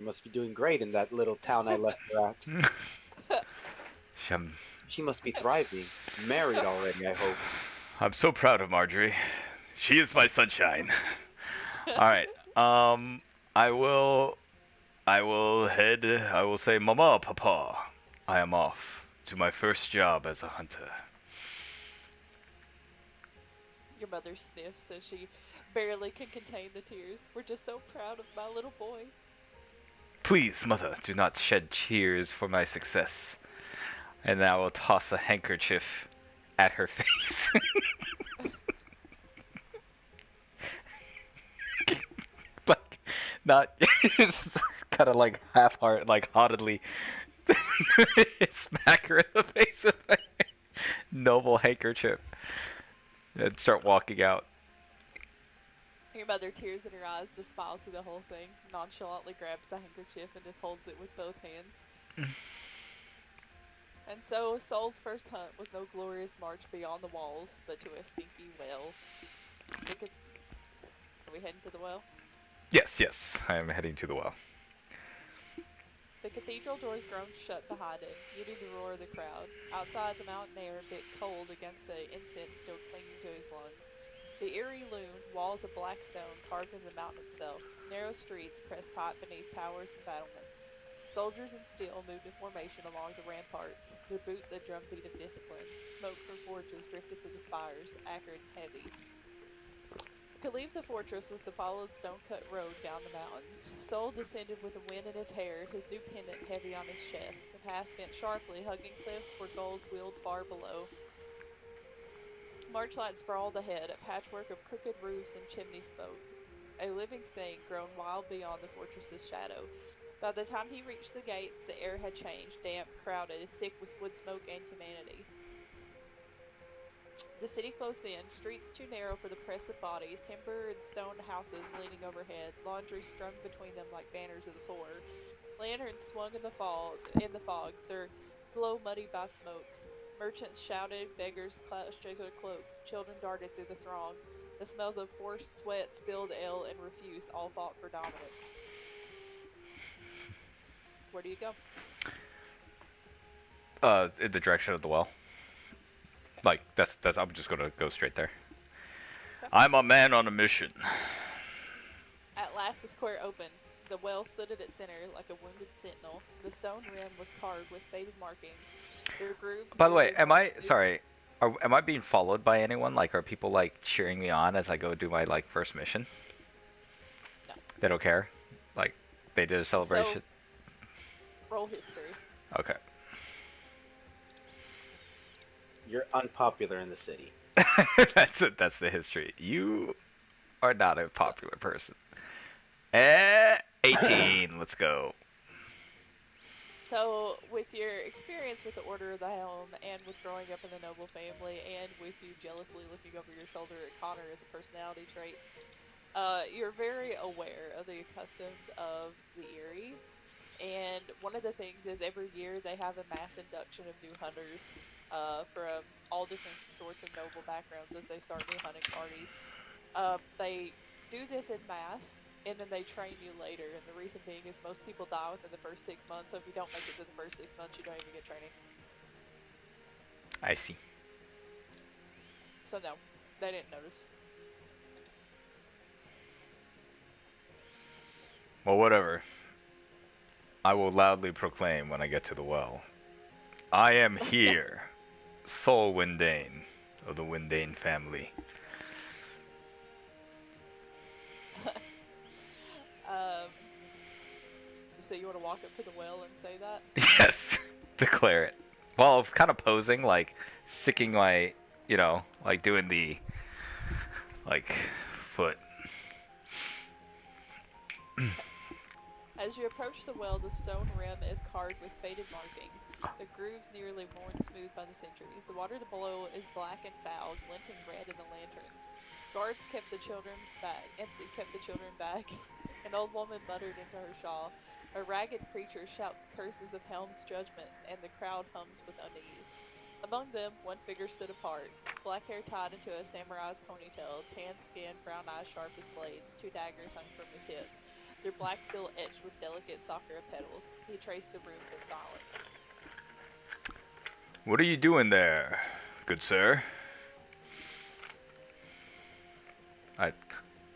You must be doing great in that little town I left her at. I'm, She must be thriving. Married already, I hope. I'm so proud of Marjorie. She is my sunshine. All right. Um, I will. I will say, Mama, Papa, I am off to my first job as a hunter. Your mother sniffs as she barely can contain the tears. We're just so proud of my little boy. Please, mother, do not shed tears for my success. And I will toss a handkerchief at her face. Like, not, it's kind of like half-heart, like haughtily smack her in the face with my noble handkerchief and start walking out. Your mother, tears in her eyes, just smiles through the whole thing, nonchalantly grabs the handkerchief and just holds it with both hands. And so Saul's first hunt was no glorious march beyond the walls, but to a stinky well. The ca- Are we heading to the well? Yes, yes, I am heading to the well. The cathedral doors groaned shut behind him, muting the roar of the crowd. Outside, the mountain air bit cold against the incense still clinging to his lungs. The eyrie loomed, walls of black stone carved into the mountain itself, narrow streets pressed tight beneath towers and battlements. Soldiers in steel moved in formation along the ramparts, their boots a drumbeat of discipline. Smoke from forges drifted through the spires, acrid and heavy. To leave the fortress was the followed stone-cut road down the mountain. Sol descended with the wind in his hair, his new pendant heavy on his chest. The path bent sharply, hugging cliffs where gulls wheeled far below. Marchlight sprawled ahead, a patchwork of crooked roofs and chimney smoke, a living thing grown wild beyond the fortress's shadow. By the time he reached the gates, the air had changed, damp, crowded, thick with wood smoke and humanity. The city closed in, streets too narrow for the press of bodies, timber and stone houses leaning overhead, laundry strung between them like banners of the poor. Lanterns swung in the fog, their glow muddied by smoke. Merchants shouted, beggars clutched at their cloaks, children darted through the throng. The smells of horse sweat, spilled ale, and refuse all fought for dominance. Where do you go? In the direction of the well. Okay. Like, that's, I'm just gonna go straight there. Okay. I'm a man on a mission. At last the square opened. The well stood at its center like a wounded sentinel. The stone rim was carved with faded markings, their grooves By the way, nearly am worn I, smooth. sorry, am I being followed by anyone? Like, are people, like, cheering me on as I go do my, like, first mission? No. They don't care? Like, they did a So celebration? roll history. Okay. You're unpopular in the city. That's it. That's the history. You are not a So popular person. 18. Let's go. So, with your experience with the Order of the Helm, and with growing up in a noble family, and with you jealously looking over your shoulder at Connor as a personality trait, you're very aware of the customs of the Eyrie. And one of the things is every year they have a mass induction of new hunters from all different sorts of noble backgrounds as they start new hunting parties. They do this in mass, and then they train you later. And the reason being is most people die within the first 6 months. So if you don't make it to the first 6 months, you don't even get training. I see. So no, they didn't notice. Well, whatever. I will loudly proclaim when I get to the well. I am here, Sol Windane, of the Windane family. um, so you want to walk up to the well and say that? Yes, declare it. Well, I was kind of posing, like, sticking my, like doing the, like, foot. Okay. As you approach the well, the stone rim is carved with faded markings, the grooves nearly worn smooth by the centuries. The water below is black and foul, glinting red in the lanterns. Guards kept the children's back, and they kept the children back. An old woman muttered into her shawl. A ragged preacher shouts curses of Helm's judgment, and the crowd hums with unease. Among them, one figure stood apart, black hair tied into a samurai's ponytail, tan skin, brown eyes sharp as blades, two daggers hung from his hips. their black steel etched with delicate sakura petals. He traced the runes in silence. What are you doing there, good sir?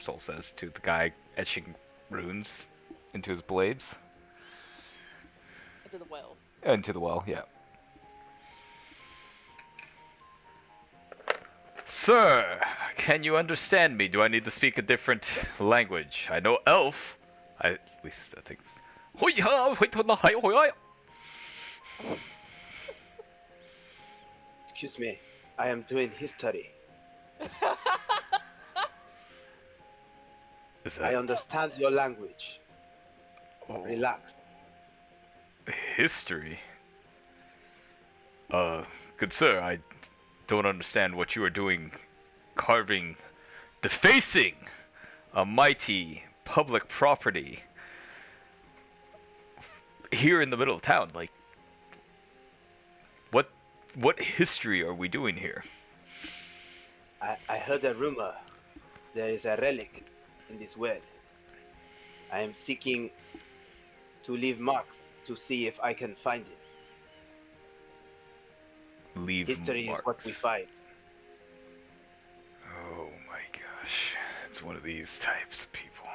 Soul says to the guy etching runes into his blades. Into the well. Into the well, yeah. Sir, can you understand me? Do I need to speak a different language? I know elf. At least I think. Excuse me. I am doing history. Is I that understand your language. Relax. history? Good sir, I don't understand what you are doing carving, defacing a mighty public property here in the middle of town. Like, what history are we doing here? I heard a rumor. There is a relic in this well. I am seeking to leave marks to see if I can find it. Leave History marks. is what we find. Oh my gosh, it's one of these types of people.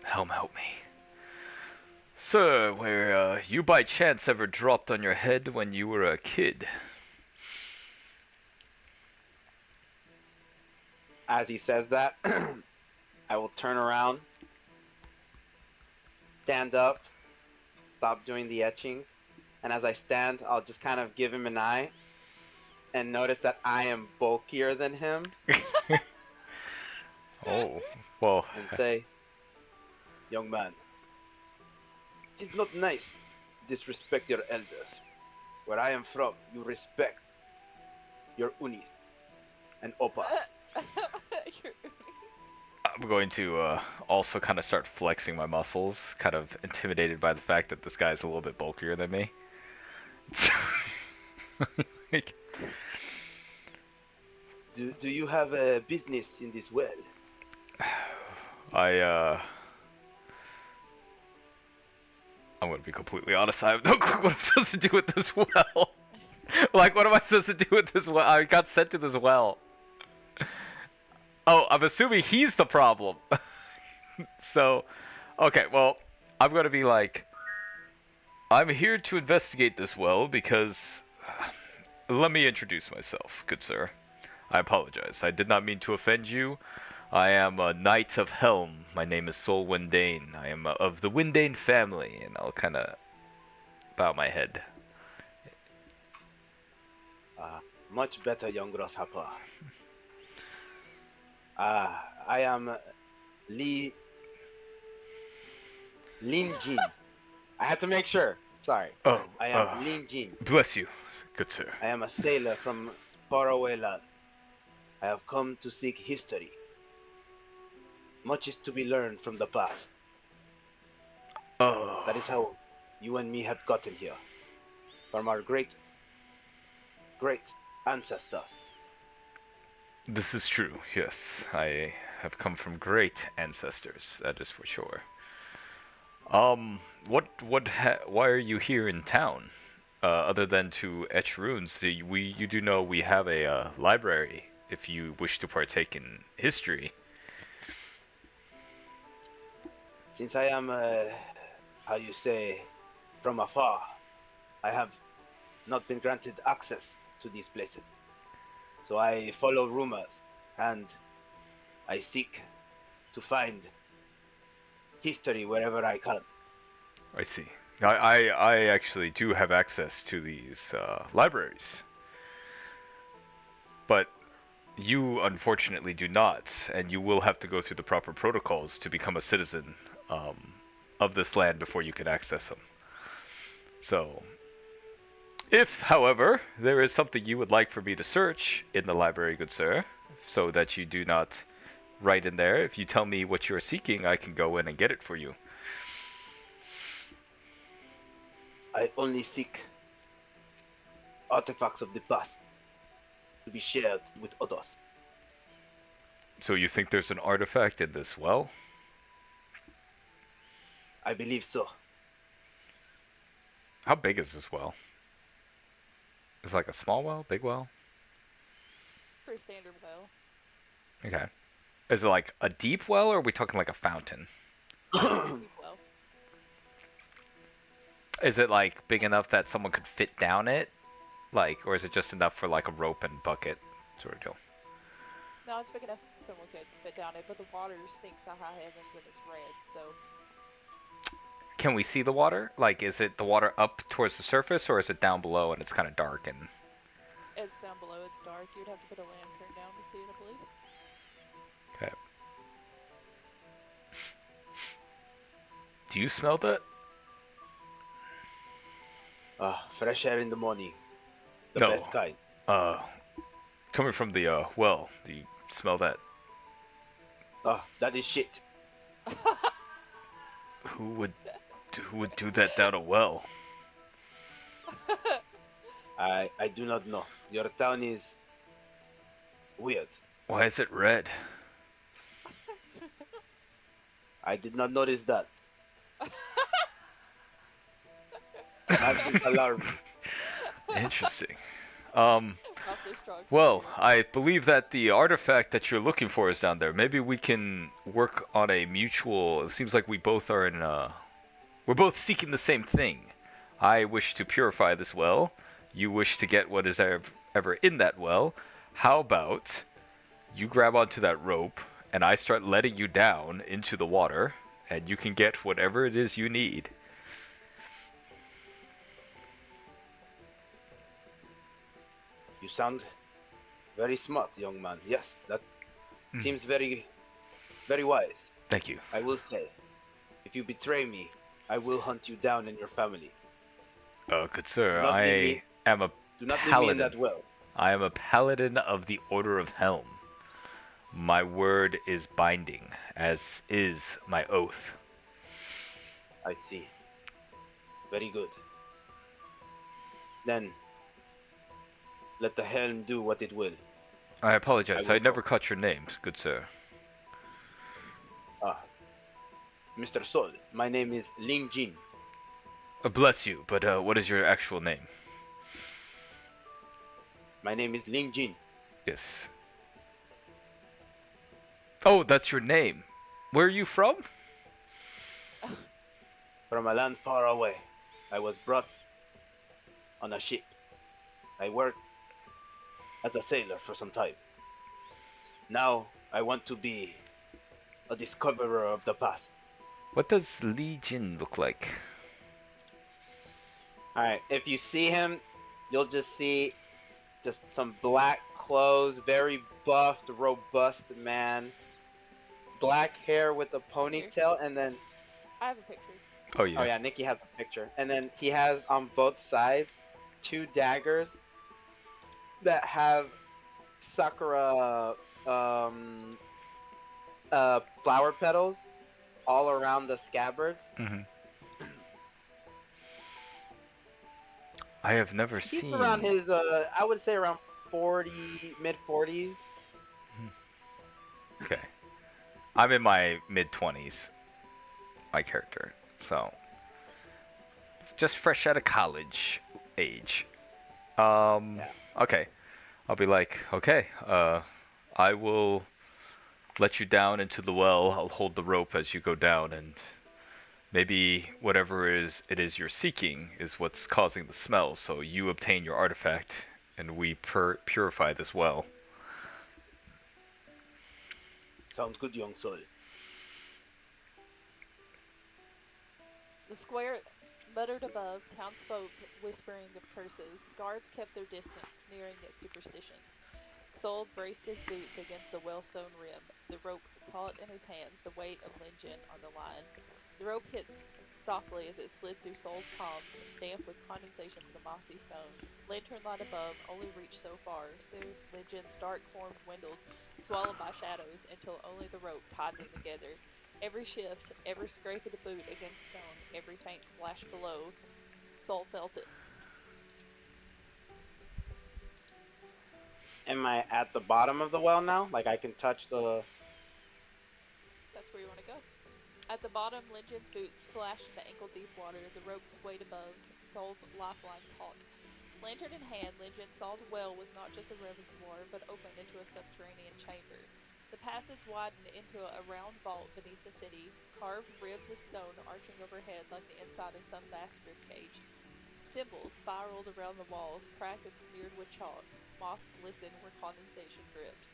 Help me. Sir, were you by chance ever dropped on your head when you were a kid? As he says that, I will turn around, stand up, stop doing the etchings, and as I stand, I'll just kind of give him an eye and notice that I am bulkier than him Oh, well. and say, young man, it is not nice to disrespect your elders. Where I am from, you respect your unis and opas. I'm going to also kind of start flexing my muscles, kind of intimidated by the fact that this guy's a little bit bulkier than me. Like, Do you have a business in this well? I'm gonna be completely honest, I have no clue what I'm supposed to do with this well. Like, what am I supposed to do with this well? I got sent to this well. Oh, I'm assuming he's the problem. So, okay, well, I'm gonna be like, I'm here to investigate this well because... Let me introduce myself, good sir. I apologize. I did not mean to offend you. I am a Knight of Helm. My name is Sol Windane. I am of the Windane family, and I'll kind of bow my head. Much better, young grasshopper. I am Lin Jin. I had to make sure. Sorry. Oh, I am Lin Jin. bless you, good sir. I am a sailor from faraway land. I have come to seek history. Much is to be learned from the past. Oh. That is how you and me have gotten here. From our great ancestors. This is true, yes. I have come from great ancestors, that is for sure. Why are you here in town? Other than to etch runes, you do know we have a library if you wish to partake in history. Since I am, how you say, from afar, I have not been granted access to these places. So I follow rumors, and I seek to find history wherever I can. I see. I actually do have access to these libraries. But you unfortunately do not, and you will have to go through the proper protocols to become a citizen of this land before you can access them. So, if, however, there is something you would like for me to search in the library, good sir, so that you do not write in there, if you tell me what you're seeking, I can go in and get it for you. I only seek artifacts of the past to be shared with others. So you think there's an artifact in this well? I believe so. How big is this well? Is it like a small well, big well? Pretty standard well. Okay. Is it like a deep well, or are we talking like a fountain? Deep well. Is it like big enough that someone could fit down it? Like, or is it just enough for like a rope and bucket sort of deal? No, it's big enough someone could fit down it, but the water stinks to high heavens and it's red, so Can we see the water? Like, is it the water up towards the surface, or is it down below and it's kind of dark and... it's down below, it's dark. You'd have to put a lantern down to see it, I believe. Okay. Do you smell that? Fresh air in the morning. The No. best kind. Coming from the well, do you smell that? That is shit. Who would do that down a well? I do not know. Your town is weird. Why is it red? I did not notice that. That is alarming. Interesting. Not this strong Well, scary. I believe that the artifact that you're looking for is down there. Maybe we can work on a mutual... It seems like we both are in we're both seeking the same thing. I wish to purify this well. You wish to get what is ever in that well. How about you grab onto that rope and I start letting you down into the water and you can get whatever it is you need. You sound very smart, young man. Yes, that seems very, very wise. Thank you. I will say, if you betray me, I will hunt you down and your family. Good sir, Do not leave I me- am a Do not leave me in paladin. that well. I am a paladin of the Order of Helm. My word is binding, as is my oath. I see. Very good. Then, let the helm do what it will. I apologize, I will I never go. caught your names, good sir. Mr. Sol, my name is Ling Jin. Bless you, but what is your actual name? My name is Ling Jin. Yes. Oh, that's your name. Where are you from? From a land far away. I was brought on a ship. I worked as a sailor for some time. Now I want to be a discoverer of the past. What does Legion look like? Alright, if you see him, you'll just see just some black clothes, very buffed, robust man. Black hair with a ponytail, and then I have a picture. Oh yeah. oh yeah, Nikki has a picture. And then he has on both sides 2 daggers that have sakura flower petals all around the scabbards. Mm-hmm. I have never He's seen... around his I would say around 40, mid 40s. Okay. I'm in my mid-20s, my character, so... It's just fresh out of college age. Okay. I'll be like, okay, I will let you down into the well. I'll hold the rope as you go down, and maybe whatever it is you're seeking is what's causing the smell. So you obtain your artifact, and we purify this well. Sounds good, young soul. The square muttered above, townsfolk whispering of curses. Guards kept their distance, sneering at superstitions. Sol braced his boots against the wellstone rim, the rope taut in his hands, the weight of Lingen on the line. The rope hit softly as it slid through Sol's palms, damp with condensation from the mossy stones. Lantern light above only reached so far. Soon, Lingen's dark form dwindled, swallowed by shadows, until only the rope tied them together. Every shift, every scrape of the boot against stone, every faint splash below, Sol felt it. Am I at the bottom of the well now? Like I can touch the. That's where you want to go. At the bottom, Linjin's boots splashed into ankle-deep water. The rope swayed above. Soul's lifeline taut. Lantern in hand, Linjin saw the well was not just a reservoir, but opened into a subterranean chamber. The passage widened into a round vault beneath the city, carved ribs of stone arching overhead like the inside of some vast ribcage. Symbols spiraled around the walls, cracked and smeared with chalk. Moss glistened where condensation dripped.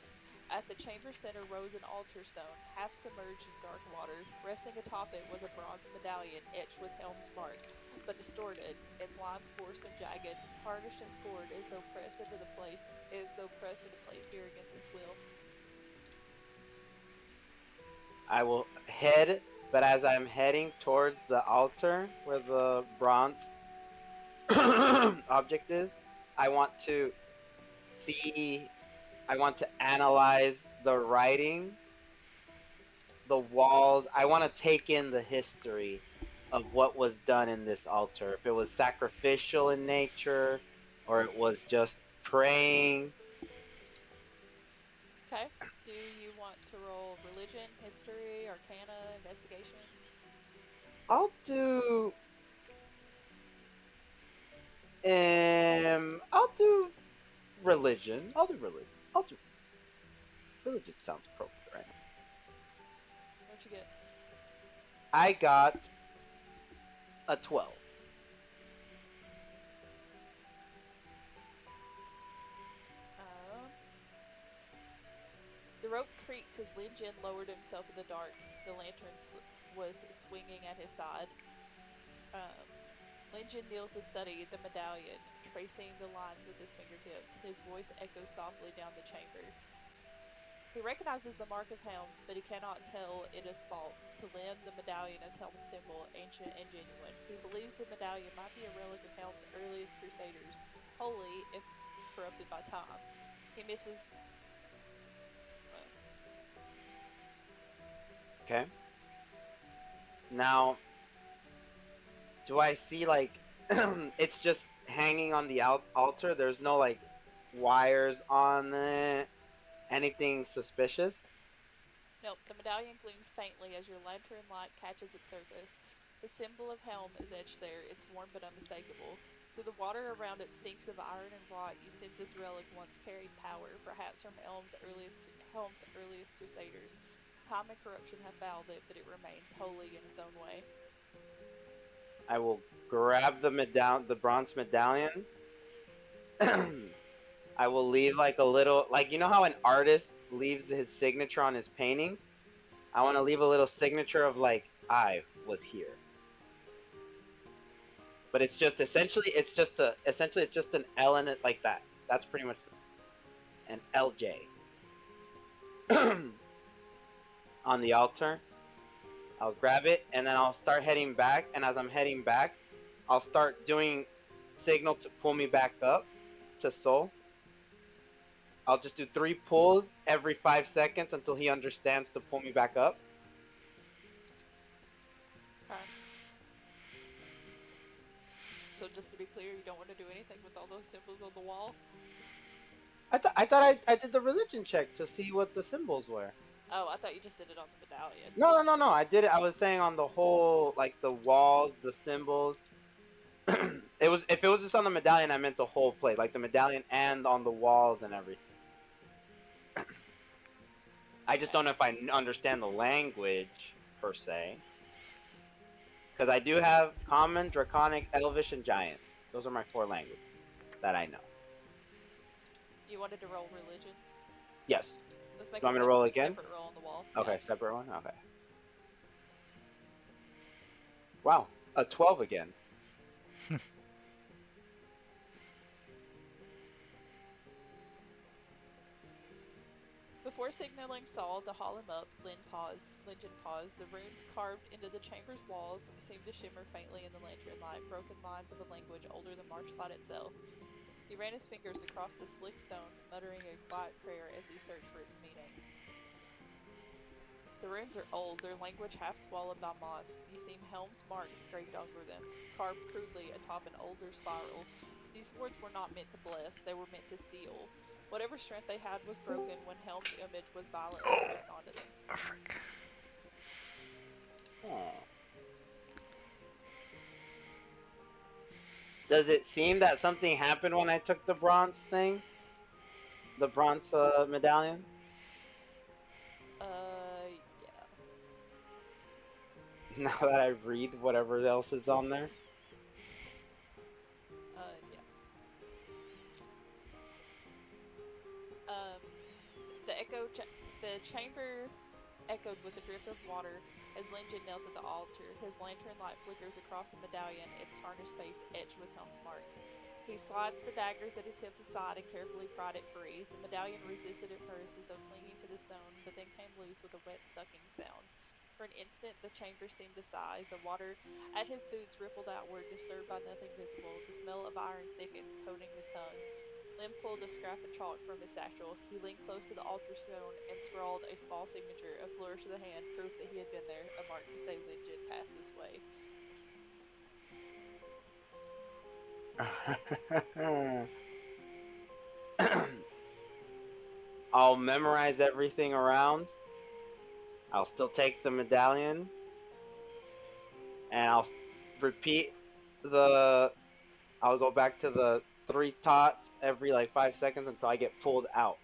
At the chamber center rose an altar stone, half submerged in dark water. Resting atop it was a bronze medallion etched with Helm's mark, but distorted, its lines forced and jagged, tarnished and scored as though pressed into place here against his will. I will head, but as I'm heading towards the altar where the bronze object is, I want to see. I want to analyze the writing, the walls. I want to take in the history of what was done in this altar. If it was sacrificial in nature, or it was just praying. Okay. Do you want to roll religion, history, arcana, investigation? I'll do. I'll do religion. I'll do religion. I'll do religion. Sounds appropriate right now. What'd you get? I got a 12. The rope creaks as Lin Jin lowered himself in the dark. The lantern was swinging at his side. Lin Jin kneels to study the medallion, tracing the lines with his fingertips. His voice echoes softly down the chamber. He recognizes the mark of Helm, but he cannot tell it as false. To Lin, the medallion is Helm's symbol, ancient and genuine. He believes the medallion might be a relic of Helm's earliest crusaders, holy if corrupted by time. He misses. Okay. Now, do I see like it's just hanging on the altar? There's no like wires on it. Anything suspicious? Nope, the medallion gleams faintly as your lantern light catches its surface. The symbol of Helm is etched there, it's worn but unmistakable. Through the water around it stinks of iron and rot, you sense this relic once carried power, perhaps from Helm's earliest crusaders. Time and corruption have fouled it, but it remains holy in its own way. I will grab the bronze medallion. I will leave like a little, like you know how an artist leaves his signature on his paintings? I want to leave a little signature of like I was here. But it's just essentially it's just an L in it like that. That's pretty much an LJ on the altar. I'll grab it and then I'll start heading back, and as I'm heading back, I'll start doing signal to pull me back up to Soul. I'll just do 3 pulls every 5 seconds until he understands to pull me back up. Okay. So just to be clear, you don't want to do anything with all those symbols on the wall? I thought I did the religion check to see what the symbols were. Oh, I thought you just did it on the medallion. No. I did it. I was saying on the whole, like the walls, the symbols. If it was just on the medallion, I meant the whole plate, like the medallion and on the walls and everything. I just don't know if I understand the language per se, because I do have Common, Draconic, Elvish, and Giant. Those are my 4 languages that I know. You wanted to roll religion? Yes. Let's make Do you want me to roll again? Separate roll on the wall. Okay, Yeah. separate one? Okay. Wow, a 12 again. Before signaling Saul to haul him up, Lin paused. The runes carved into the chamber's walls seemed to shimmer faintly in the lantern light, broken lines of a language older than Marchlight itself. He ran his fingers across the slick stone, muttering a quiet prayer as he searched for its meaning. The runes are old, their language half swallowed by moss. You see Helm's marks scraped over them, carved crudely atop an older spiral. These words were not meant to bless, they were meant to seal. Whatever strength they had was broken when Helm's image was violently Oh, pressed onto them. frick. Oh. Does it seem that something happened when I took the bronze thing? The bronze medallion? Yeah. Now that I read whatever else is on there? Yeah. The chamber echoed with a drip of water as Linjin knelt at the altar. His lantern light flickers across the medallion, its tarnished face etched with Helm's marks. He slides the daggers at his hips aside and carefully pried it free. The medallion resisted at first as though clinging to the stone, but then came loose with a wet sucking sound. For an instant, the chamber seemed to sigh. The water at his boots rippled outward, disturbed by nothing visible. The smell of iron thickened, coating his tongue. Lim pulled a scrap of chalk from his satchel. He leaned close to the altar stone and scrawled a small signature, a flourish of the hand, proof that he had been there, a mark to say Linjin passed this way. I'll memorize everything around. I'll still take the medallion. And I'll repeat I'll go back to the 3 tots every like 5 seconds until I get pulled out.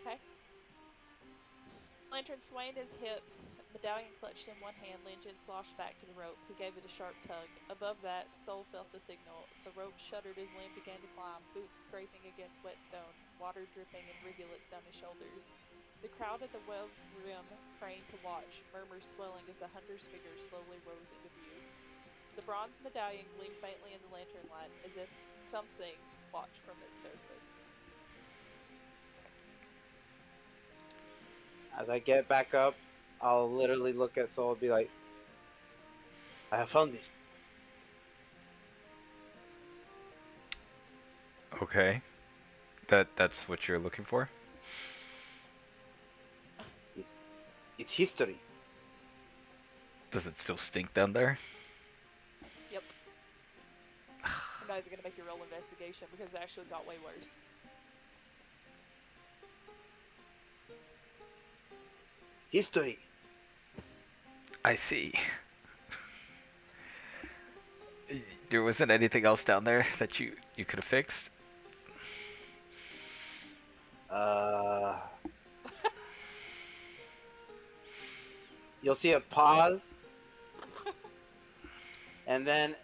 Okay. Lantern swayed his hip, medallion clutched in one hand. Linjin sloshed back to the rope. He gave it a sharp tug. Above that, Soul felt the signal. The rope shuddered as Lim began to climb, boots scraping against wet stone, water dripping in rivulets down his shoulders. The crowd at the well's rim praying to watch, murmurs swelling as the hunter's figure slowly rose into view. The bronze medallion gleamed faintly in the lantern light, as if something watched from its surface. As I get back up, I'll literally look at Soul and be like, I have found this. Okay. That's what you're looking for? It's history. Does it still stink down there? Yep. I'm not even gonna make you roll investigation because it actually got way worse. History. I see. There wasn't anything else down there that you could have fixed? You'll see a pause. And then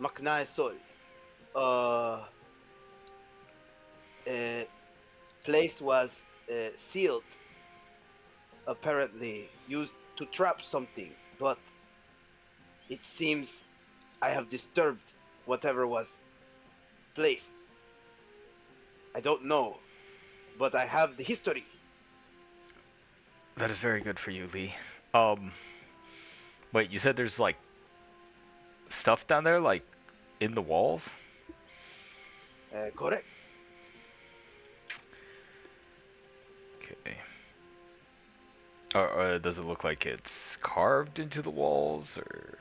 Maknae Sol. Place was sealed, apparently used to trap something, but it seems I have disturbed whatever was placed. I don't know, but I have the history. That is very good for you, Lee. Wait, you said there's like stuff down there, like in the walls? Correct. Okay. Or does it look like it's carved into the walls, or?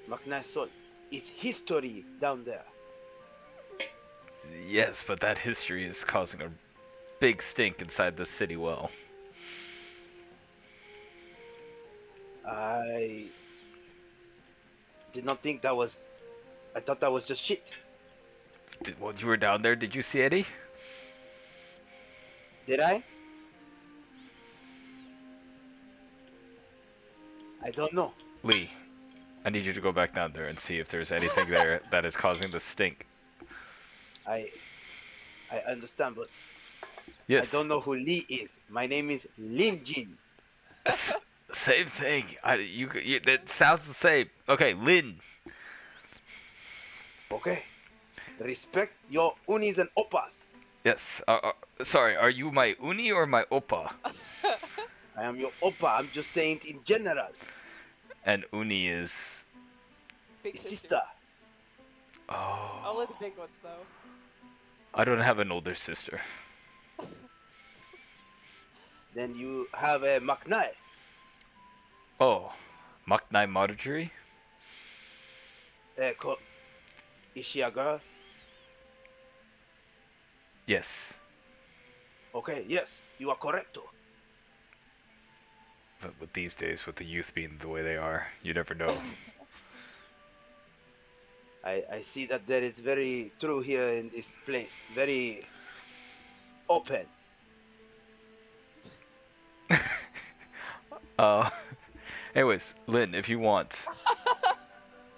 Maknae Sol is history down there. Yes, but that history is causing a big stink inside the city well. I did not think that was. I thought that was just shit. When you were down there, did you see Eddie? Did I? I don't know. Lee, I need you to go back down there and see if there's anything there that is causing the stink. I understand, but Yes. I don't know who Lee is. My name is Lin Jin. Same thing. That sounds the same. Okay, Lin. Okay. Respect your unis and oppas. Yes. Sorry, are you my uni or my oppa? I am your oppa. I'm just saying it in general. And uni is. Big sister. Sister. Oh. Only the big ones, though. I don't have an older sister. Then you have a Maknae. Oh, Maknai Marjorie? Is she a girl? Yes. Okay, yes, you are correcto. But with these days, with the youth being the way they are, you never know. I see that there is very true here in this place. Very open. uh, anyways, Lynn, if you want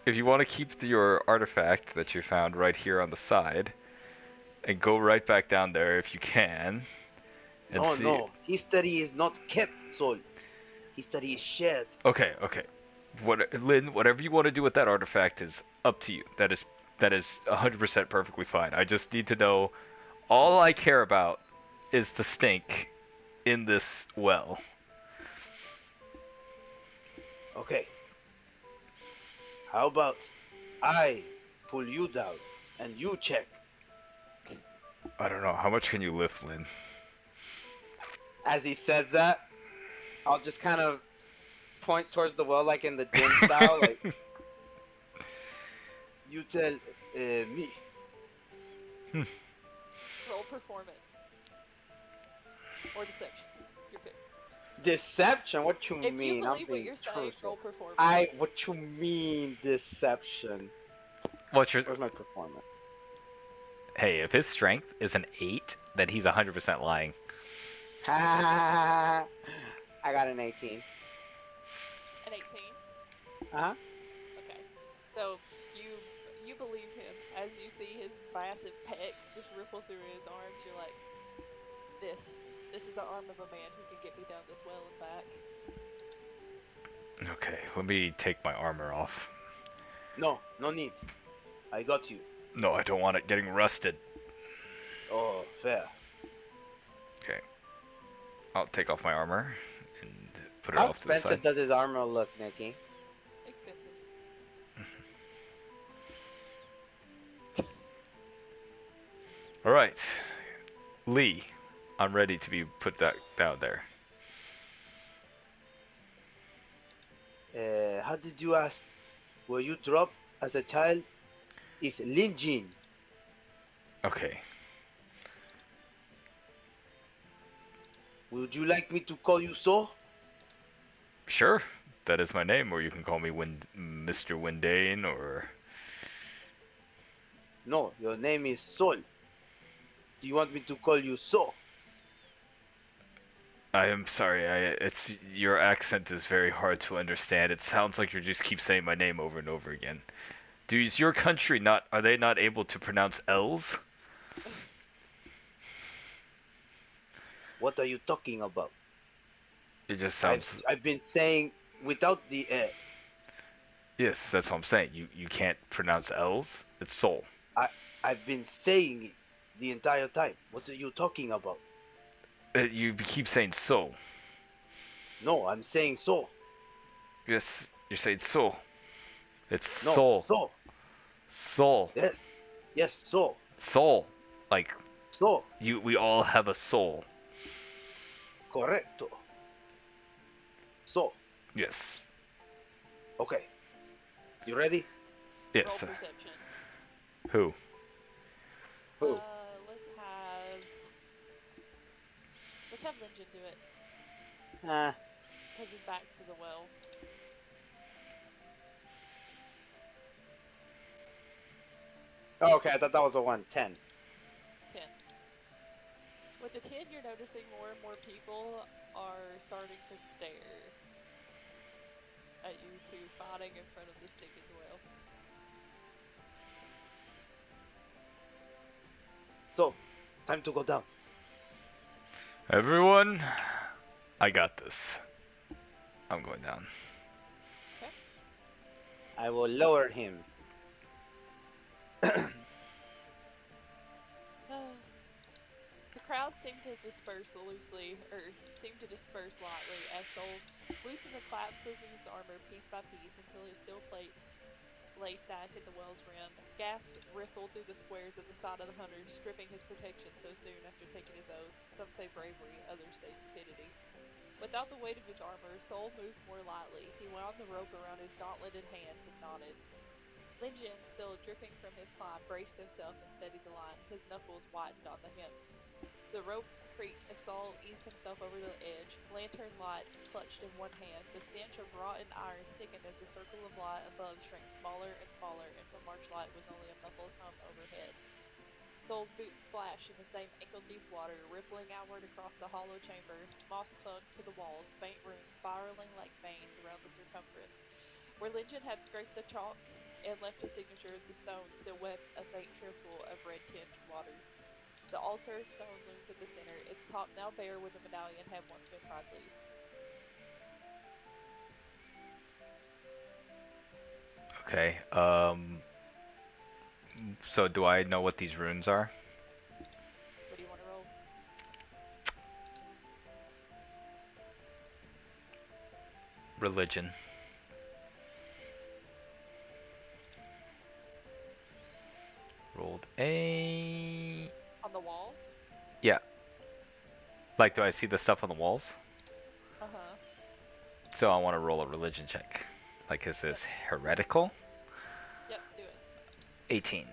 to keep your artifact that you found right here on the side, and go right back down there if you can, and No, see. no. History is not kept, soul. History is shared. Okay, okay. Lynn, whatever you want to do with that artifact is up to you. That is 100% perfectly fine. I just need to know. All I care about is the stink in this well. Okay. How about I pull you down and you check? I don't know. How much can you lift, Lynn? As he says that, I'll just kind of point towards the well, like in the gym style. Like, you tell me. Roll performance. Or deception. Your pick. Deception? What you If mean? you I'm believe what being you're saying, truthful. roll performance. What you mean deception? What's your? Where's my performance? Hey, if his strength is an 8, then he's 100% lying. I got an 18. An 18? Uh-huh. Okay. So, you believe him. As you see his massive pecs just ripple through his arms, you're like, this is the arm of a man who can get me down this well and back. Okay, let me take my armor off. No need. I got you. No, I don't want it getting rusted. Oh, fair. Okay. I'll take off my armor and put it How off to the expensive side. does his armor look, Nikki? Expensive. Alright. Lee, I'm ready to be put down there. How did you ask? Were you dropped as a child? Is Lin Jin. Okay. Would you like me to call you so? Sure. That is my name, or you can call me Mr. Windane, or... No, your name is Sol. Do you want me to call you so? I am sorry, it's your accent is very hard to understand. It sounds like you just keep saying my name over and over again. Is your country are they not able to pronounce L's? What are you talking about? It just sounds... I've been saying without the Yes, that's what I'm saying. You can't pronounce L's? It's Soul. I've been saying it the entire time. What are you talking about? You keep saying so. No, I'm saying so. Yes, you're saying so. It's No, soul. so. Soul. Yes. Yes, so. Soul. Like So. we all have a soul. Correcto. So. Yes. Okay. You ready? Yes. Roll perception. Who? Who? Let's have Linjin do it. Because his back's to the well. Oh, okay, I thought that was a 1. 10. 10. With the 10, you're noticing more and more people are starting to stare at you two fighting in front of the stinking well. So, time to go down. Everyone, I got this. I'm going down. Okay. I will lower him. The crowd seemed to disperse lightly as Soul loosened the clasps of his armor piece by piece until his steel plates lay stacked at the well's rim. Gasps rippled through the squares at the side of the hunter, stripping his protection so soon after taking his oath. Some say bravery, others say stupidity. Without the weight of his armor, Soul moved more lightly. He wound the rope around his gauntleted hands and nodded. Linjin, still dripping from his climb, braced himself and steadied the line. His knuckles whitened on the hem. The rope creaked as Saul eased himself over the edge, lantern light clutched in one hand. The stench of rotten iron thickened as the circle of light above shrank smaller and smaller until March light was only a muffled hum overhead. Saul's boots splashed in the same ankle-deep water, rippling outward across the hollow chamber. Moss clung to the walls, faint runes spiraling like veins around the circumference. Where Linjin had scraped the chalk and left his signature, the stone still wept a faint trickle of red-tinged water. The altar stone loomed at the center, its top now bare where the medallion had once been pried loose. Okay. So do I know what these runes are? What do you want to roll? Religion. Rolled a... On the walls? Yeah. Like, do I see the stuff on the walls? Uh-huh. So I want to roll a religion check. Like, is this heretical? Yep, do it. 18.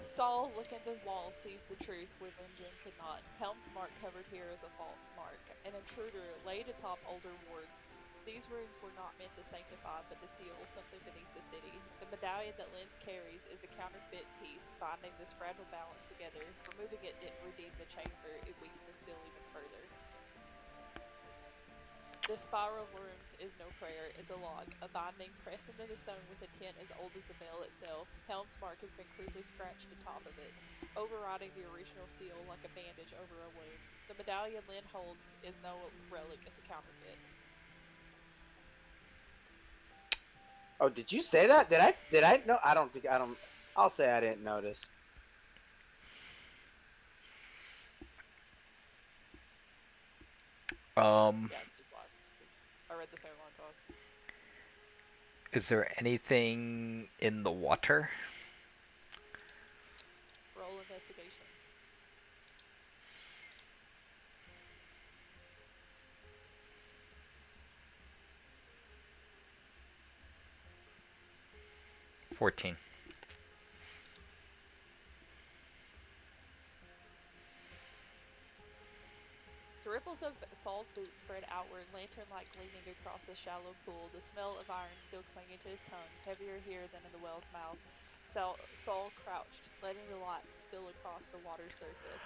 Saul, looking at the wall, sees the truth where Linjin could not. Helm's mark covered here is a false mark, an intruder laid atop older wards. These runes were not meant to sanctify, but to seal something beneath the city. The medallion that Lynn carries is the counterfeit piece binding this fragile balance together. Removing it didn't redeem the chamber, it weakened the seal even further. This spiral of runes is no prayer, it's a log, a binding pressed into the stone with intent as old as the veil itself. Helm's mark has been crudely scratched atop of it, overriding the original seal like a bandage over a wound. The medallion Lynn holds is no relic, it's a counterfeit. Oh, did you say that? Did I know? I don't think I don't. I'll say I didn't notice. Yeah, it was. Oops. I read the same line twice. Is there anything in the water? Roll investigation. $14. The ripples of Saul's boots spread outward, lantern-like gleaming across the shallow pool, the smell of iron still clinging to his tongue, heavier here than in the whale's mouth. Saul crouched, letting the light spill across the water's surface.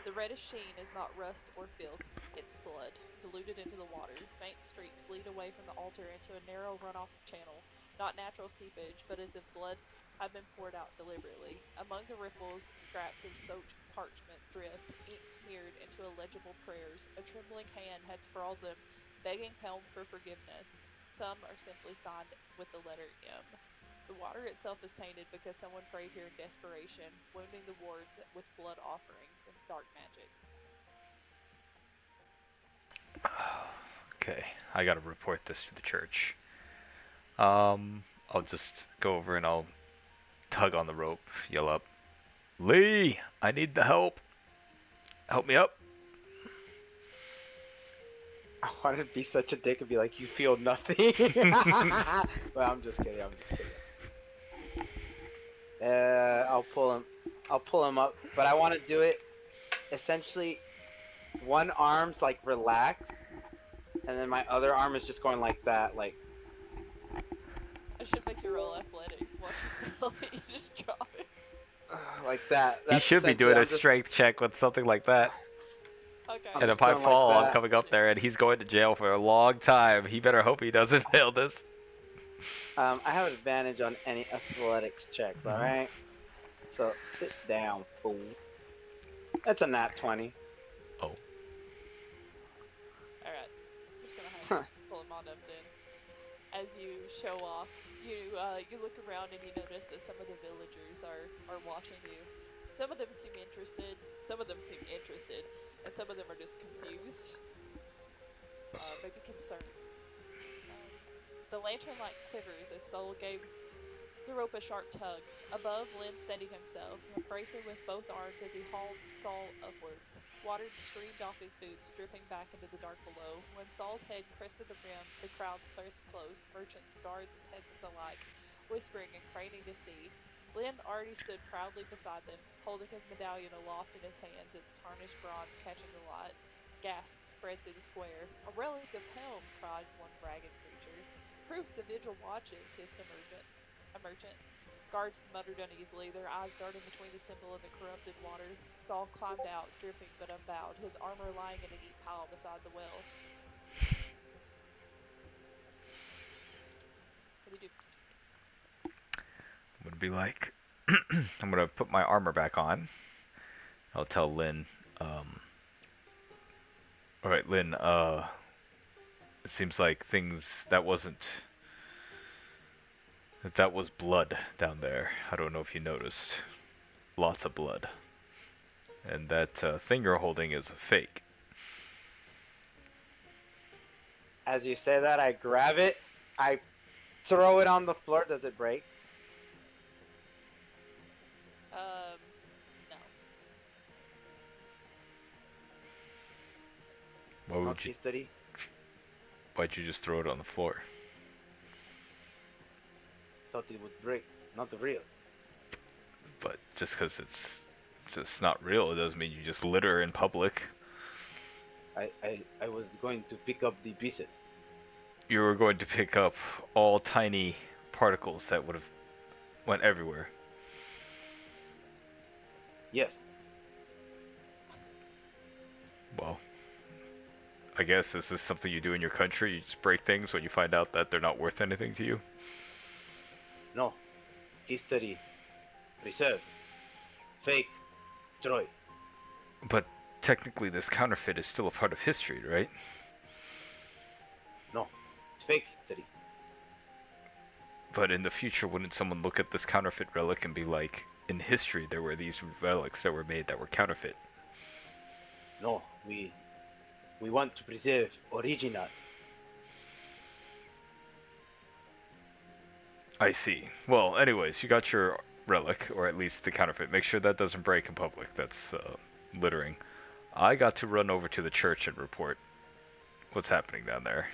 The reddish sheen is not rust or filth, it's blood, diluted into the water. Faint streaks lead away from the altar into a narrow runoff channel, not natural seepage, but as if blood had been poured out deliberately. Among the ripples, scraps of soaked parchment drift, ink smeared into illegible prayers. A trembling hand had sprawled them, begging Helm for forgiveness. Some are simply signed with the letter M. The water itself is tainted because someone prayed here in desperation, wounding the wards with blood offerings and dark magic. Okay, I gotta report this to the church. I'll just go over and I'll tug on the rope, yell up, Lee, I need the help. Help me up. I wanted to be such a dick and be like, you feel nothing. Well, I'm just kidding. I'll pull him up, but I want to do it essentially. One arm's like relaxed, and then my other arm is just going like that, like. I should make you roll athletics. Watch you feel it, you just drop it. Like that. He should be doing a strength check with something like that. Okay. And if I fall, I'm coming up there and he's going to jail for a long time. He better hope he doesn't fail this. I have advantage on any athletics checks, alright? So, sit down, fool. That's a nat 20. Oh. Alright. Just gonna have to pull him on up then. As you show off, you look around and you notice that some of the villagers are watching you. Some of them seem interested, and some of them are just confused. Maybe concerned. The lantern light quivers as Soul gave the rope a sharp tug. Above, Lynn steadied himself, bracing with both arms as he hauled Saul upwards. Water streamed off his boots, dripping back into the dark below. When Saul's head crested the rim, the crowd pressed close, merchants, guards, and peasants alike, whispering and craning to see. Lynn already stood proudly beside them, holding his medallion aloft in his hands, its tarnished bronze catching the light. Gasps spread through the square. "A relic of Helm!" cried one ragged creature. "Proof the vigil watches," hissed a merchant. Guards muttered uneasily, their eyes darting between the symbol and the corrupted water. Saul climbed out, dripping but unbowed, his armor lying in a neat pile beside the well. What do you do? I'm gonna be like, I'm gonna put my armor back on. I'll tell Lynn, alright, Lynn, it seems like that was blood down there. I don't know if you noticed. Lots of blood. And that thing you're holding is a fake. As you say that, I grab it. I throw it on the floor. Does it break? No. Not history. Why'd you just throw it on the floor? Thought it would break. Not real. But just because it's just not real, it doesn't mean you just litter in public. I was going to pick up the pieces. You were going to pick up all tiny particles that would have went everywhere. Yes. Well, I guess is this something you do in your country? You just break things when you find out that they're not worth anything to you? No. History. Preserve. Fake. Destroy. But technically this counterfeit is still a part of history, right? No. It's fake history. But in the future, wouldn't someone look at this counterfeit relic and be like, in history there were these relics that were made that were counterfeit? No. We want to preserve original. I see. Well, anyways, you got your relic, or at least the counterfeit. Make sure that doesn't break in public. That's littering. I got to run over to the church and report what's happening down there.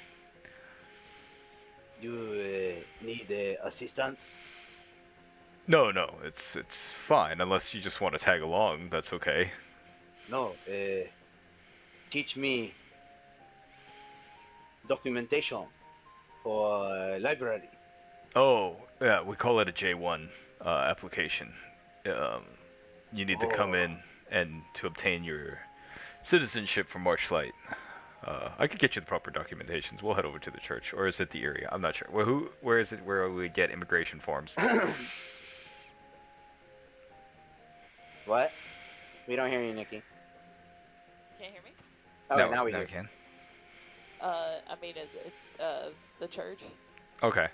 You need assistance? No, it's fine. Unless you just want to tag along, that's okay. No. Teach me documentation for library. Oh, yeah, we call it a J1 application. You need to come in and to obtain your citizenship from Marchlight. I could get you the proper documentations. We'll head over to the church, or is it the area? I'm not sure. Where is it? Where we get immigration forms? What? We don't hear you, Nikki. Can't hear me? Oh, no, now we now hear. we can. I mean, the church. Okay,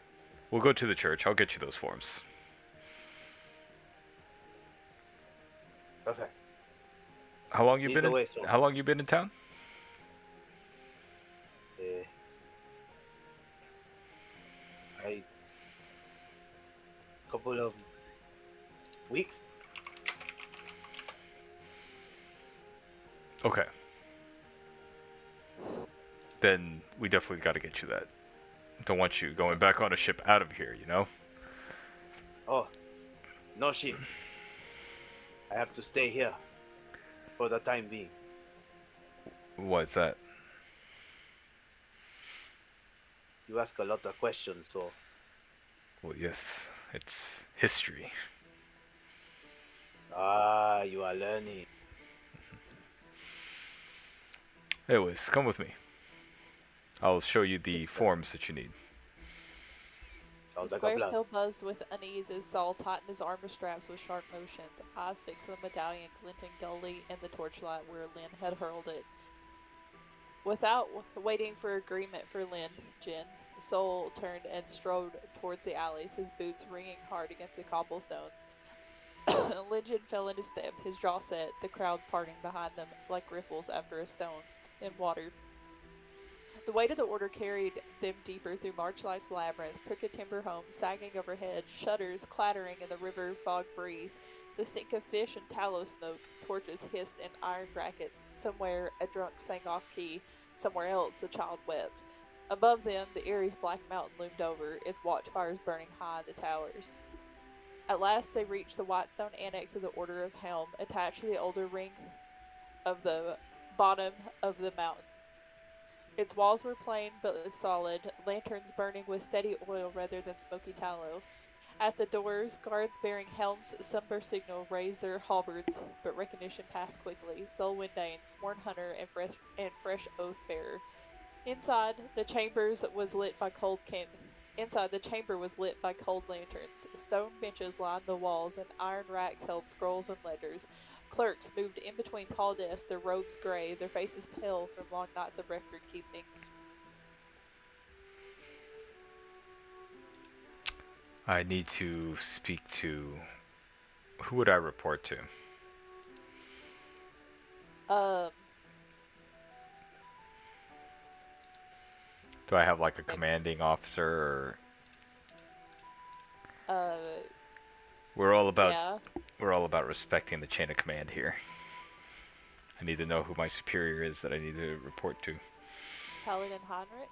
we'll go to the church. I'll get you those forms. Perfect. How long you Lead been? the way, so. How long you been in town? A couple of weeks. Okay. Then we definitely got to get you that. Don't want you going back on a ship out of here, you know? Oh, no ship. I have to stay here for the time being. Why is that? You ask a lot of questions, so. Well, yes, it's history. Ah, you are learning. Anyways, come with me. I'll show you the forms that you need. Sounds The like a square plan. still buzzed with unease as Saul tightened his armor straps with sharp motions, eyes fixed on the medallion glinting dully in the torchlight where Lynn had hurled it. Without waiting for agreement for Lynn, Jin, Saul turned and strode towards the alleys, his boots ringing hard against the cobblestones. Lynn Jin fell into step, his jaw set, the crowd parting behind them like ripples after a stone in water. The weight of the order carried them deeper through Marchlight's labyrinth, crooked timber homes sagging overhead, shutters clattering in the river fog breeze, the stink of fish and tallow smoke, torches hissed in iron brackets. Somewhere a drunk sang off key, somewhere else a child wept. Above them, the Erie's black mountain loomed over, its watchfires burning high in the towers. At last they reached the whitestone annex of the Order of Helm, attached to the older ring of the bottom of the mountain. Its walls were plain but solid, lanterns burning with steady oil rather than smoky tallow. At the doors, guards bearing helms sunburst signal raised their halberds, but recognition passed quickly. Sol Windane, sworn hunter and fresh oath bearer. Inside, the chambers was lit by cold can. Inside, the chamber was lit by cold lanterns. Stone benches lined the walls, and iron racks held scrolls and ledgers. Clerks moved in between tall desks, their robes gray, their faces pale from long nights of record keeping. I need to speak to... Who would I report to? Do I have like a commanding officer or... We're all about respecting the chain of command here. I need to know who my superior is that I need to report to. Paladin Heinrich?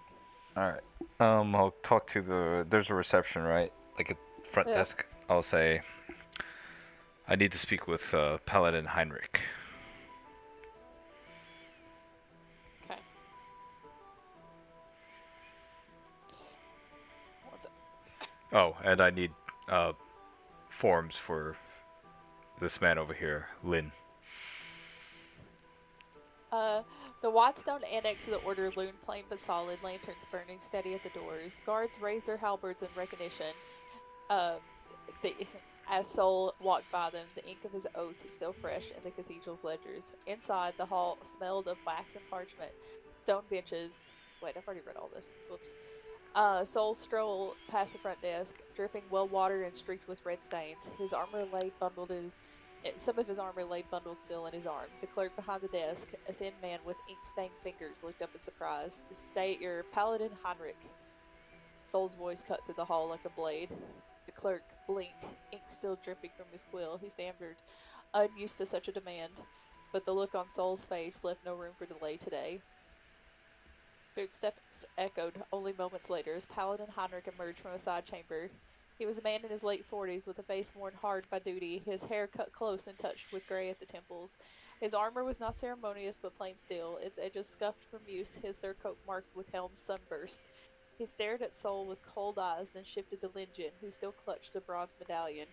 Alright. I'll talk to the... There's a reception, right? Like a front desk. I'll say... I need to speak with Paladin Heinrich. Okay. What's up? Oh, and I need forms for this man over here, Lynn. The Whitestone annex of the Order loomed plain but solid, lanterns burning steady at the doors. Guards raised their halberds in recognition. As Sol walked by them, the ink of his oath still fresh in the cathedral's ledgers. Inside, the hall smelled of wax and parchment, stone benches. Wait, I've already read all this. Whoops. Sol strolled past the front desk, dripping well watered and streaked with red stains. His armor lay bundled in some of his armor lay bundled still in his arms. The clerk behind the desk, a thin man with ink-stained fingers, looked up in surprise. "State your Paladin Heinrich." Sol's voice cut through the hall like a blade. The clerk blinked, ink still dripping from his quill. He stammered, unused to such a demand, but the look on Sol's face left no room for delay today. Footsteps echoed only moments later as Paladin Heinrich emerged from a side chamber. He was a man in his late 40s with a face worn hard by duty, his hair cut close and touched with gray at the temples. His armor was not ceremonious but plain steel, its edges scuffed from use, his surcoat marked with helm's sunburst. He stared at Sol with cold eyes, then shifted to Linjin, who still clutched the bronze medallion.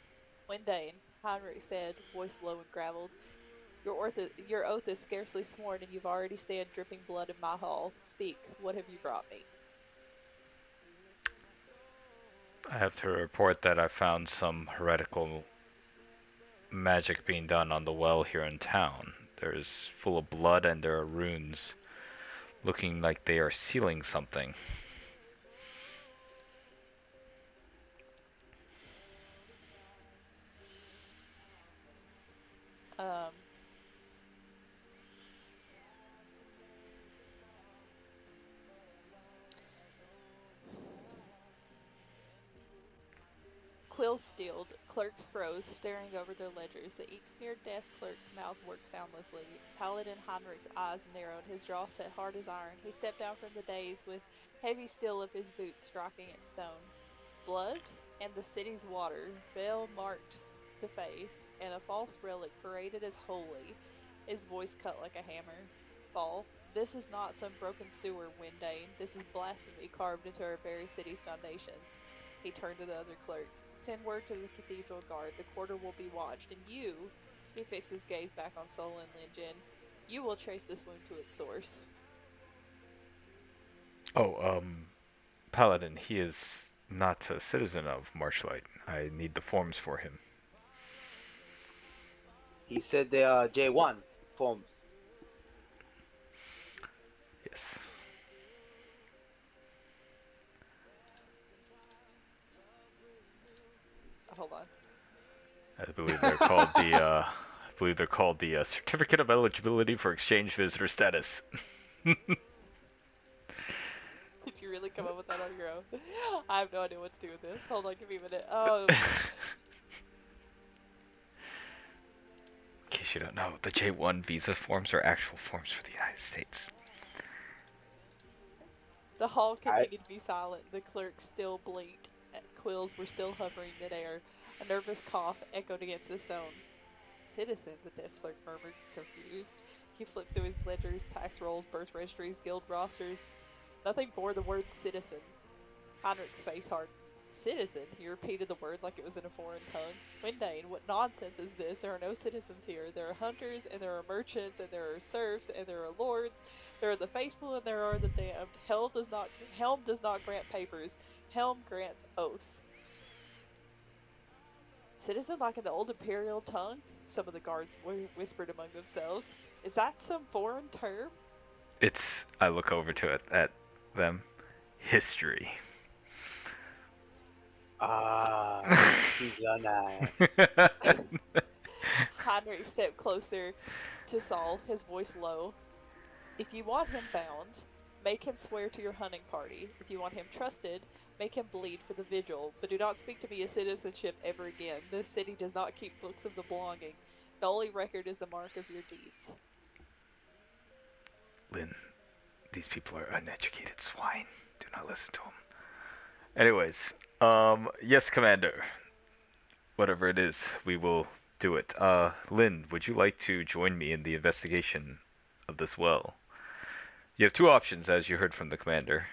"Windane," Heinrich said, voice low and graveled. Your oath is scarcely sworn, and you've already stand dripping blood in my hall. Speak, what have you brought me?" I have to report that I found some heretical magic being done on the well here in town. There's full of blood and there are runes looking like they are sealing something. Quills steeled, clerks froze, staring over their ledgers. The ink-smeared desk clerk's mouth worked soundlessly. Paladin Heinrich's eyes narrowed, his jaw set hard as iron. He stepped down from the dais with heavy steel of his boots striking at stone. Blood and the city's water, veil marked the face, and a false relic paraded as holy. His voice cut like a hammer. "Fall, this is not some broken sewer, Windane. This is blasphemy carved into our very city's foundations." He turned to the other clerks. "Send word to the cathedral guard. The quarter will be watched, and you," he fixed his gaze back on Sol and Linjin, "you will trace this wound to its source." Oh, Paladin, he is not a citizen of Marchlight. I need the forms for him. He said they are J1 forms. Yes. Hold on. I believe they're called the Certificate of Eligibility for Exchange Visitor Status. Did you really come up with that on your own? I have no idea what to do with this. Hold on, give me a minute. In case you don't know, the J1 visa forms are actual forms for the United States. The hall I continued to be silent. The clerk still blinked. Quills were still hovering midair. A nervous cough echoed against the stone. Citizen, the desk clerk murmured, confused. He flipped through his ledgers, tax rolls, birth registries, guild rosters. Nothing bore the word citizen. Heinrich's face hardened. Citizen? He repeated the word like it was in a foreign tongue. Windane, what nonsense is this? There are no citizens here. There are hunters, and there are merchants, and there are serfs, and there are lords. There are the faithful, and there are the damned. Helm does not grant papers. Helm grants oaths. Citizen like in the old imperial tongue? Some of the guards whispered among themselves. Is that some foreign term? It's, I look over to it at them, history. he's an Heinrich stepped closer to Saul, his voice low. If you want him bound, make him swear to your hunting party. If you want him trusted, make him bleed for the vigil. But do not speak to me of citizenship ever again. This city does not keep books of the belonging. The only record is the mark of your deeds. Lynn, these people are uneducated swine. Do not listen to them. Anyways, yes, Commander. Whatever it is, we will do it. Lynn, would you like to join me in the investigation of this well? You have two options, as you heard from the commander.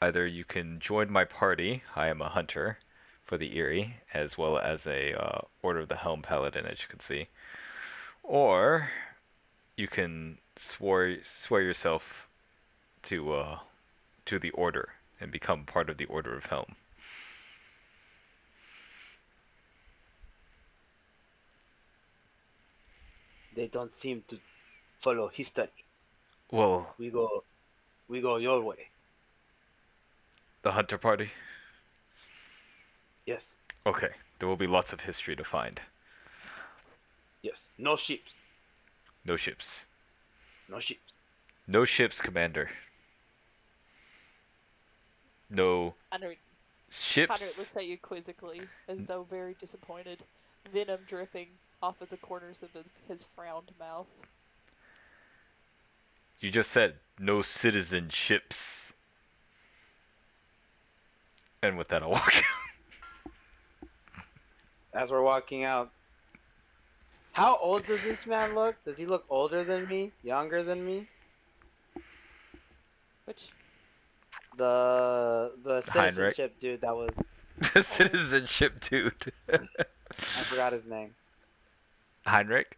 Either you can join my party, I am a hunter for the Erie, as well as a Order of the Helm Paladin, as you can see. Or you can swear yourself to the Order and become part of the Order of Helm. They don't seem to follow history. Well, We go your way. the hunter party? Yes, Okay, there will be lots of history to find. yes. No ships. No ships. No ships. No ships, Commander. No Heinrich ships. looks at you quizzically, as though very disappointed, venom dripping off of the corners of his frowned mouth. You just said no citizenships. And with that, I'll walk out. As we're walking out, how old does this man look? Does he look older than me? Younger than me? Which? The Heinrich. citizenship dude that was. The citizenship dude. I forgot his name. Heinrich?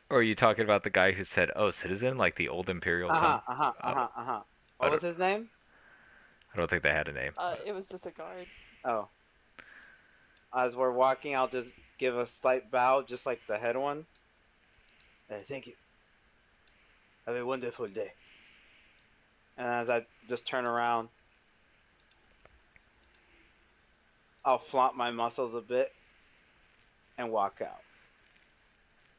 Or are you talking about the guy who said, "Oh, citizen," like the old imperial tongue? What was his name? I don't think they had a name. It was just a guard. Oh. As we're walking, I'll just give a slight bow, just like the head one. Thank you. Have a wonderful day. And as I just turn around, I'll flaunt my muscles a bit and walk out.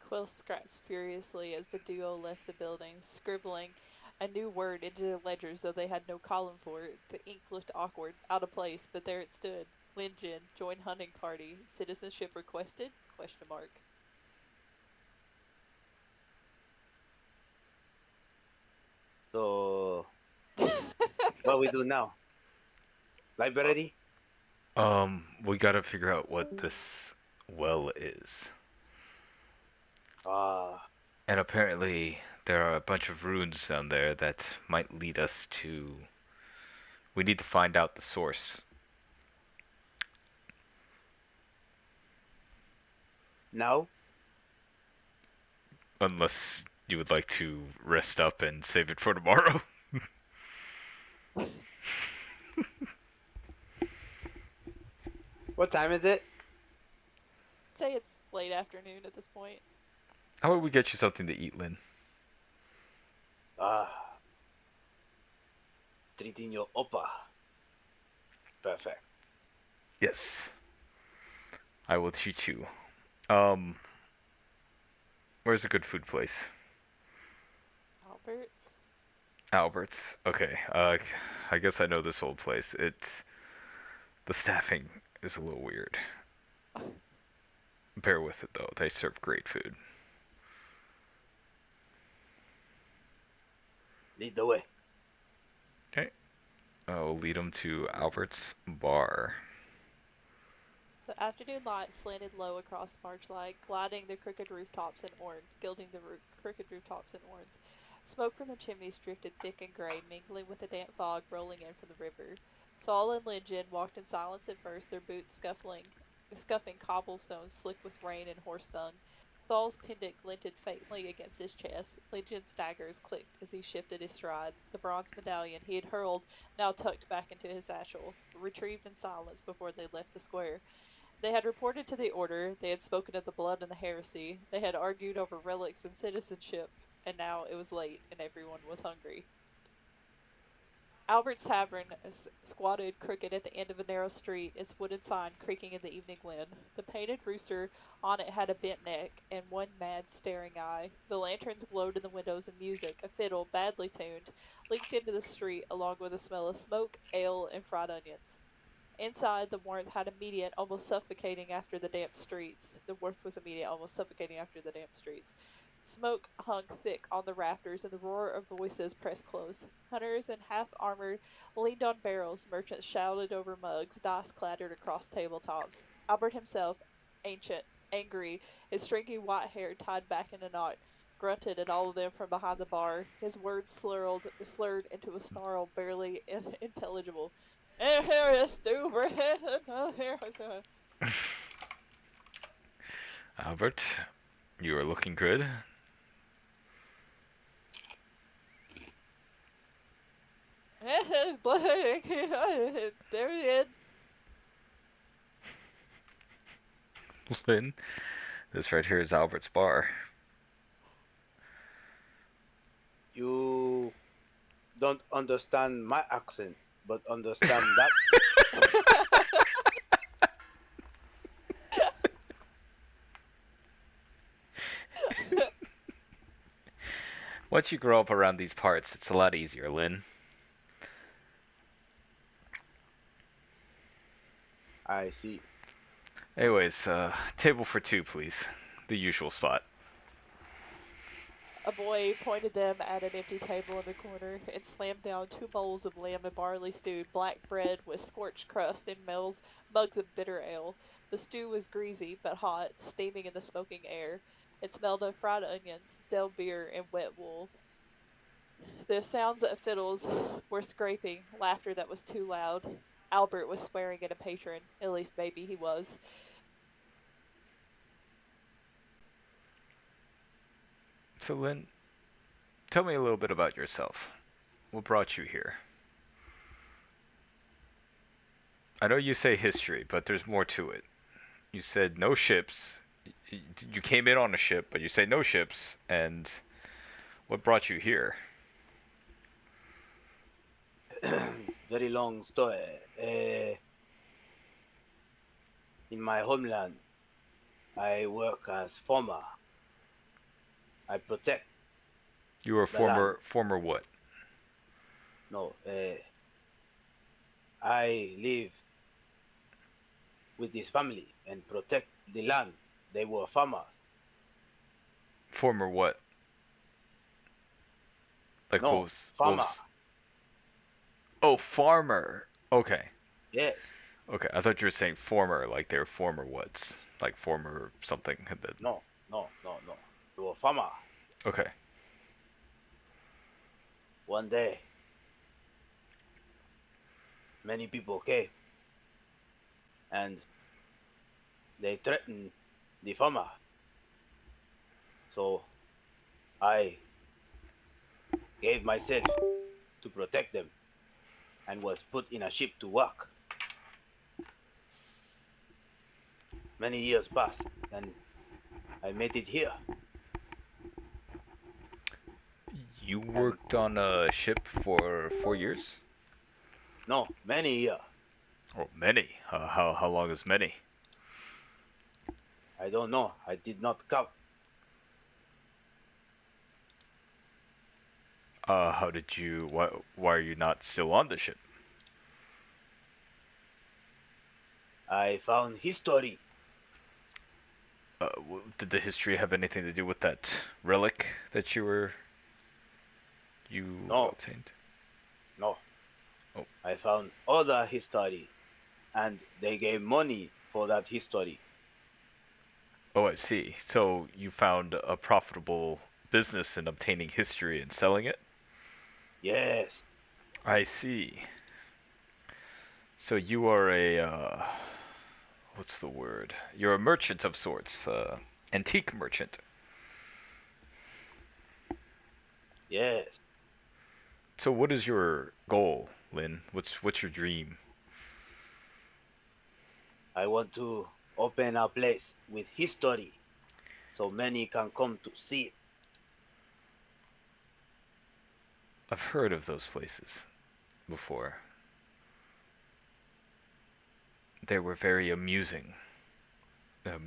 Quill scratched furiously as the duo left the building, scribbling a new word into their ledgers, though they had no column for it. The ink looked awkward, out of place, but there it stood. Lin Jin, join hunting party. Citizenship requested? Question mark. So, what we do now? Library? We gotta figure out what this well is. And apparently, there are a bunch of runes down there that might lead us to. We need to find out the source. No? Unless you would like to rest up and save it for tomorrow. What time is it? Say it's late afternoon at this point. How about we get you something to eat, Lynn? Treating your oppa. Perfect. Yes. I will treat you. Where's a good food place? Albert's? Albert's. Okay. I guess I know this old place. The staffing is a little weird. Bear with it though. They serve great food. Lead the way. Okay. I'll lead them to Albert's bar. The afternoon light slanted low across Marchlight, gilding the crooked rooftops in orange. Smoke from the chimneys drifted thick and gray, mingling with the damp fog rolling in from the river. Saul and Lin Jin walked in silence at first, their boots scuffing cobblestones slick with rain and horse dung. Saul's pendant glinted faintly against his chest. Lin Jin's daggers clicked as he shifted his stride. The bronze medallion he had hurled now tucked back into his satchel, retrieved in silence before they left the square. They had reported to the Order, they had spoken of the blood and the heresy, they had argued over relics and citizenship, and now it was late and everyone was hungry. Albert's Tavern squatted crooked at the end of a narrow street, its wooden sign creaking in the evening wind. The painted rooster on it had a bent neck and one mad, staring eye. The lanterns glowed in the windows, and music, a fiddle, badly tuned, leaked into the street along with the smell of smoke, ale, and fried onions. Inside, the warmth had immediate, almost suffocating after the damp streets. The warmth was immediate, almost suffocating after the damp streets. Smoke hung thick on the rafters, and the roar of voices pressed close. Hunters in half-armored leaned on barrels, merchants shouted over mugs, dice clattered across tabletops. Albert himself, ancient, angry, his stringy white hair tied back in a knot, grunted at all of them from behind the bar. His words slurred into a snarl barely intelligible. Here is stupid. Albert, you are looking good. There he is. Lynn, this right here is Albert's bar. You don't understand my accent, but understand that. Once you grow up around these parts, it's a lot easier, Lynn. I see. Anyways, table for two, please. The usual spot. A boy pointed them at an empty table in the corner and slammed down 2 bowls of lamb and barley stew, black bread with scorched crust, and mugs of bitter ale. The stew was greasy but hot, steaming in the smoking air. It smelled of fried onions, stale beer, and wet wool. The sounds of fiddles were scraping, laughter that was too loud. Albert was swearing at a patron, at least maybe he was. So, Lynn, tell me a little bit about yourself. What brought you here? I know you say history, but there's more to it. You said no ships. You came in on a ship, but you say no ships, and what brought you here? Very long story. In my homeland, I work as farmer. I protect. You were The former what? No, I live with this family and protect the land. They were farmers. Former what? Like No, what was, farmer. Oh, farmer. Okay. Yes. Okay, I thought you were saying former, like they were former what's, like former something. No. They were farmer. Okay. One day, many people came and they threatened the farmer. So I gave myself to protect them and was put in a ship to work. Many years passed and I made it here. You worked on a ship for 4 years? No, many years. Oh, many. How long is many? I don't know. I did not count. How did you? Why are you not still on the ship? I found history. Did the history have anything to do with that relic that you No, obtained? no. Oh. I found other history, and they gave money for that history. Oh, I see. So you found a profitable business in obtaining history and selling it? Yes, I see. So you are a what's the word? You're a merchant of sorts, antique merchant. yes. So what is your goal, Lin? What's your dream? I want to open a place with history so many can come to see it. I've heard of those places before. They were very amusing.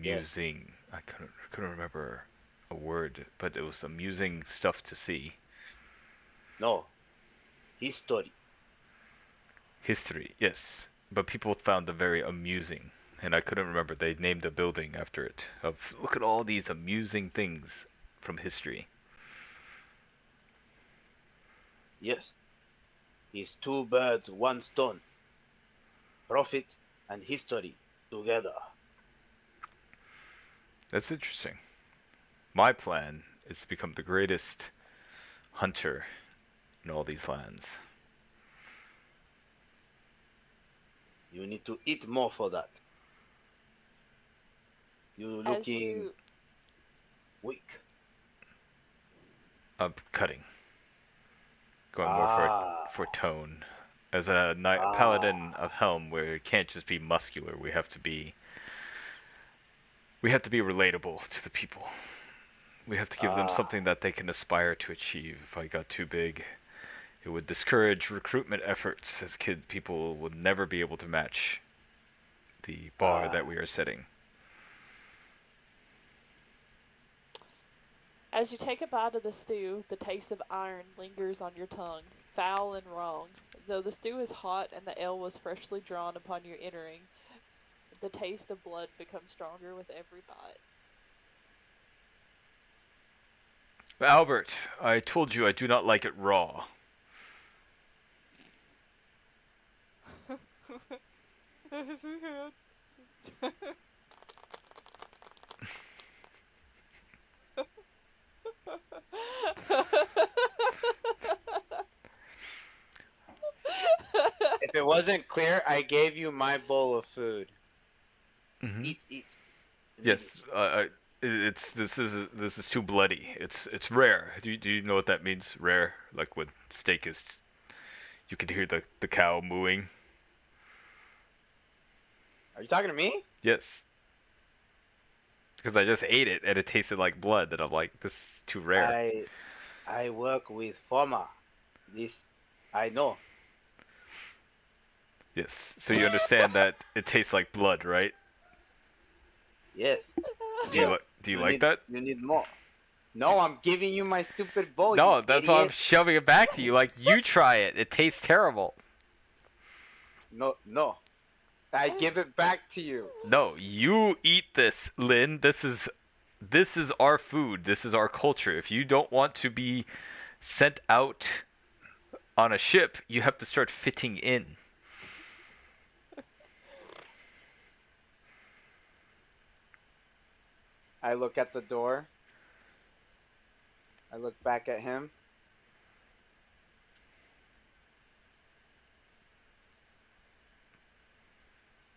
Yes. Amusing. I couldn't remember a word, but it was amusing stuff to see. No, history. History, yes, but people found them very amusing, and I couldn't remember. They named a building after it. Of look at all these amusing things from history. Yes. It's two birds, one stone. Profit and history together. That's interesting. My plan is to become the greatest hunter in all these lands. You need to eat more for that. You're As looking you weak. Cutting, going more Ah, for tone. As a paladin ah, of Helm, where it can't just be muscular, we have to be relatable to the people. We have to give them ah, something that they can aspire to achieve. If I got too big, it would discourage recruitment efforts, as people would never be able to match the bar ah. that we are setting. as you take a bite of the stew, the taste of iron lingers on your tongue, foul and wrong. Though the stew is hot and the ale was freshly drawn upon your entering, the taste of blood becomes stronger with every bite. Albert, I told you I do not like it raw. If it wasn't clear, I gave you my bowl of food. Mm-hmm. Eat, eat. Yes, Eat it. it's this is too bloody. It's rare. Do you know what that means? Rare, like when steak is, you can hear the cow mooing. Are you talking to me? Yes, because I just ate it and it tasted like blood, and I'm like, this is too rare. I I work with Forma. This I know. Yes, so you understand that it tastes like blood, right? Yes. Do Yes. you like that? You need more. No, I'm giving you my stupid bowl, you No, that's why I'm idiot. shoving it back to you. Like, you try it. It tastes terrible. No, no. I give it back to you. No, you eat this, Lynn. This is our food. This is our culture. If you don't want to be sent out on a ship, you have to start fitting in. I look at the door. I look back at him.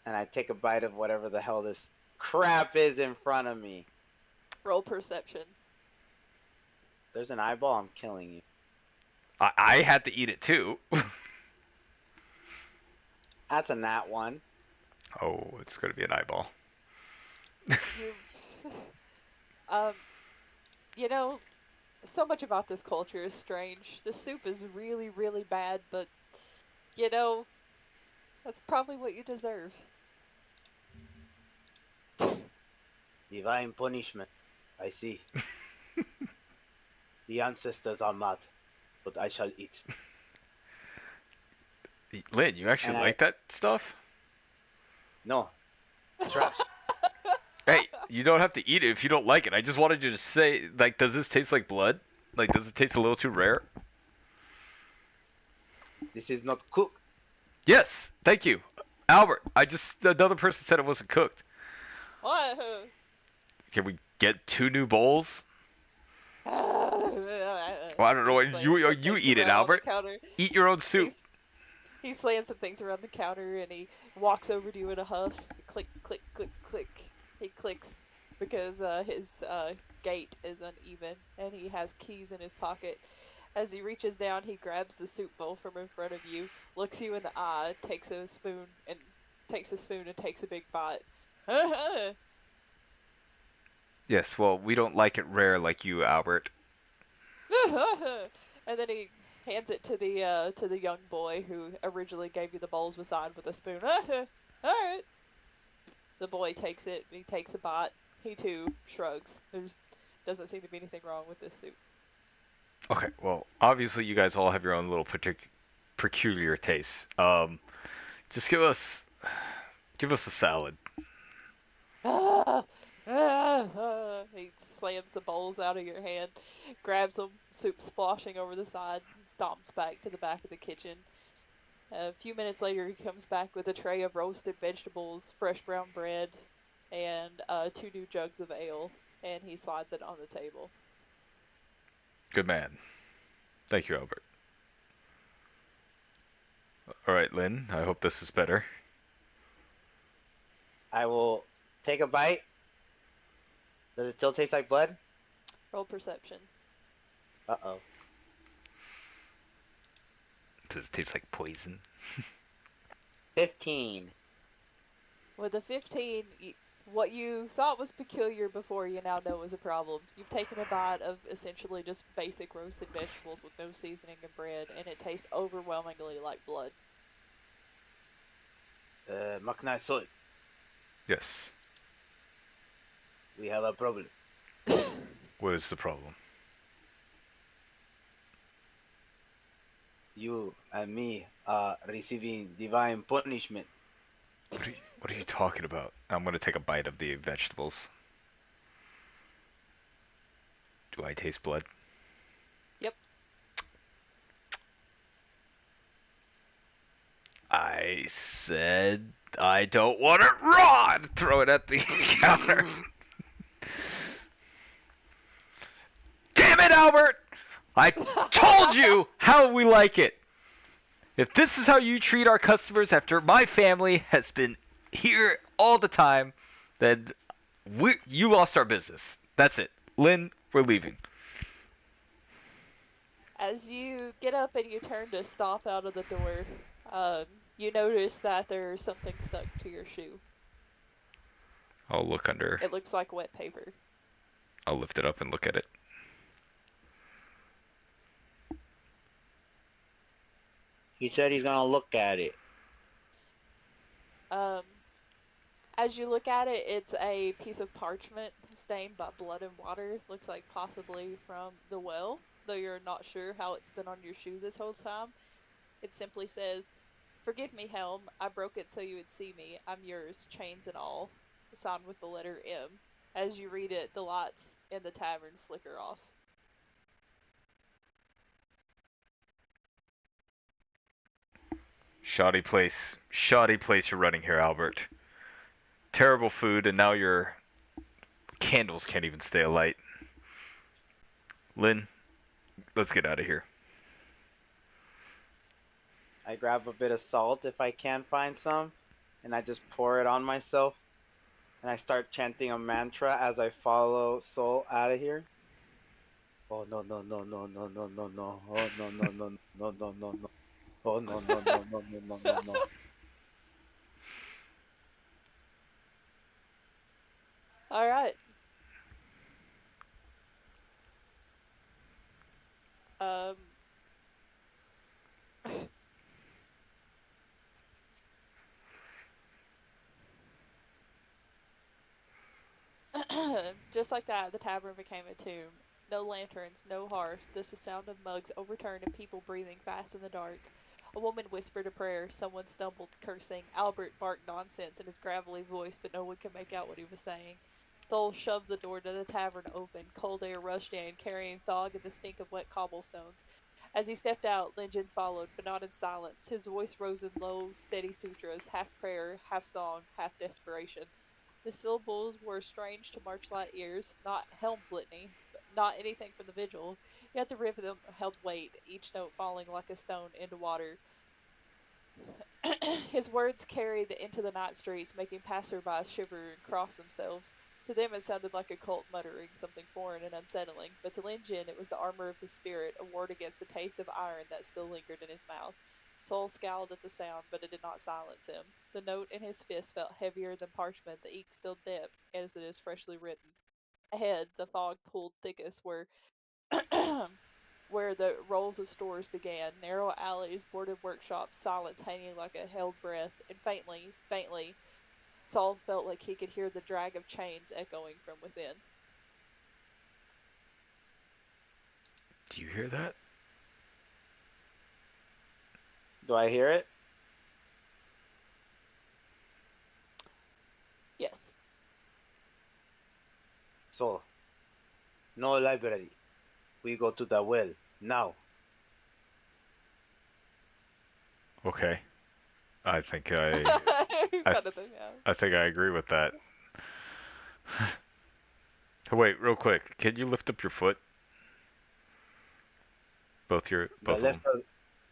And I take a bite of whatever the hell this crap is in front of me. Roll perception. There's an eyeball, I'm killing you. I had to eat it too. That's a nat one. Oh, it's going to be an eyeball. You, um, you know, so much about this culture is strange. The soup is really, really bad, but you know, that's probably what you deserve. Divine punishment. I see. The ancestors are mad. but I shall eat. Lynn, you actually And like that stuff? no, trash. Hey, you don't have to eat it if you don't like it. I just wanted you to say, like, does this taste like blood? Like, does it taste a little too rare? This is not cooked. Yes, thank you. Albert, another person said it wasn't cooked. What? Can we get 2 new bowls? Well, I don't know. He You, slams some you things eat it, around on the Albert. counter. Eat your own soup. He slams some things around the counter and he walks over to you in a huff. Click, click, click, click. He clicks because his gait is uneven and he has keys in his pocket. As he reaches down, he grabs the soup bowl from in front of you, looks you in the eye, takes a spoon and takes a big bite. Yes, well, we don't like it rare like you, Albert. And then he hands it to the young boy who originally gave you the bowls beside with a spoon. All right. The boy takes it. He takes a bite. He too shrugs. There's doesn't seem to be anything wrong with this soup. Okay, well, obviously you guys all have your own little peculiar tastes. Just give us a salad. He slams the bowls out of your hand, grabs them, soup splashing over the side, and stomps back to the back of the kitchen. A few minutes later, he comes back with a tray of roasted vegetables, fresh brown bread, and 2 new jugs of ale, and he slides it on the table. Good man. Thank you, Albert. All right, Lynn, I hope this is better. I will take a bite. Does it still taste like blood? Roll perception. Uh-oh. Does it taste like poison? 15. With a 15, what you thought was peculiar before you now know is a problem. You've taken a bite of essentially just basic roasted vegetables with no seasoning and bread, and it tastes overwhelmingly like blood. Maknai Soy, Yes. we have a problem. What is the problem? You and me are receiving divine punishment. What are you talking about? I'm gonna take a bite of the vegetables. Do I taste blood? Yep. I said I don't want it raw and throw it at the counter. Damn it, Albert! I told you how we like it. If this is how you treat our customers after my family has been here all the time, then you lost our business. That's it. Lynn, we're leaving. As you get up and you turn to stomp out of the door, you notice that there's something stuck to your shoe. I'll look under. It looks like wet paper. I'll lift it up and look at it. He said he's gonna look at it. As you look at it, it's a piece of parchment stained by blood and water. Looks like possibly from the well, though you're not sure how it's been on your shoe this whole time. It simply says, "Forgive me, Helm. I broke it so you would see me. I'm yours, chains and all." Signed with the letter M. As you read it, the lights in the tavern flicker off. Shoddy place you're running here, Albert. Terrible food, and now your candles can't even stay alight. Lynn, let's get out of here. I grab a bit of salt if I can find some, and I just pour it on myself, and I start chanting a mantra as I follow Soul out of here. Oh no no no no no no no no! Oh no no no no no no no! Oh no no no no no no no no! All right. Um. Just like that, the tavern became a tomb. No lanterns, no hearth, just the sound of mugs overturned and people breathing fast in the dark. A woman whispered a prayer. Someone stumbled, cursing. Albert barked nonsense in his gravelly voice, but no one could make out what he was saying. Thole shoved the door to the tavern open. Cold air rushed in, carrying fog and the stink of wet cobblestones. As he stepped out, Linjin followed, but not in silence. His voice rose in low, steady sutras, half prayer, half song, half desperation. The syllables were strange to Marchlight ears, not Helm's litany, not anything from the vigil, yet the rhythm held weight, each note falling like a stone into water. His words carried into the night streets, making passersby shiver and cross themselves. To them it sounded like a cult muttering, something foreign and unsettling, but to Lin Jin it was the armor of his spirit, a ward against the taste of iron that still lingered in his mouth. Soul scowled at the sound, but it did not silence him. The note in his fist felt heavier than parchment, the ink still damp, as it is freshly written. Ahead, the fog pulled thickest where the rows of stores began, narrow alleys, boarded workshops, silence hanging like a held breath, and faintly, faintly, Saul felt like he could hear the drag of chains echoing from within. Do you hear that? Do I hear it? Yes. So, no library. We go to the well now. Okay. I think I He's I- got nothing else. I think I agree with that. Wait, real quick. Can you lift up your foot? Both The of them. left,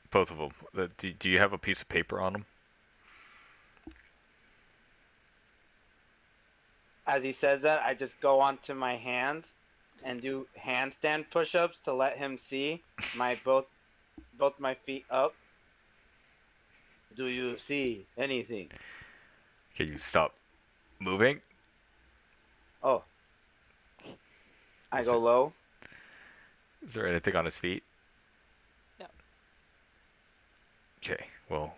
Both of them. Do you have a piece of paper on them? as he says that, I just go onto my hands and do handstand push-ups to let him see my both my feet up. Do you see anything? Can you stop moving? Oh, I go low. Is there anything on his feet? No. Okay, well,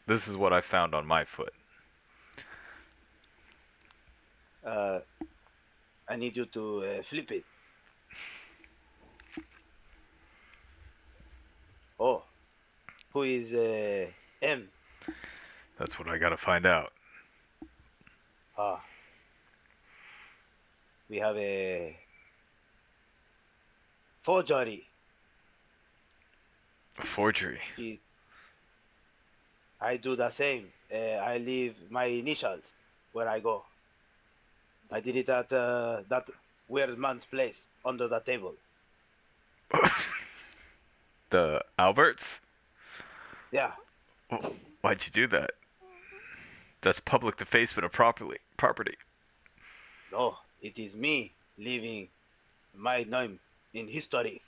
this is what I found on my foot. I need you to flip it. Oh, who is M? That's what I gotta find out. Ah, we have a forgery. A forgery. I do the same. I leave my initials where I go. I did it at that weird man's place under the table. The Alberts? Yeah. Why'd you do that? That's public defacement of property. No, it is me leaving my name in history.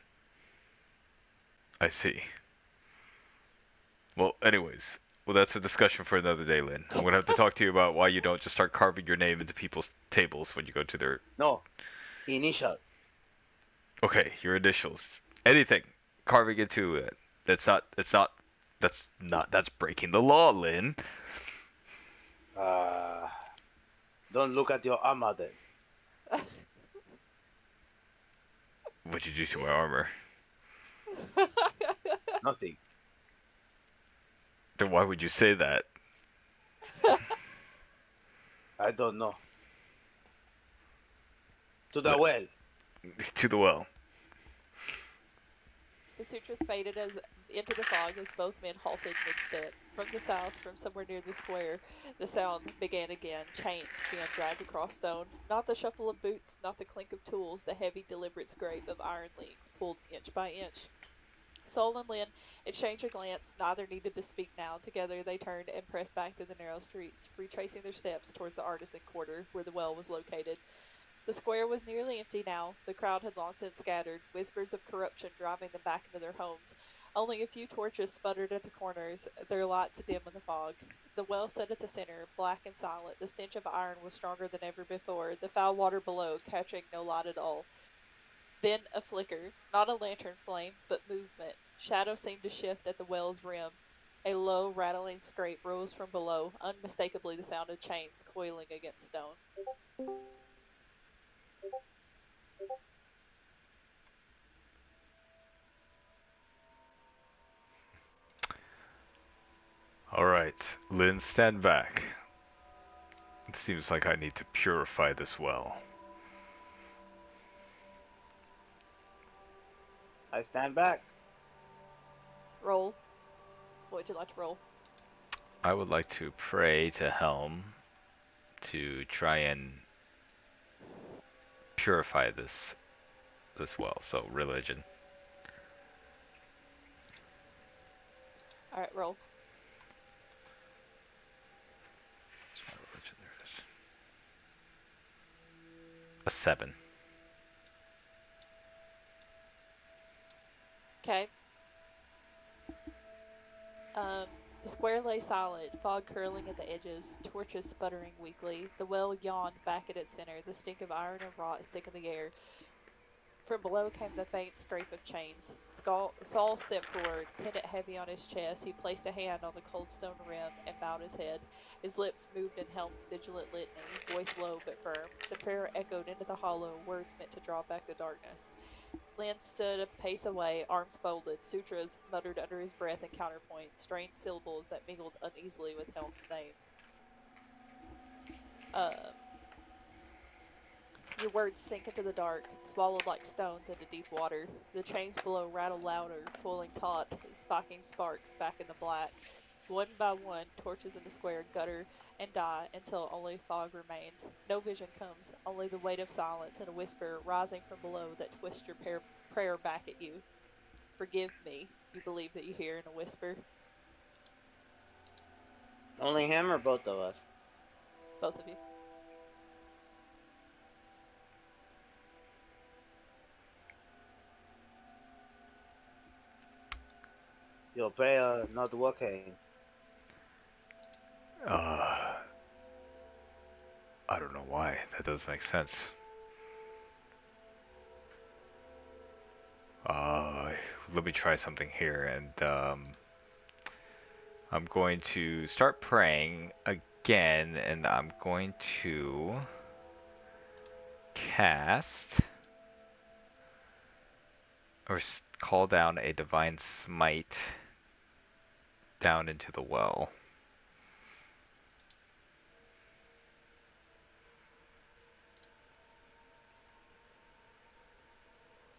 I see. Well, anyways, that's a discussion for another day, Lynn. I'm gonna have to talk to you about why you don't just start carving your name into people's tables when you go to their. No, initials. Okay, your initials. Anything. Carving into it. That's not. It's not. That's not. That's breaking the law, Lynn. Uh, don't look at your armor then. What'd you do to my armor? Nothing. Then why would you say that? I don't know. To the well. To the well. The sutras faded into the fog as both men halted mid-step. From the south, from somewhere near the square, the sound began again, chains being dragged across stone. Not the shuffle of boots, not the clink of tools, the heavy, deliberate scrape of iron links pulled inch by inch. Sol and Lynn exchanged a glance. Neither needed to speak now. Together they turned and pressed back through the narrow streets, retracing their steps towards the artisan quarter, where the well was located. The square was nearly empty now. The crowd had long since scattered, whispers of corruption driving them back into their homes. Only a few torches sputtered at the corners, their lights dim in the fog. The well sat at the center, black and silent. The stench of iron was stronger than ever before, the foul water below catching no light at all. Then a flicker, not a lantern flame, but movement. Shadow seemed to shift at the well's rim. A low, rattling scrape rose from below, unmistakably the sound of chains coiling against stone. Alright, Lynn, stand back. It seems like I need to purify this well. I stand back. Roll. What would you like to roll? I would like to pray to Helm to try and purify this well. So religion. Alright, roll. Where's my religion? There it is. A 7. Okay. The square lay silent, fog curling at the edges, torches sputtering weakly. The well yawned back at its center, the stink of iron and rot thick in the air. From below came the faint scrape of chains. Saul stepped forward, pendant heavy on his chest. He placed a hand on the cold stone rim and bowed his head. His lips moved in Helm's vigilant litany, voice low but firm. The prayer echoed into the hollow, words meant to draw back the darkness. Lynn stood a pace away, arms folded, sutras muttered under his breath in counterpoint, strange syllables that mingled uneasily with Helm's name. Your words sink into the dark, swallowed like stones into deep water. The chains below rattle louder, pulling taut, spiking sparks back in the black. One by one, torches in the square gutter and die until only fog remains. No vision comes, only the weight of silence and a whisper rising from below that twists your prayer back at you. Forgive me, you believe that you hear in a whisper. Only him or both of us? Both of you. Your prayer not working. I don't know why. That does make sense. Let me try something here, and I'm going to start praying again, and I'm going to cast or call down a divine smite down into the well.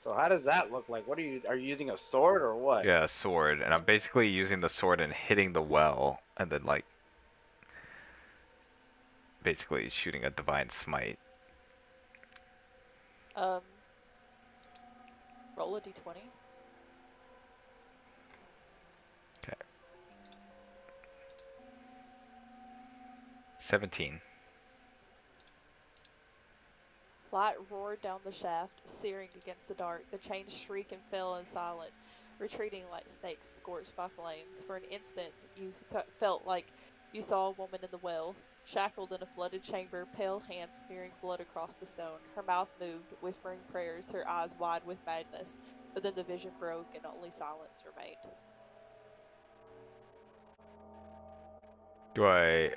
So how does that look like? What are you using a sword or what? Yeah, a sword, and I'm basically using the sword and hitting the well, and then like basically shooting a divine smite. Roll a d20. Okay. 17. Light roared down the shaft, searing against the dark. The chains shrieked and fell in silence, retreating like snakes scorched by flames. For an instant, you felt like you saw a woman in the well, shackled in a flooded chamber, pale hands smearing blood across the stone. Her mouth moved, whispering prayers, her eyes wide with madness. But then the vision broke and only silence remained.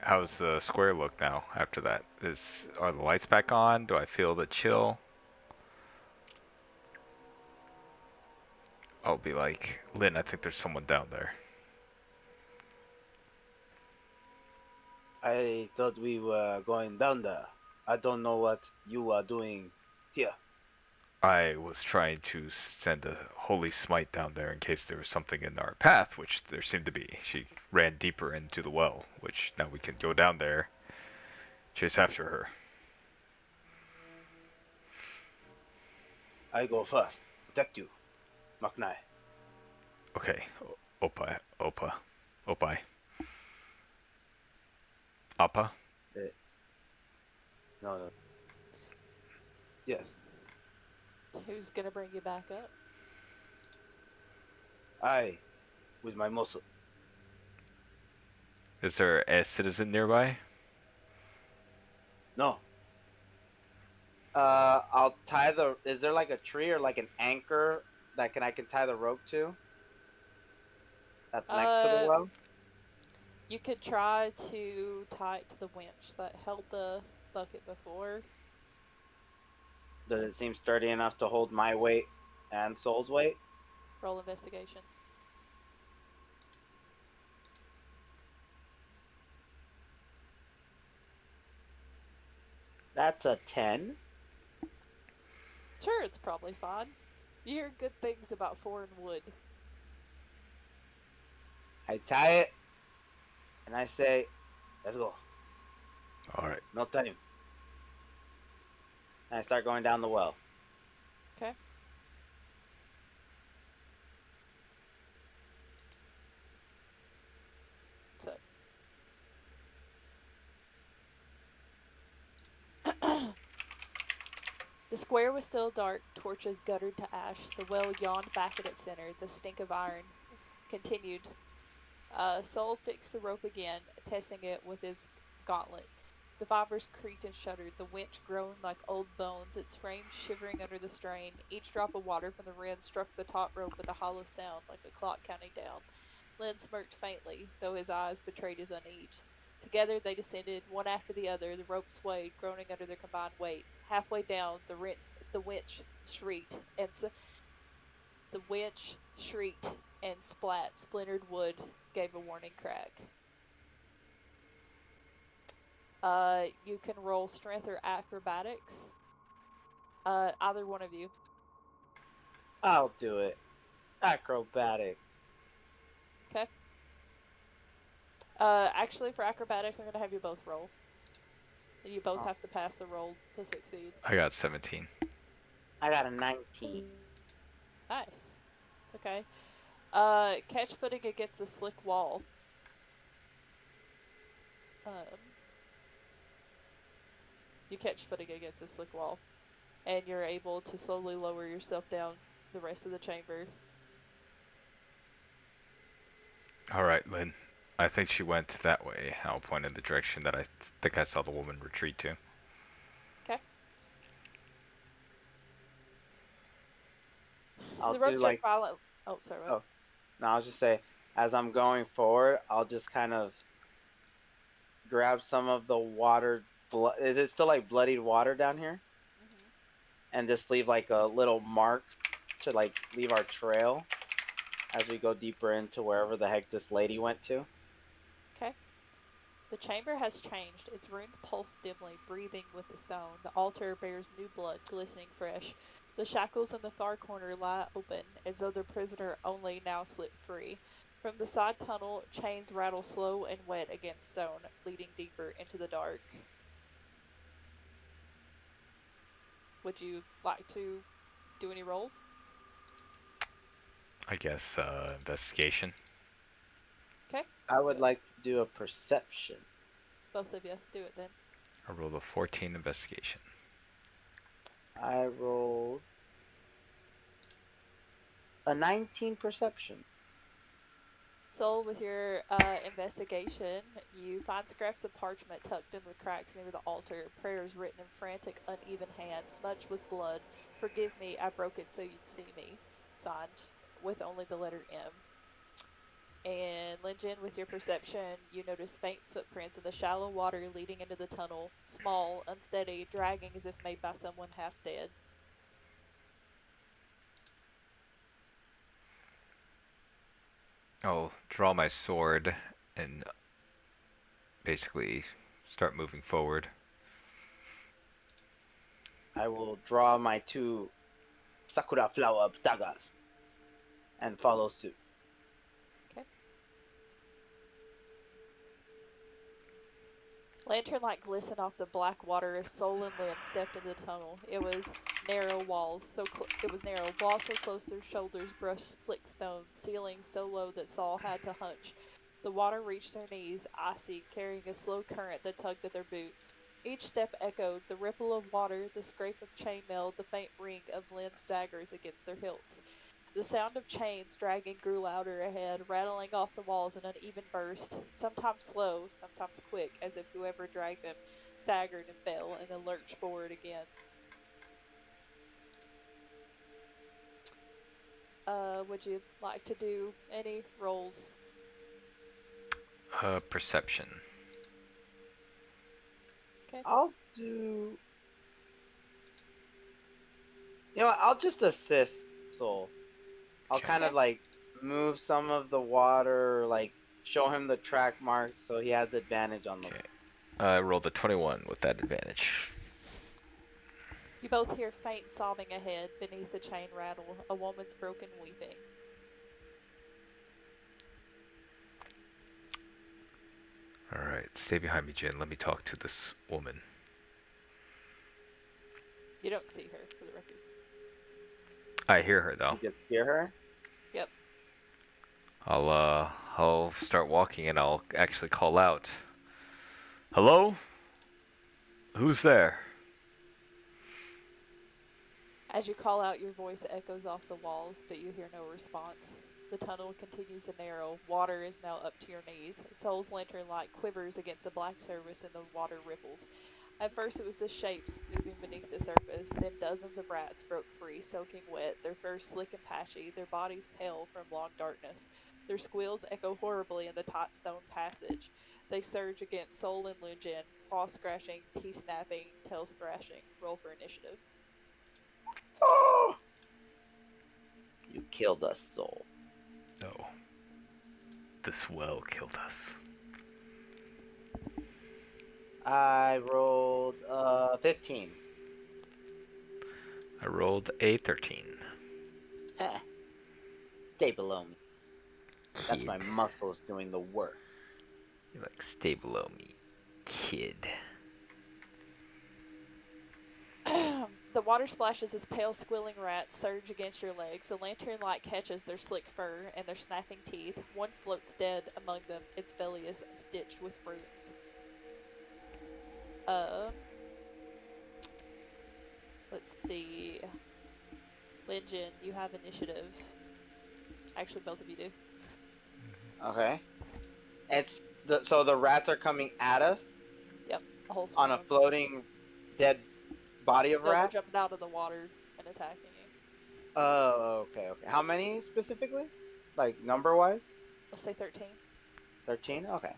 How's the square look now after that? Are the lights back on? Do I feel the chill? I'll be like, Lynn, I think there's someone down there. I thought we were going down there. I don't know what you are doing here. I was trying to send a holy smite down there in case there was something in our path, which there seemed to be. She ran deeper into the well, which now we can go down there, chase after her. I go first. Protect you, Maknai. Okay, Opai. Appa? No. Yes. Who's gonna bring you back up? I, with my muscle. Is there a citizen nearby? No. I'll tie the. Is there like a tree or like an anchor that I can tie the rope to? That's next to the well. You could try to tie it to the winch that held the bucket before. Does it seem sturdy enough to hold my weight and Soul's weight? Roll investigation. That's a 10. Sure, it's probably fine. You hear good things about foreign wood. I tie it, and I say, let's go. All right. No time. And I start going down the well. Okay. So. The square was still dark, torches guttered to ash. The well yawned back at its center. The stink of iron continued. Sol fixed the rope again, testing it with his gauntlet. The fibers creaked and shuddered. The winch groaned like old bones, its frame shivering under the strain. Each drop of water from the wren struck the taut rope with a hollow sound, like a clock counting down. Lynn smirked faintly, though his eyes betrayed his unease. Together they descended, one after the other. The rope swayed, groaning under their combined weight. Halfway down, the winch shrieked, and the winch shrieked and splat. Splintered wood gave a warning crack. You can roll strength or acrobatics. Either one of you. I'll do it. Acrobatic. Okay. Actually, for acrobatics, I'm gonna have you both roll. You both have to pass the roll to succeed. I got 17. I got a 19. Nice. Okay. Catch footing against the slick wall. You catch footing against the slick wall, and you're able to slowly lower yourself down the rest of the chamber. All right, Lynn. I think she went that way. I'll point in the direction that I think I saw the woman retreat to. Okay. I'll The rope do jerked like. violent. Oh, sorry. What? Oh, no, I'll just say, as I'm going forward, I'll just kind of grab some of the water. Is it still like bloodied water down here? And just leave like a little mark to like leave our trail as we go deeper into wherever the heck this lady went to. Okay. The chamber has changed. Its runes pulse dimly, breathing with the stone. The altar bears new blood, glistening fresh. The shackles in the far corner lie open, as though the prisoner only now slipped free. From the side tunnel, chains rattle slow and wet against stone, leading deeper into the dark. Would you like to do any rolls? I guess investigation. Okay. I would like to do a perception. Both of you, do it then. I rolled a 14 investigation. I rolled a 19 perception. Sol, with your investigation, you find scraps of parchment tucked in the cracks near the altar, prayers written in frantic, uneven hands, smudged with blood. Forgive me, I broke it so you'd see me. Signed with only the letter M. And Linjin, with your perception, you notice faint footprints in the shallow water leading into the tunnel, small, unsteady, dragging as if made by someone half dead. I'll draw my sword and basically start moving forward. I will draw my 2 sakura flower daggers and follow suit. Okay. Lantern light glistened off the black water as Sol and Lynn stepped into the tunnel. It was narrow, walls so close their shoulders brushed slick stones, ceilings so low that Sol had to hunch. The water reached their knees, icy, carrying a slow current that tugged at their boots. Each step echoed, the ripple of water, the scrape of chainmail, the faint ring of Lynn's daggers against their hilts. The sound of chains dragging grew louder ahead, rattling off the walls in uneven bursts, sometimes slow, sometimes quick, as if whoever dragged them staggered and fell and then lurched forward again. Would you like to do any rolls? Perception. Okay. I'll do. You know what? I'll just assist Soul. I'll kind of like move some of the water, like show him the track marks so he has advantage on them. Okay. I rolled a 21 with that advantage. You both hear faint sobbing ahead beneath the chain rattle, a woman's broken weeping. Alright, stay behind me, Jen. Let me talk to this woman. You don't see her, for the record. I hear her, though. You just hear her? Yep. I'll start walking and I'll actually call out. Hello? Who's there? As you call out, your voice echoes off the walls, but you hear no response. The tunnel continues to narrow. Water is now up to your knees. Soul's lantern light quivers against the black surface and the water ripples. At first it was the shapes moving beneath the surface, then dozens of rats broke free, soaking wet, their fur slick and patchy, their bodies pale from long darkness. Their squeals echo horribly in the taut stone passage. They surge against Soul and Lunjin, claw scratching, teeth snapping, tails thrashing. Roll for initiative. Oh! You killed us, Soul. No. This well killed us. I rolled 15. I rolled a 13. Heh. Stay below me. That's Kid. my muscles doing the work. You're like, stay below me, kid. The water splashes as pale, squealing rats surge against your legs. The lantern light catches their slick fur and their snapping teeth. One floats dead among them. Its belly is stitched with runes. Let's see. Linjin, you have initiative. Actually, both of you do. Okay. So the rats are coming at us Yep, a whole on a swarm. floating dead body of They're rats? jumping out of the water and attacking you. Oh, okay. How many specifically? Like number-wise? Let's say 13. 13? Okay.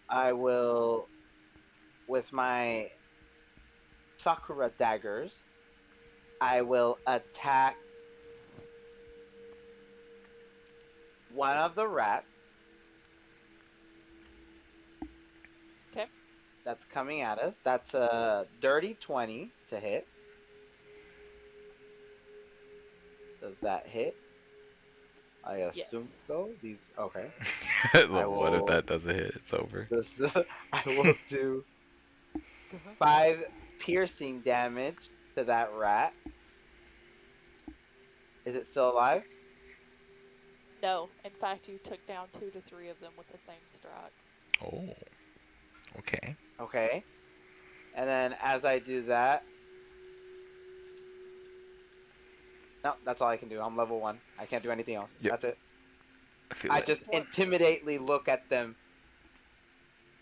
I will, with my Sakura daggers, I will attack one of the rats. Okay. That's coming at us. That's a dirty 20 to hit. Does that hit? I assume Yes. so. Okay. What if that doesn't hit? It's over. I will do 5 piercing damage to that rat. Is it still alive? No, in fact, you took down 2 to 3 of them with the same strike. Oh. Okay. Okay. And then as I do that, no, that's all I can do. I'm level 1. I can't do anything else. Yep. That's it. I feel I it. just intimidately look at them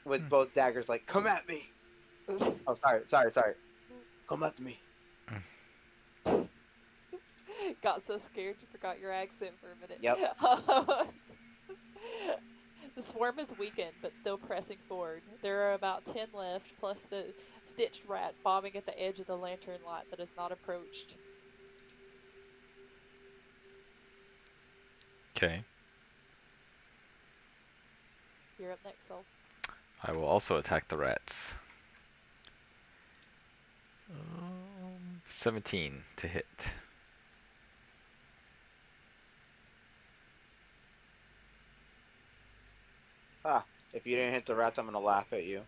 with both daggers, like, come at me. Oh, sorry. Come at me. Got so scared you forgot your accent for a minute. Yep. The swarm is weakened, but still pressing forward. There are about 10 left, plus the stitched rat bobbing at the edge of the lantern light that has not approached. Okay. You're up next, Sol. I will also attack the rats. 17 to hit. If you didn't hit the rats, I'm gonna laugh at you.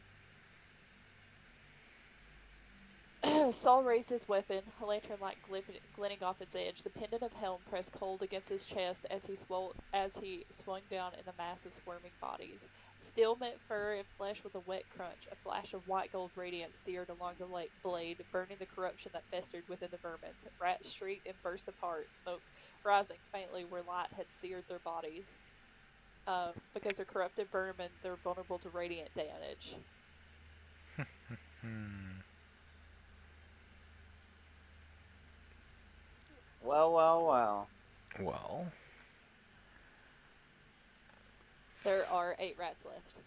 Saul raised his weapon, a lantern light glinting off its edge. The pendant of helm pressed cold against his chest as he swung down in the mass of squirming bodies. Steel met fur and flesh with a wet crunch. A flash of white gold radiance seared along the blade, burning the corruption that festered within the vermin. Rats shrieked and burst apart, smoke rising faintly where light had seared their bodies. Because they're corrupted vermin, they're vulnerable to radiant damage. Well. Well. There are 8 rats left.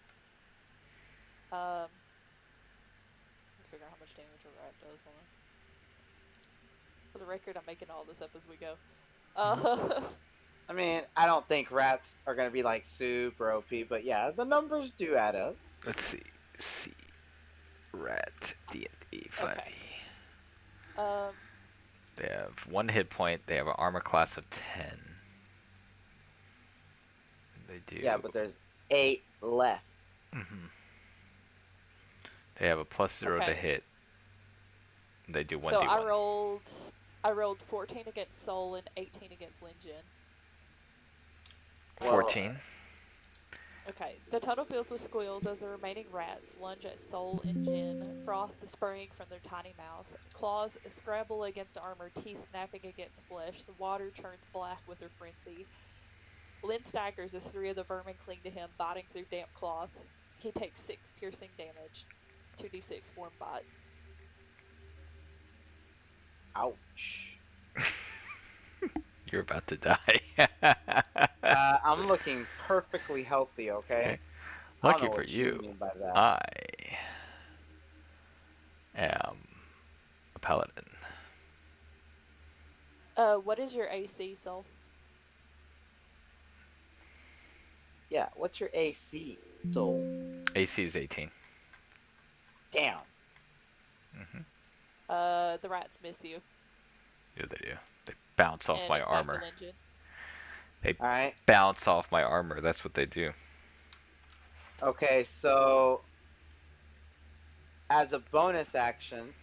Figure out how much damage a rat does. Hold on. For the record, I'm making all this up as we go. I mean, I don't think rats are gonna be like super OP, but yeah, the numbers do add up. Let's see. Rat D&D 5e. Okay. Um, They have 1 hit point. They have an armor class of 10. They do. Yeah, but there's 8 left. Hmm. They have a +0 to okay. hit. They do 1d1. So I rolled 14 against Soul and 18 against Linjin. 14. Okay. The tunnel fills with squeals as the remaining rats lunge at Soul and Jin, froth spraying from their tiny mouths. Claws scrabble against armor, teeth snapping against flesh. The water turns black with their frenzy. Lynn staggers as 3 of the vermin cling to him, biting through damp cloth. He takes 6 piercing damage. 2d6 swarm bite. Ouch. You're about to die. I'm looking perfectly healthy, okay? Okay. I don't Lucky know for what you you, mean by that. I am a paladin. What is your AC, Soul? Yeah, what's your AC, soul? AC is 18. Damn. Hmm. The rats miss you. Yeah, they do. They bounce off And my it's armor. back to Linjin. They Alright. bounce off my armor. That's what they do. Okay, so as a bonus action,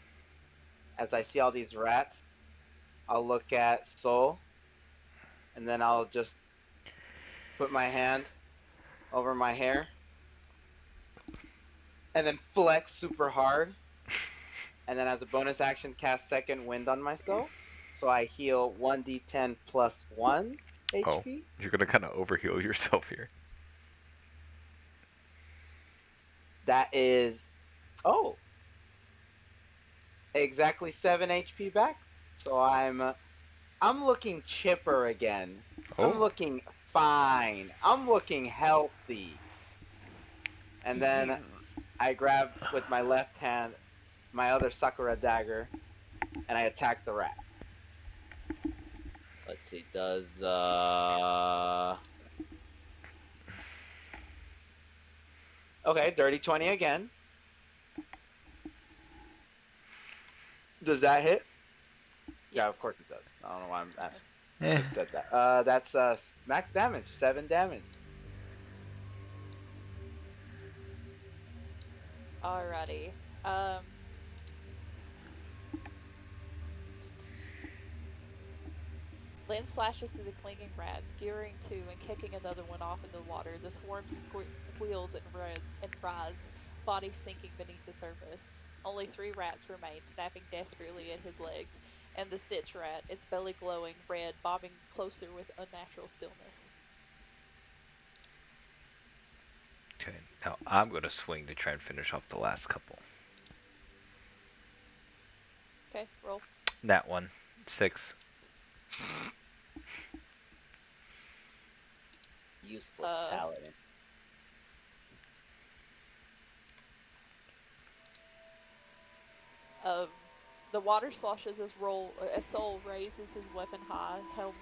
as I see all these rats, I'll look at Soul, and then I'll just put my hand over my hair, and then flex super hard, and then as a bonus action, cast Second Wind on myself, so I heal 1d10 plus 1 HP. Oh, you're gonna kind of overheal yourself here. That is, oh, exactly 7 HP back. So I'm looking chipper again. Oh, I'm looking fine. I'm looking healthy. And then I grab with my left hand my other Sakura dagger, and I attack the rat. Let's see, does okay, dirty 20 again. Does that hit? Yes. Yeah, of course it does. I don't know why I'm asking. Eh. Just said that. That's max damage, 7 damage. Alrighty. Lynn slashes through the clinging rat, skewering 2 and kicking another one off in the water. The swarm squeals and writhes, body sinking beneath the surface. Only 3 rats remain, snapping desperately at his legs, and the stitch rat, its belly glowing red, bobbing closer with unnatural stillness. Okay, now I'm gonna swing to try and finish off the last couple. Okay, roll. That one, 6. Useless paladin. The water sloshes as Soul raises his weapon high, helm.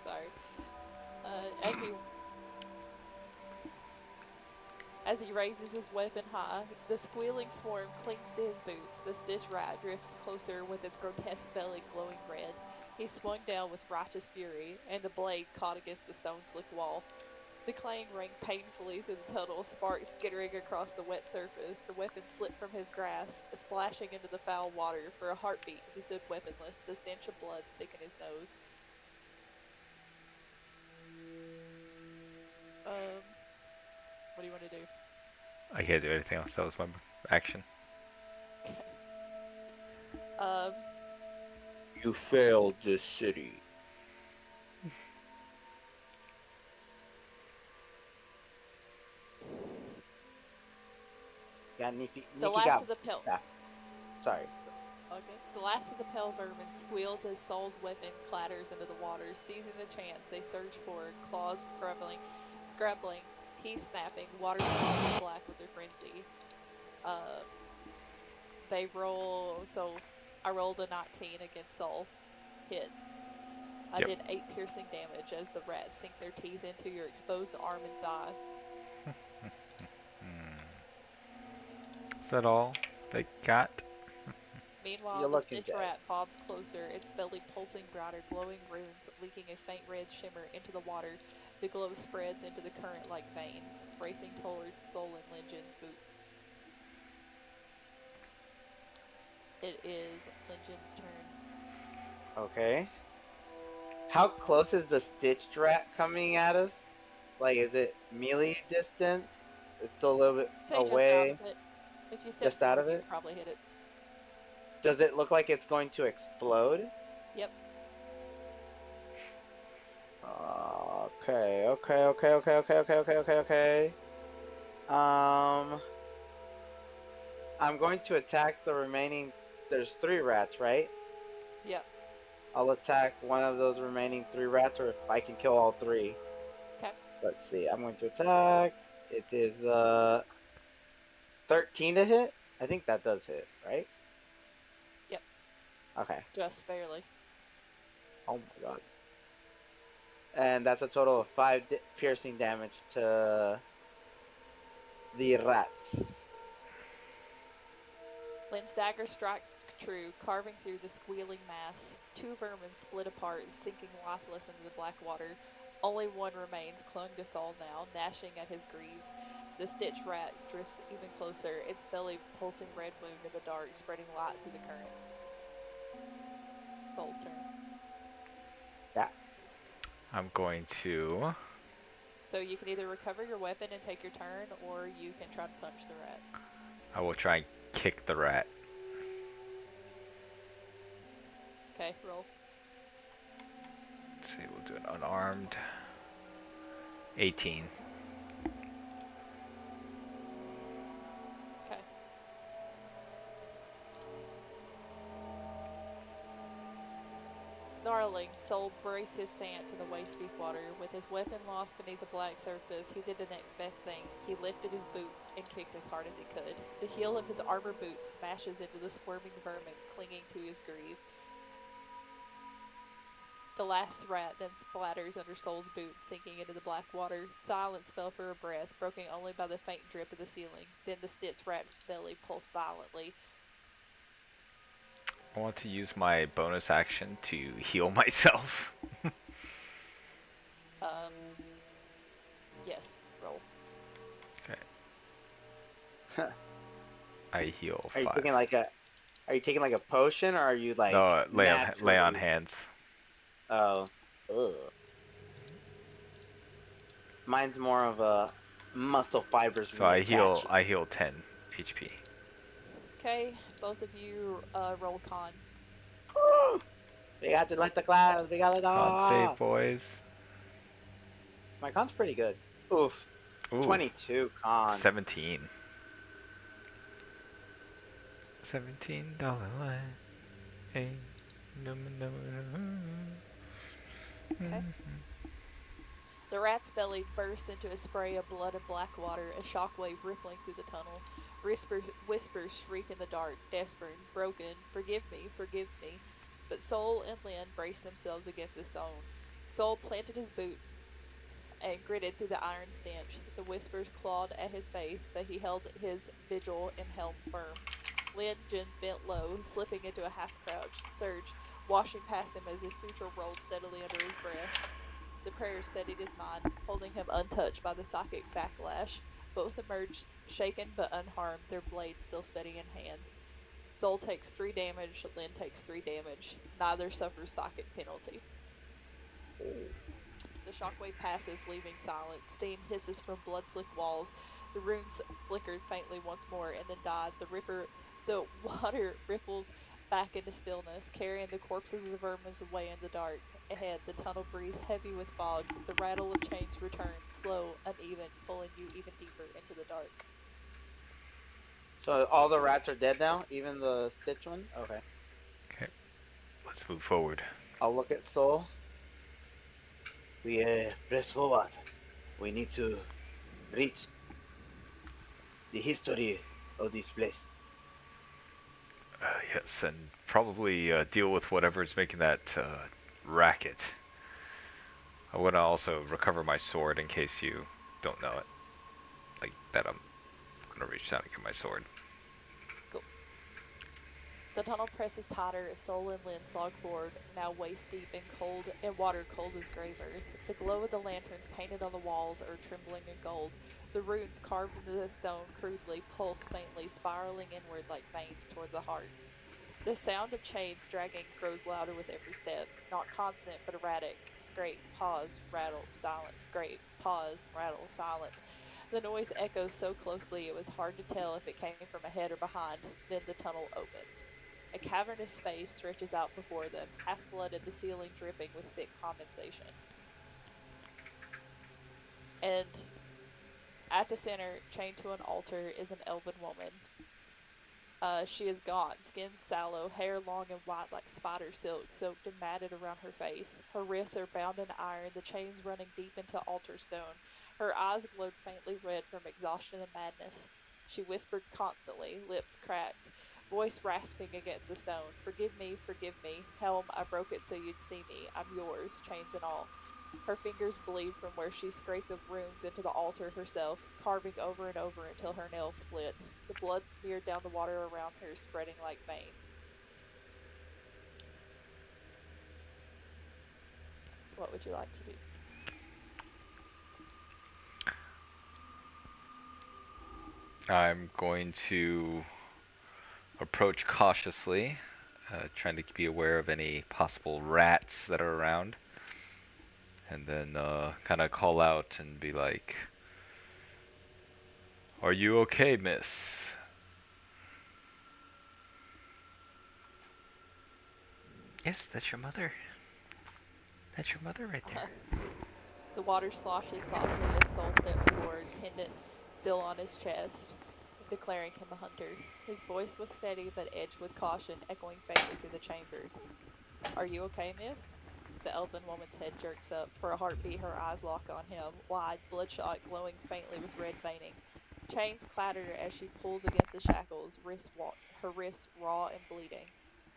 Sorry. As he raises his weapon high, the squealing swarm clings to his boots. The stitch rat drifts closer with its grotesque belly glowing red. He swung down with righteous fury, and the blade caught against the stone-slick wall. The clang rang painfully through the tunnel, sparks skittering across the wet surface. The weapon slipped from his grasp, splashing into the foul water. For a heartbeat, he stood weaponless, the stench of blood thick in his nose. What do you want to do? I can't do anything else. That was my action. Okay. You failed this city. Yeah, Nikki got of the pale. Sorry. Okay. The last of the pale vermin squeals as Soul's weapon clatters into the water. Seizing the chance, they surge forward, claws scrabbling, teeth snapping, water turning black with their frenzy. They roll. So I rolled a 19 against Soul. Hit. I did 8 piercing damage as the rats sink their teeth into your exposed arm and thigh. Is that all they got? Meanwhile, You're the looking Stitch dead. Rat bobs closer, its belly pulsing brighter, glowing runes leaking a faint red shimmer into the water. The glow spreads into the current like veins, racing towards Soul and Linjin's boots. It is Linjin's turn. Okay. How close is the stitched rat coming at us? Like, is it melee distance? It's still a little bit Say just out away. of it. If you step Just out forward, of you it? can probably hit it. Does it look like it's going to explode? Yep. Okay. I'm going to attack the remaining. There's 3 rats, right? Yep. I'll attack one of those remaining 3 rats, or if I can kill all 3. Okay. Let's see. I'm going to attack. It is 13 to hit. I think that does hit, right? Yep. Okay. Just barely. Oh my god. And that's a total of 5 piercing damage to the rats. Lynn's dagger strikes true, carving through the squealing mass. 2 vermin split apart, sinking lifeless into the black water. Only one remains, clung to Saul now, gnashing at his greaves. The Stitch Rat drifts even closer, its belly pulsing red wound in the dark, spreading light through the current. Soul's turn. Yeah. I'm going to. So you can either recover your weapon and take your turn, or you can try to punch the rat. I will try and kick the rat. Okay, roll. Let's see, we'll do an unarmed. 18. Okay. Snarling, Soul braced his stance in the waist-deep water. With his weapon lost beneath the black surface, he did the next best thing. He lifted his boot and kicked as hard as he could. The heel of his armor boot smashes into the squirming vermin clinging to his greave. The last rat then splatters under Soul's boots, sinking into the black water. Silence fell for a breath, broken only by the faint drip of the ceiling. Then the Stitch rat's belly pulsed violently. I want to use my bonus action to heal myself. Yes, roll. Okay. I heal Are you 5. taking like a? Are you taking like a potion, or are you like? No, lay on naturally- hands. Oh. Ugh. Mine's more of a muscle fibers. So I heal 10 HP. Okay, both of you roll con. We got to let the class. We got to Con save, boys. My con's pretty good. Oof. Ooh, 22 con. 17. $17 line. Hey, no. Okay. The rat's belly bursts into a spray of blood and black water, a shockwave rippling through the tunnel. Whispers shriek in the dark, desperate, broken. Forgive me. But Soul and Lynn braced themselves against the stone. Soul planted his boot and gritted through the iron stench. The whispers clawed at his faith, but he held his vigil and helm firm. Linjin bent low, slipping into a half-crouched surge, washing past him as his suture rolled steadily under his breath. The prayer steadied his mind, holding him untouched by the psychic backlash. Both emerged, shaken but unharmed, their blades still steady in hand. Soul takes 3 damage, Lynn takes 3 damage. Neither suffers psychic penalty. The shockwave passes, leaving silence. Steam hisses from blood-slick walls. The runes flickered faintly once more and then died. The water ripples back into stillness, carrying the corpses of the vermin away in the dark. Ahead, the tunnel breeze heavy with fog. The rattle of chains returns, slow, uneven, pulling you even deeper into the dark. So all the rats are dead now, even the Stitch one? Okay. Okay, let's move forward. I'll look at Soul. We press forward. We need to reach the history of this place. Yes, and probably deal with whatever's making that racket. I want to also recover my sword in case you don't know it. Like that I'm going to reach down and get my sword. Cool. The tunnel presses tighter as Soul and Lynn slog forward, now waist deep in water cold as grave earth. The glow of the lanterns painted on the walls are trembling in gold. The runes carved into the stone crudely pulse faintly, spiraling inward like veins towards a heart. The sound of chains dragging grows louder with every step, not constant but erratic. Scrape, pause, rattle, silence, scrape, pause, rattle, silence. The noise echoes so closely it was hard to tell if it came from ahead or behind. Then the tunnel opens. A cavernous space stretches out before them, half flooded, the ceiling dripping with thick condensation. And at the center, chained to an altar, is an elven woman. She is gaunt, skin sallow, hair long and white like spider silk, soaked and matted around her face. Her wrists are bound in iron, the chains running deep into altar stone. Her eyes glowed faintly red from exhaustion and madness. She whispered constantly, lips cracked, voice rasping against the stone. Forgive me. Helm, I broke it so you'd see me. I'm yours, chains and all. Her fingers bleed from where she scraped the runes into the altar herself, carving over and over until her nails split. The blood smeared down the water around her, spreading like veins. What would you like to do? I'm going to approach cautiously, trying to be aware of any possible rats that are around, and then kind of call out and be like, "Are you okay, miss?" Yes, that's your mother. That's your mother right there. The water sloshes softly as Soul steps forward, pendant still on his chest, declaring him a hunter. His voice was steady but edged with caution, echoing faintly through the chamber. Are you okay, miss? The elven woman's head jerks up. For a heartbeat, her eyes lock on him, wide, bloodshot, glowing faintly with red veining. Chains clatter as she pulls against the shackles, her wrists raw and bleeding.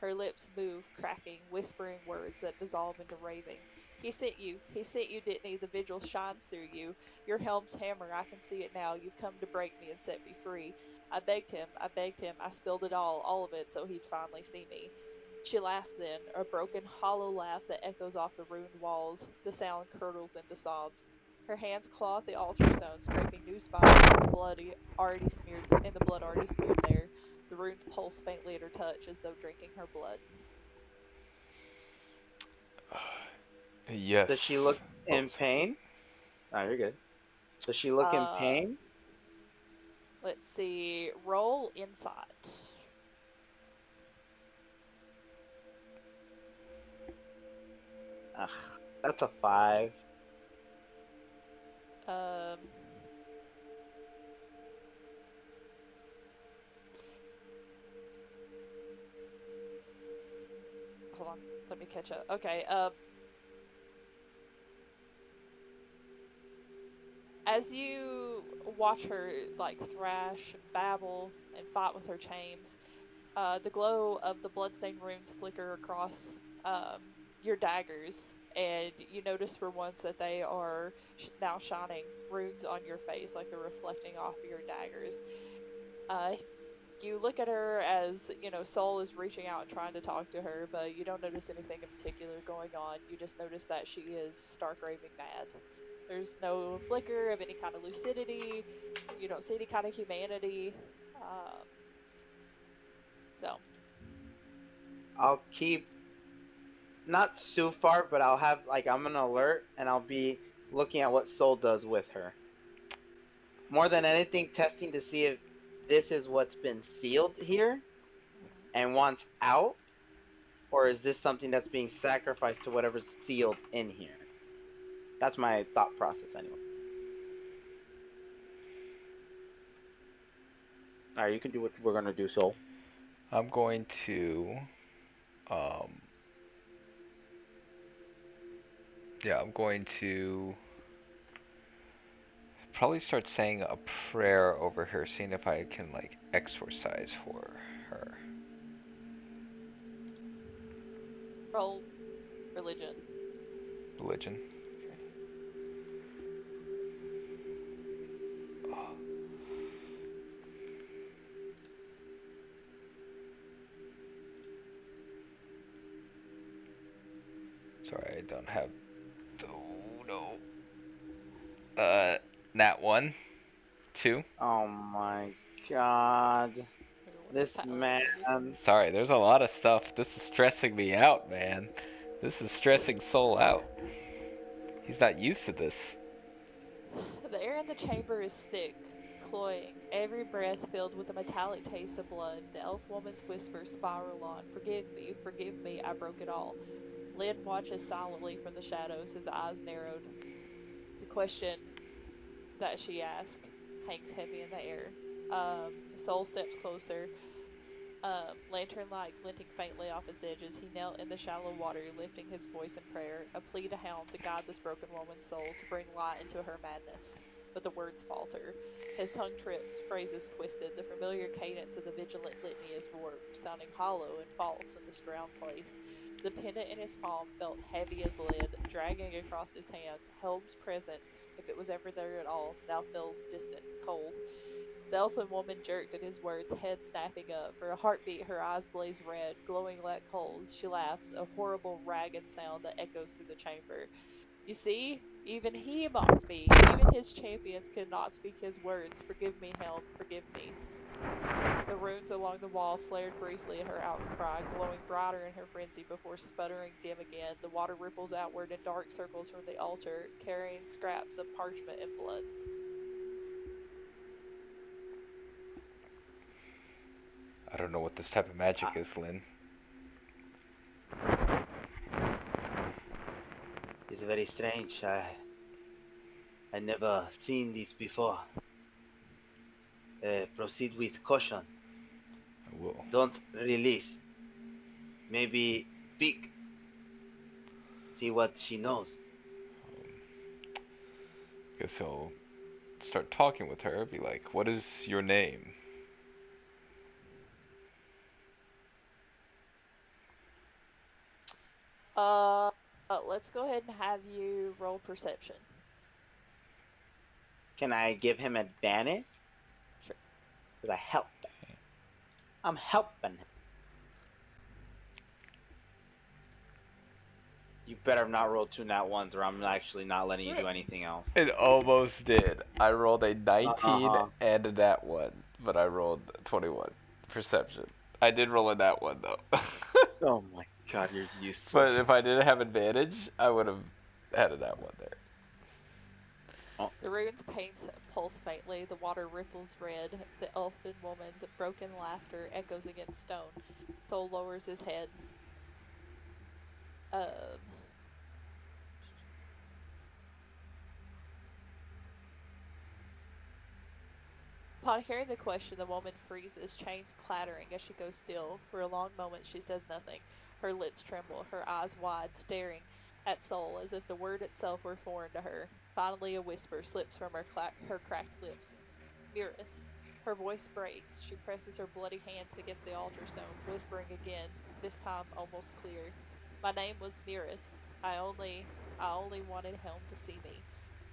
Her lips move, cracking, whispering words that dissolve into raving. He sent you, didn't he? The vigil shines through you. Your helm's hammer, I can see it now. You've come to break me and set me free. I begged him, I spilled it all of it, so he'd finally see me. She laughed then, a broken, hollow laugh that echoes off the ruined walls. The sound curdles into sobs. Her hands claw at the altar stone, scraping new spirals in the blood already smeared there. The runes pulse faintly at her touch, as though drinking her blood. Yes. Does she look Oh, in sorry. pain? Oh, you're good. Does she look in pain? Let's see. Roll insight. Ugh, that's a 5. Um, hold on. Let me catch up. Okay. As you watch her like thrash and babble and fight with her chains, the glow of the bloodstained runes flicker across your daggers, and you notice for once that they are now shining runes on your face, like they're reflecting off of your daggers. Uh, you look at her as Soul is reaching out and trying to talk to her, but you don't notice anything in particular going on. You just notice that she is stark raving mad. There's no flicker of any kind of lucidity. You don't see any kind of humanity. Um, so I'll keep not too far, but I'll have I'm an alert and I'll be looking at what Soul does with her. More than anything, testing to see if this is what's been sealed here and wants out, or is this something that's being sacrificed to whatever's sealed in here? That's my thought process anyway. Alright, you can do what we're gonna do, Soul. I'm going to, um, yeah, I'm going to probably start saying a prayer over her, seeing if I can like exorcise for her. roll religion. Religion. Okay. Sorry, I don't have. Oh no. Nat 1, 2. Oh my god. What does This Paladin man. give you? Sorry, there's a lot of stuff. This is stressing me out, man. This is stressing Soul out. He's not used to this. The air in the chamber is thick, cloying, every breath filled with a metallic taste of blood. The elf woman's whispers spiral on. Forgive me, I broke it all. Lynn watches silently from the shadows, his eyes narrowed. The question that she asked hangs heavy in the air. Soul steps closer, lantern light glinting faintly off its edges. He knelt in the shallow water, lifting his voice in prayer, a plea to Helm to guide this broken woman's soul, to bring light into her madness. But the words falter. His tongue trips, phrases twisted. The familiar cadence of the vigilant litany is warped, sounding hollow and false in this drowned place. The pendant in his palm felt heavy as lead, dragging across his hand. Helm's presence, if it was ever there at all, now feels distant, cold. The elfin woman jerked at his words, head snapping up. For a heartbeat, her eyes blaze red, glowing like coals. She laughs, a horrible, ragged sound that echoes through the chamber. You see, even he mocks me. Even his champions could not speak his words. Forgive me, Helm, forgive me. The runes along the wall flared briefly at her outcry, glowing brighter in her frenzy before sputtering dim again. The water ripples outward in dark circles from the altar, carrying scraps of parchment and blood. I don't know what this type of magic is, Lynn. It's very strange. I never seen this before. Proceed with caution. I will. Don't release. Maybe speak. See what she knows. Guess I'll start talking with her. Be like, "What is your name?" Let's go ahead and have you roll perception. Can I give him advantage? Sure. Because I helped him. I'm helping him. You better not roll 2 nat 1s or I'm actually not letting you do anything else. It almost did. I rolled a 19 Uh-huh. and a nat 1, but I rolled 21. Perception. I did roll a nat 1 though. Oh my god, you're useless. But if I didn't have advantage, I would have had a nat 1 there. The runes pulse faintly, the water ripples red, the elfin woman's broken laughter echoes against stone. Soul lowers his head. Upon hearing the question, the woman freezes, chains clattering as she goes still. For a long moment, she says nothing. Her lips tremble, her eyes wide, staring at Soul as if the word itself were foreign to her. Finally, a whisper slips from her cracked lips. Mirith. Her voice breaks. She presses her bloody hands against the altar stone, whispering again, this time almost clear. My name was Mirith. I only wanted Helm to see me.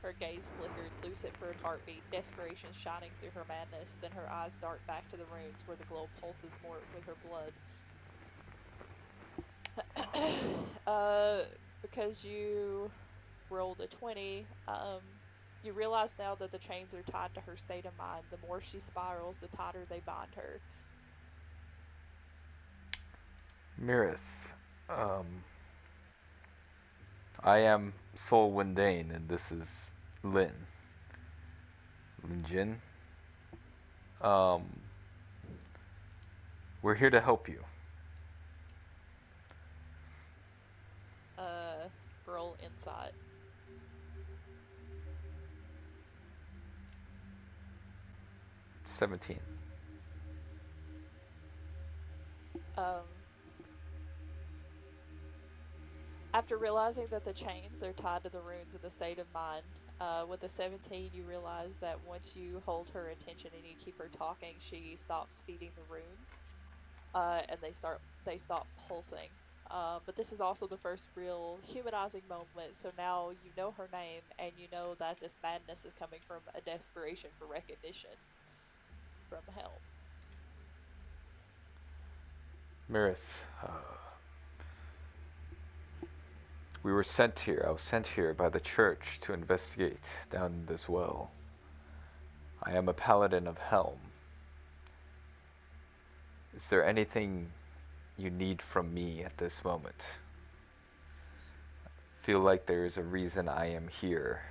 Her gaze flickered, lucid for a heartbeat, desperation shining through her madness. Then her eyes dart back to the runes where the glow pulses more with her blood. Because you rolled a 20, you realize now that the chains are tied to her state of mind. The more she spirals, the tighter they bind her. Mirith, I am Sol Windane, and this is Lin. Lin Jin. We're here to help you. Roll insight. 17. After realizing that the chains are tied to the runes in the state of mind, with the 17, you realize that once you hold her attention and you keep her talking, she stops feeding the runes, and they stop pulsing. But this is also the first real humanizing moment. So now you know her name, and you know that this madness is coming from a desperation for recognition from Helm. Mirith, We were sent here. I was sent here by the church to investigate down this well. I am a paladin of Helm. Is there anything you need from me at this moment? Feel like there is a reason I am here.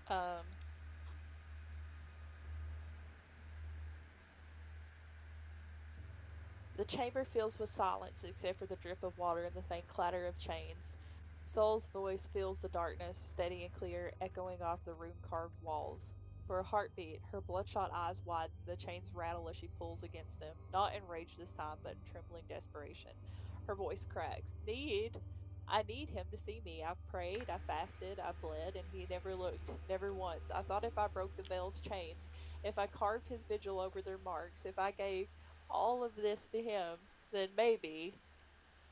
Um, the chamber fills with silence except for the drip of water and the faint clatter of chains. Soul's voice fills the darkness, steady and clear, echoing off the rune-carved walls. For a heartbeat, her bloodshot eyes widen, the chains rattle as she pulls against them, not in rage this time, but in trembling desperation. Her voice cracks. Need? I need him to see me. I've prayed, I fasted, I bled, and he never looked, never once. I thought if I broke the veil's chains, if I carved his vigil over their marks, if I gave all of this to him, then maybe.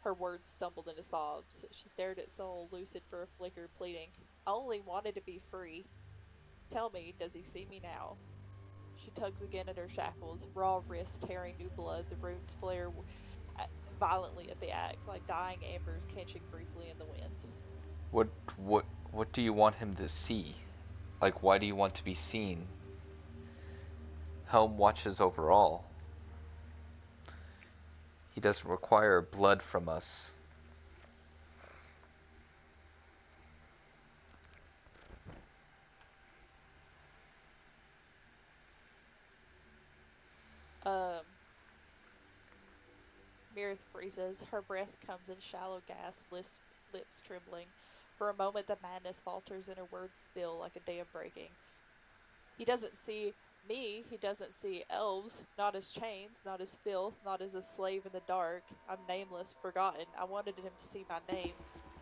Her words stumbled into sobs. She stared at Soul, lucid for a flicker, pleading, I only wanted to be free. Tell me, does he see me now? She tugs again at her shackles, raw wrists tearing new blood, the runes flare violently at the act, like dying embers catching briefly in the wind. What what do you want him to see? Like, why do you want to be seen? Helm watches over all. He doesn't require blood from us. Um, Mirth freezes. Her breath comes in shallow gasps, lips trembling. For a moment, the madness falters and her words spill like a dam breaking. He doesn't see me. He doesn't see elves. Not as chains, not as filth, not as a slave in the dark. I'm nameless, forgotten. I wanted him to see my name.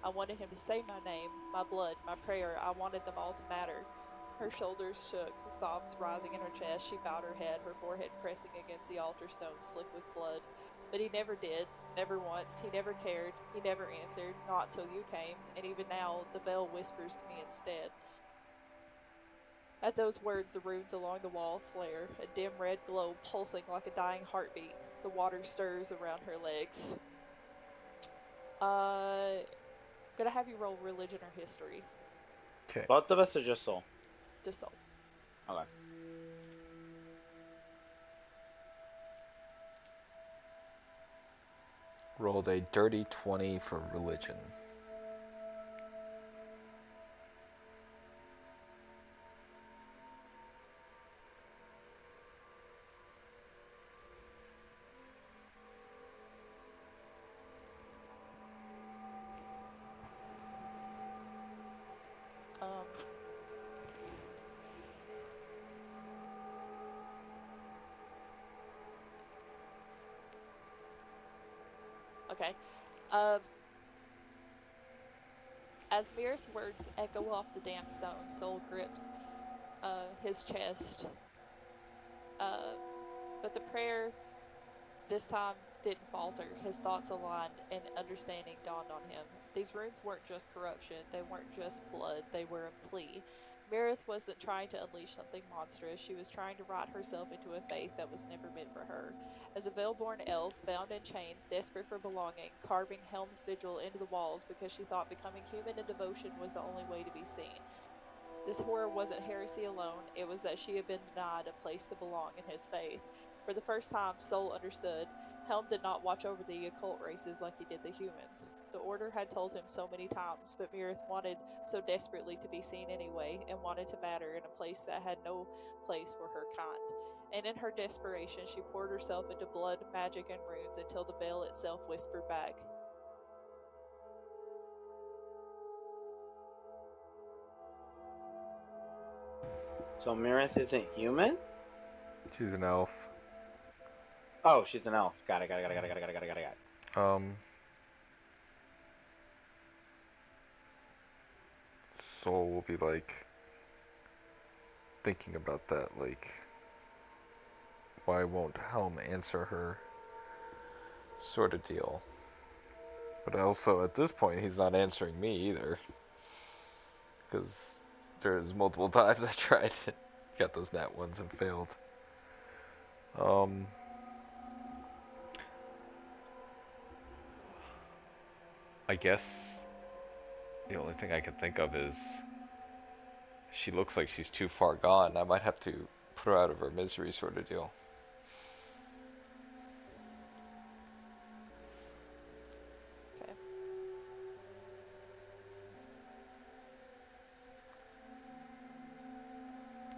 I wanted him to say my name, my blood, my prayer. I wanted them all to matter. Her shoulders shook, sobs rising in her chest. She bowed her head, her forehead pressing against the altar stone slick with blood. But he never did, never once. He never cared. He never answered, not until you came. And even now, the veil whispers to me instead. At those words, the runes along the wall flare, a dim red glow pulsing like a dying heartbeat. The water stirs around her legs. Gonna have you roll religion or history. Okay. Both of us or just Soul? Just Soul. Okay. Rolled a dirty 20 for religion. Um, okay. Um, as Mir's words echo off the damp stone, Soul grips his chest. But the prayer this time didn't falter. His thoughts aligned, and understanding dawned on him. These runes weren't just corruption, they weren't just blood, they were a plea. Meredith wasn't trying to unleash something monstrous, she was trying to write herself into a faith that was never meant for her. As a veil-born elf, bound in chains, desperate for belonging, carving Helm's vigil into the walls because she thought becoming human in devotion was the only way to be seen. This horror wasn't heresy alone, it was that she had been denied a place to belong in his faith. For the first time, Soul understood. Helm did not watch over the occult races like he did the humans. The Order had told him so many times, but Mirith wanted so desperately to be seen anyway, and wanted to matter in a place that had no place for her kind. And in her desperation, she poured herself into blood, magic, and runes until the veil itself whispered back, So Mirith isn't human? She's an elf. Oh, she's an elf. Got it. Soul will be like thinking about that, like, why won't Helm answer her, sort of deal. But also, at this point, he's not answering me either, because there's multiple times I tried it, got those nat ones and failed. I guess the only thing I can think of is she looks like she's too far gone. I might have to put her out of her misery, sort of deal. Okay.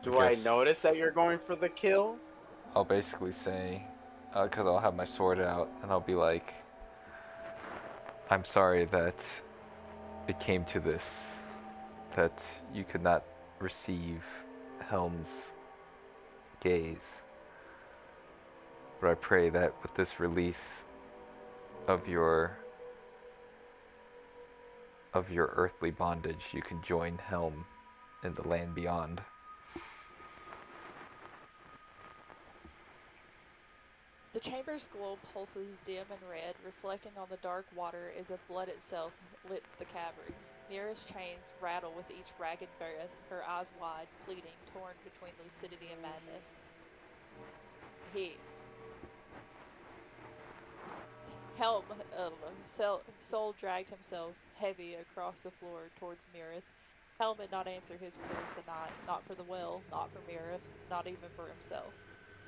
Do I guess notice that you're going for the kill? I'll basically say, because I'll have my sword out, and I'll be like, I'm sorry that it came to this, that you could not receive Helm's gaze. But I pray that with this release of your earthly bondage, you can join Helm in the land beyond. The chamber's glow pulses dim and red, reflecting on the dark water as if blood itself lit the cavern. Mira's chains rattle with each ragged breath, her eyes wide, pleading, torn between lucidity and madness. He Helm, Soul dragged himself, heavy, across the floor towards Mirith. Helm had not answered his prayers the night, not for the well, not for Mirith, not even for himself.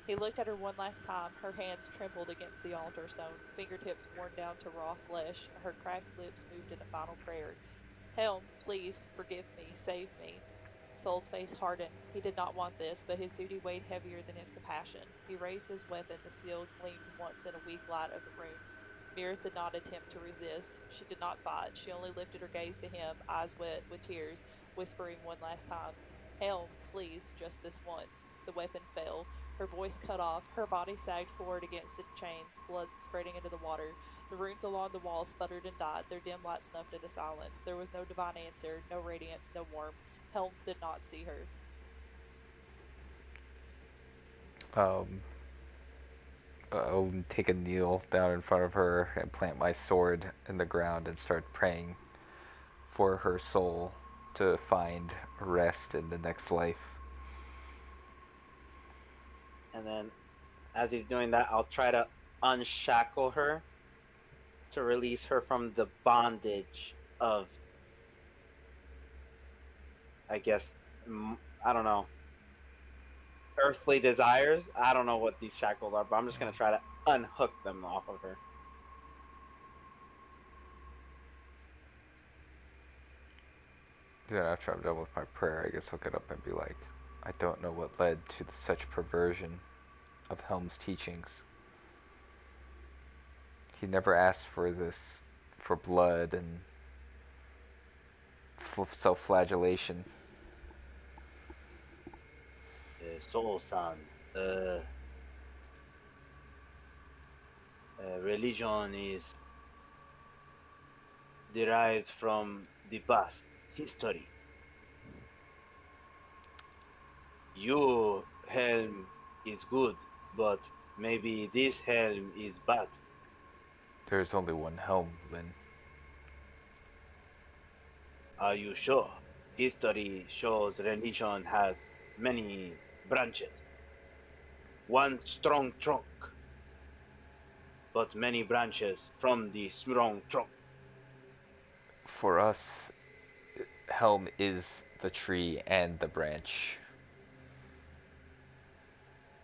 He looked at her one last time. Her hands trembled against the altar stone, fingertips worn down to raw flesh. Her cracked lips moved in a final prayer. Helm, please, forgive me, save me. Soul's face hardened. He did not want this, but his duty weighed heavier than his compassion. He raised his weapon. The steel gleamed once in a weak light of the runes. Mirith did not attempt to resist. She did not fight. She only lifted her gaze to him, eyes wet with tears, whispering one last time, Helm, please, just this once. The weapon fell. Her voice cut off. Her body sagged forward against the chains, blood spreading into the water. The runes along the wall sputtered and died, their dim light snuffed into silence. There was no divine answer, no radiance, no warmth. Helm did not see her. I'll take a kneel down in front of her and plant my sword in the ground and start praying for her soul to find rest in the next life. And then, as he's doing that, I'll try to unshackle her to release her from the bondage of, I guess, I don't know, earthly desires. I don't know what these shackles are, but I'm just gonna try to unhook them off of her. Then after I'm done with my prayer, I guess I'll get up and be like, I don't know what led to such perversion of Helm's teachings. He never asked for this, for blood and self-flagellation. Soul-san, religion is derived from the past, history. Your helm is good, but maybe this helm is bad. There's only one Helm, Lin. Are you sure? History shows religion has many branches. One strong trunk, but many branches from the strong trunk. For us, Helm is the tree and the branch.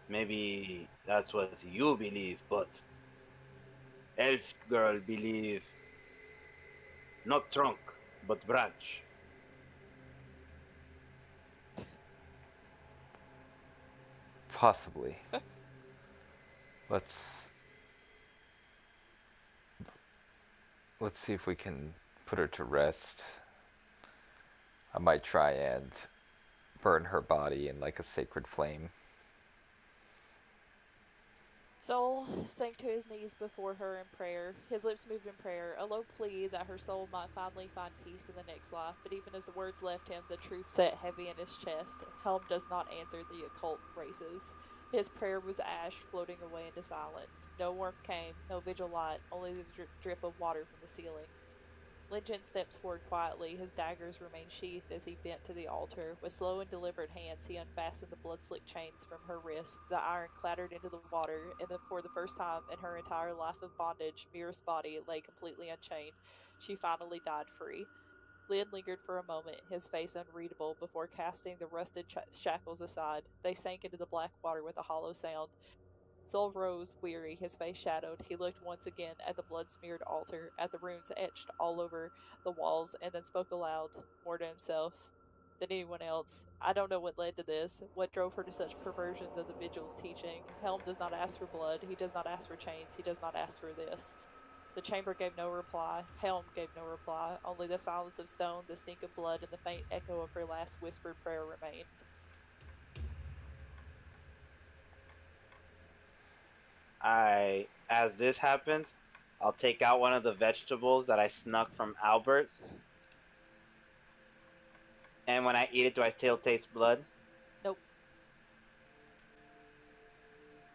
Maybe that's what you believe, but Elf Girl believe not trunk, but branch. Possibly. Let's see if we can put her to rest. I might try and burn her body in like a sacred flame. Soul sank to his knees before her in prayer. His lips moved in prayer, a low plea that her soul might finally find peace in the next life. But even as the words left him, the truth sat heavy in his chest. Helm does not answer the occult races. His prayer was ash floating away into silence. No warmth came, no vigil light, only the drip of water from the ceiling. Lin Jin stepped forward quietly, his daggers remained sheathed as he bent to the altar. With slow and deliberate hands, he unfastened the blood-slicked chains from her wrists. The iron clattered into the water, and then for the first time in her entire life of bondage, Mira's body lay completely unchained. She finally died free. Lin lingered for a moment, his face unreadable, before casting the rusted shackles aside. They sank into the black water with a hollow sound. Sol rose, weary, his face shadowed. He looked once again at the blood-smeared altar, at the runes etched all over the walls, and then spoke aloud, more to himself than anyone else. I don't know what led to this, what drove her to such perversion of the Vigil's teaching. Helm does not ask for blood, he does not ask for chains, he does not ask for this. The chamber gave no reply. Helm gave no reply. Only the silence of stone, the stink of blood, and the faint echo of her last whispered prayer remained. As this happens, I'll take out one of the vegetables that I snuck from Albert's. And when I eat it, do I still taste blood? Nope.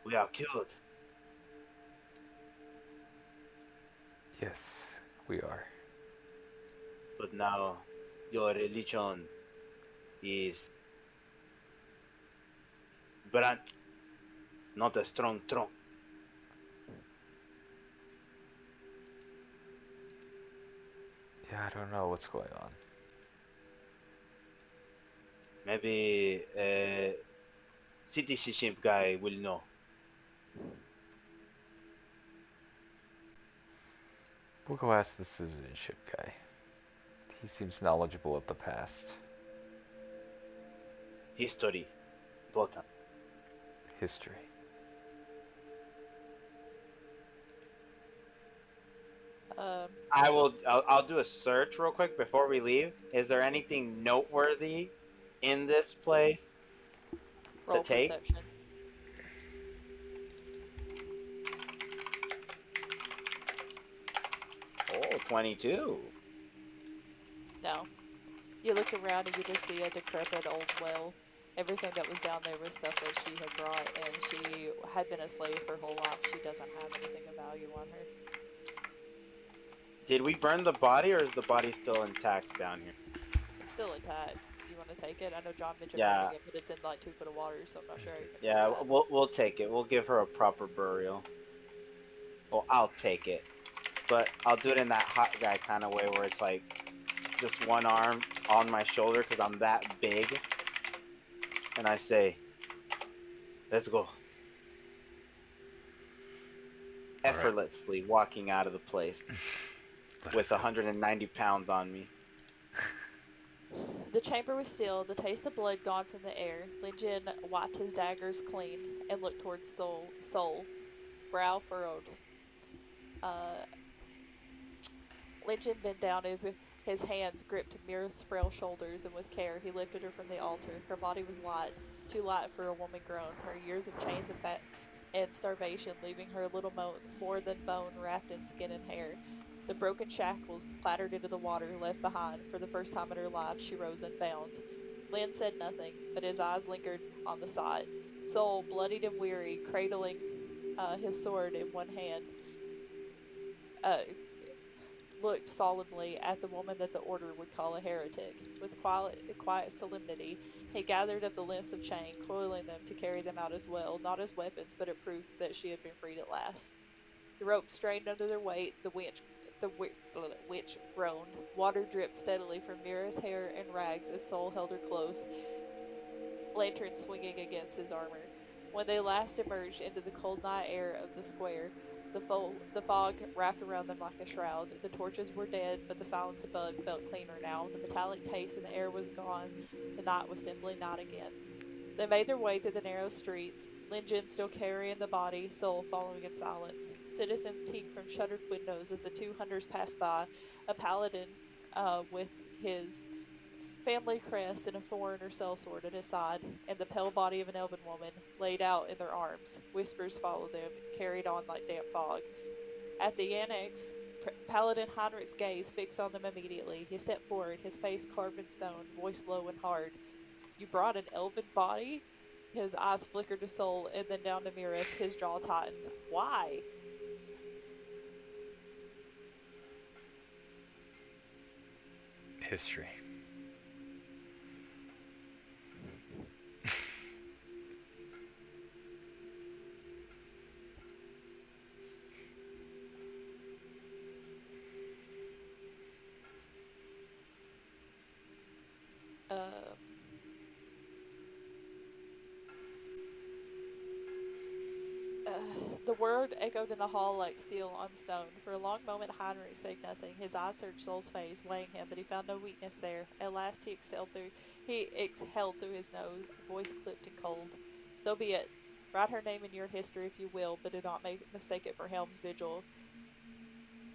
We are killed. Yes, we are. But now, your religion is branch, not a strong trunk. Yeah, I don't know what's going on. Maybe a citizenship guy will know. We'll go ask the citizenship guy. He seems knowledgeable of the past. History, important. History. I'll do a search real quick before we leave. Is there anything noteworthy in this place Roll to take? perception. Oh, 22. No. You look around and you just see a decrepit old well. Everything that was down there was stuff that she had brought, and she had been a slave her whole life. She doesn't have anything of value on her. Did we burn the body, or is the body still intact down here? It's still intact. You want to take it? I know John mentioned Yeah. burning it, but it's in like 2 foot of water, so I'm not sure how you're gonna Yeah, do that. we'll take it. We'll give her a proper burial. Well, I'll take it, but I'll do it in that hot guy kind of way where it's like just one arm on my shoulder because I'm that big, and I say, "Let's go." Effortlessly walking out of the place with 190 pounds on me. The chamber was still, the taste of blood gone from the air. Lin Jin wiped his daggers clean and looked towards Sol, brow furrowed. Lin Jin bent down, his hands gripped Mira's frail shoulders, and with care he lifted her from the altar. Her body was light, too light for a woman grown, her years of chains and fat and starvation leaving her little more than bone wrapped in skin and hair. The broken shackles clattered into the water, left behind. For the first time in her life, she rose unbound. Lin said nothing, but his eyes lingered on the sight. Sol, bloodied and weary, cradling his sword in one hand, looked solemnly at the woman that the order would call a heretic. With quiet solemnity, he gathered up the lengths of chain, coiling them to carry them out as well, not as weapons, but a proof that she had been freed at last. The rope strained under their weight, the witch groaned. Water dripped steadily from Mira's hair and rags as Sol held her close, lantern swinging against his armor. When they last emerged into the cold night air of the square, the fog wrapped around them like a shroud. The torches were dead, but the silence above felt cleaner now. The metallic taste in the air was gone. The night was simply night again. They made their way through the narrow streets, Lin Jin still carrying the body, Sol following in silence. Citizens peeked from shuttered windows as the two hunters passed by, a paladin with his family crest and a foreigner sellsword at his side, and the pale body of an elven woman laid out in their arms. Whispers followed them, carried on like damp fog. At the annex, Paladin Heinrich's gaze fixed on them immediately. He stepped forward, his face carved in stone, voice low and hard. "You brought an elven body?" His eyes flickered to Sol and then down to Mirith, his jaw tightened. "Why?" history. Um, the word echoed in the hall like steel on stone. For a long moment, Heinrich said nothing. His eyes searched Sol's face, weighing him, but he found no weakness there. At last, he exhaled through his nose, a voice clipped and cold. So be it. Write her name in your history if you will, but do not mistake it for Helm's vigil.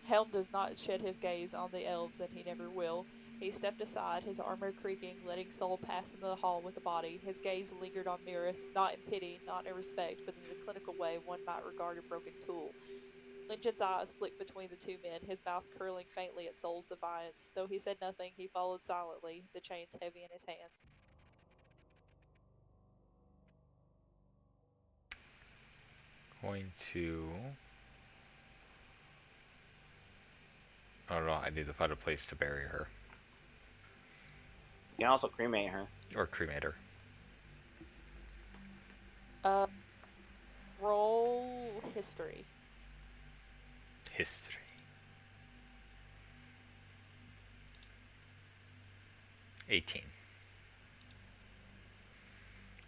Helm does not shed his gaze on the elves, and he never will. He stepped aside, his armor creaking, letting Sol pass into the hall with the body. His gaze lingered on Mirith, not in pity, not in respect, but in the clinical way one might regard a broken tool. Lincoln's eyes flicked between the two men, his mouth curling faintly at Sol's defiance. Though he said nothing, he followed silently, the chains heavy in his hands. Going to. I don't know. I need to find a place to bury her You can also cremate her. or cremate her. Uh, roll history. History. 18.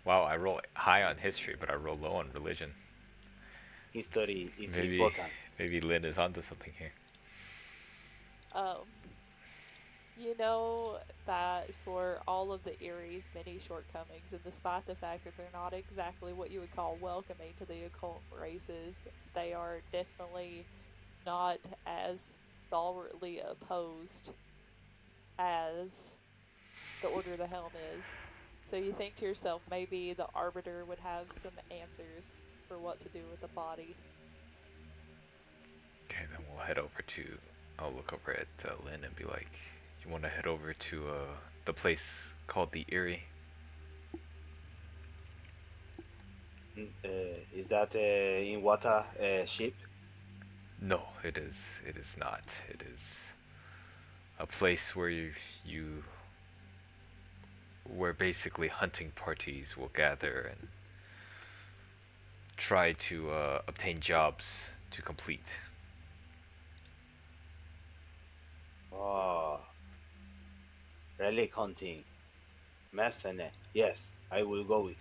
Wow, I roll high on history, but I roll low on religion. History is Maybe, important. maybe Lynn is onto something here. Um, You know that for all of the Erie's many shortcomings, and despite the fact that they're not exactly what you would call welcoming to the occult races, they are definitely not as stalwartly opposed as the Order of the Helm is. So you think to yourself, maybe the Arbiter would have some answers for what to do with the body. Okay, then we'll head over to. I'll look over at Lynn and be like, "You want to head over to the place called the Erie?" Is that in water ship? No, it is. It is not. It is a place where where basically hunting parties will gather and try to obtain jobs to complete. Oh, relic hunting. Mercenary. Yes, I will go with.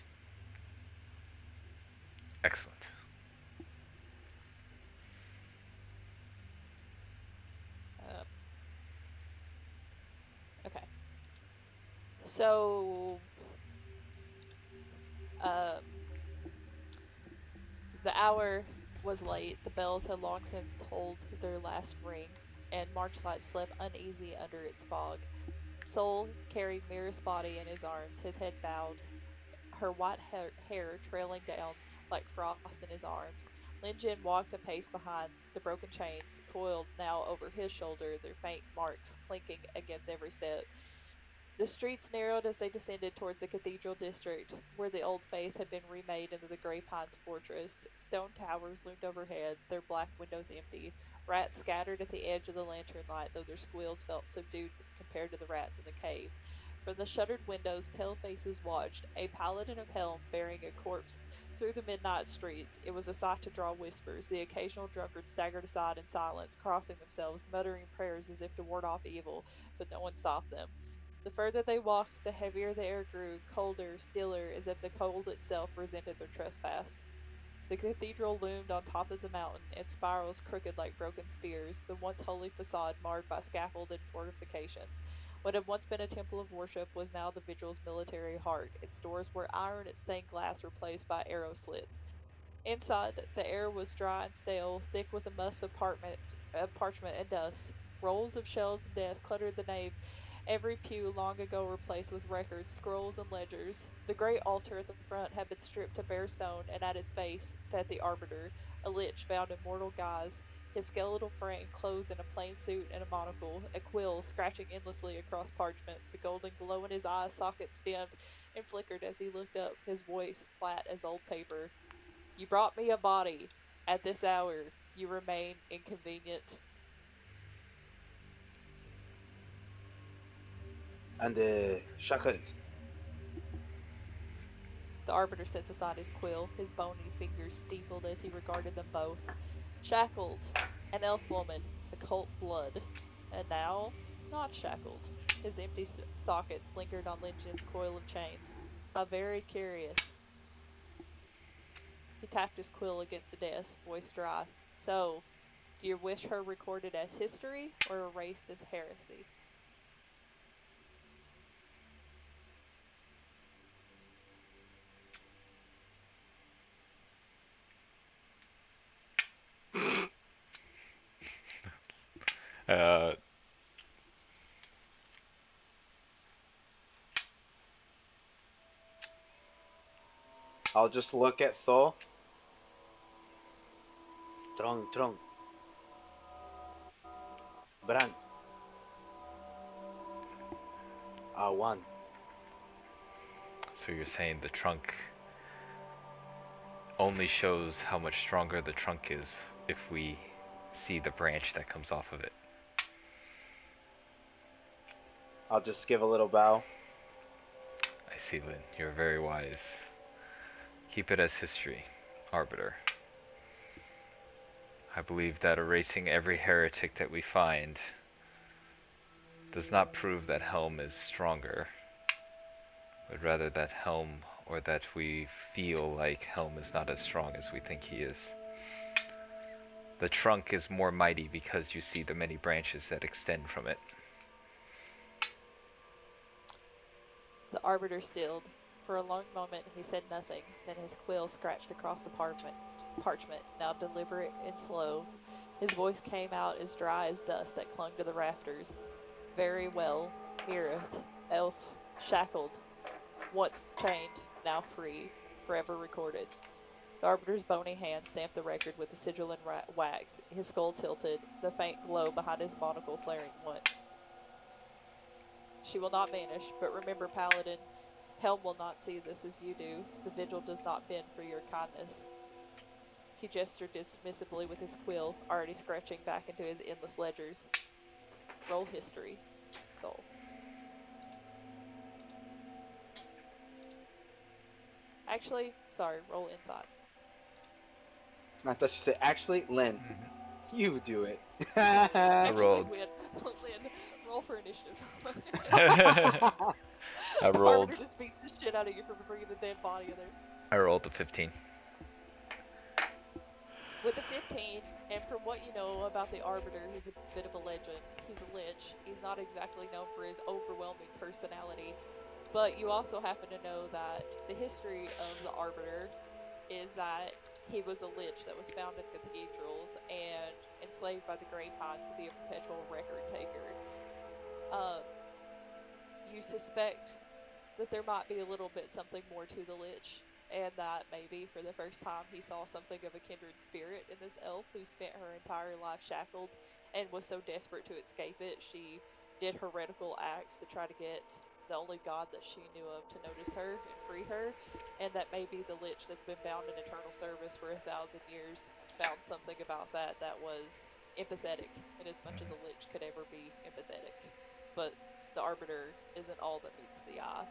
Excellent. Um, okay. So, um, the hour was late. The bells had long since tolled their last ring, and Marchlight slept uneasy under its fog. Sol carried Mira's body in his arms, his head bowed, her white hair trailing down like frost in his arms. Lin Jin walked a pace behind, the broken chains coiled now over his shoulder, their faint marks clinking against every step. The streets narrowed as they descended towards the cathedral district, where the old faith had been remade into the Grey Pines fortress. Stone towers loomed overhead, their black windows empty. Rats scattered at the edge of the lantern light, though their squeals felt subdued compared to the rats in the cave. From the shuttered windows, pale faces watched, a paladin of Helm bearing a corpse through the midnight streets. It was a sight to draw whispers. The occasional drunkard staggered aside in silence, crossing themselves, muttering prayers as if to ward off evil, but no one stopped them. The further they walked, the heavier the air grew, colder, stiller, as if the cold itself resented their trespass. The cathedral loomed on top of the mountain, its spirals crooked like broken spears, the once holy facade marred by scaffold and fortifications. What had once been a temple of worship was now the vigil's military heart. Its doors were iron, its stained glass replaced by arrow slits. Inside, the air was dry and stale, thick with a muss of parchment and dust. Rolls of shelves and desks cluttered the nave, every pew long ago replaced with records, scrolls, and ledgers. The great altar at the front had been stripped to bare stone, and at its base sat the Arbiter, a lich bound in mortal guise, his skeletal frame clothed in a plain suit and a monocle, a quill scratching endlessly across parchment, the golden glow in his eye sockets dimmed and flickered as he looked up, his voice flat as old paper. You brought me a body. At this hour, you remain inconvenient. and the shackled. The Arbiter sets aside his quill, his bony fingers steepled as he regarded them both. Shackled, an elf woman, occult blood, and now not shackled. His empty sockets lingered on Linjin's coil of chains. How very curious. He tapped his quill against the desk, voice dry. So, do you wish her recorded as history or erased as heresy? Uh, I'll just look at Saul. Trong. Bran. One. so you're saying the trunk only shows how much stronger the trunk is if we see the branch that comes off of it. I'll just give a little bow. I see, Lin. You're very wise. Keep it as history, Arbiter. I believe that erasing every heretic that we find does not prove that Helm is stronger, but rather that Helm, or that we feel like Helm is not as strong as we think he is. The trunk is more mighty because you see the many branches that extend from it. The Arbiter stilled. For a long moment he said nothing, then his quill scratched across the parchment, now deliberate and slow. His voice came out as dry as dust that clung to the rafters. Very well, Mirith, elf, shackled, once chained, now free, forever recorded. The Arbiter's bony hand stamped the record with the sigil and wax, his skull tilted, the faint glow behind his monocle flaring once. She will not vanish, but remember, Paladin, Helm will not see this as you do. The vigil does not bend for your kindness. He gestured dismissively with his quill, already scratching back into his endless ledgers. Roll history. Soul. Actually, sorry, roll insight. I thought you said, actually, Len, you do it. Actually, rolled. Lynn, roll for initiative. I The rolled. Arbiter just beats the shit out of you for bringing the dead body in there. I rolled a 15. With a 15, and from what you know about the Arbiter, he's a bit of a legend. He's a lich. He's not exactly known for his overwhelming personality, but you also happen to know that the history of the Arbiter is that he was a lich that was found in cathedrals and enslaved by the Grey Pines to be a perpetual record taker. You suspect that there might be a little bit something more to the lich, and that maybe for the first time he saw something of a kindred spirit in this elf who spent her entire life shackled and was so desperate to escape it she did heretical acts to try to get the only god that she knew of to notice her and free her, and that maybe the lich that's been bound in eternal service for 1,000 years found something about that that was empathetic in as much as a lich could ever be empathetic. But the Arbiter isn't all that meets the eye.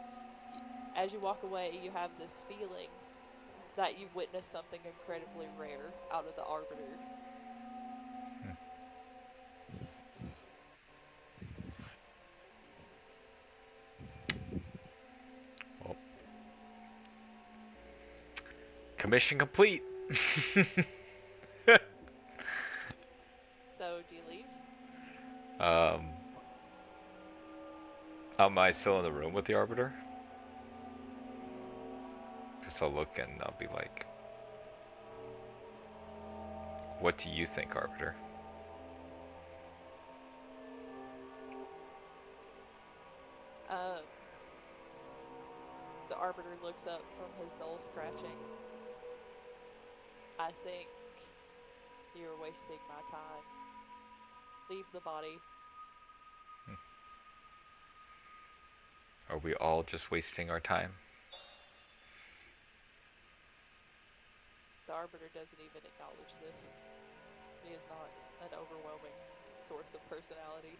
As you walk away, you have this feeling that you've witnessed something incredibly rare out of the Arbiter. Well, commission complete. So, do you leave? um, am I still in the room with the Arbiter? Because I'll look and I'll be like, what do you think, Arbiter? The Arbiter looks up from his dull scratching. I think you're wasting my time. Leave the body. Are we all just wasting our time? The Arbiter doesn't even acknowledge this. He is not an overwhelming source of personality.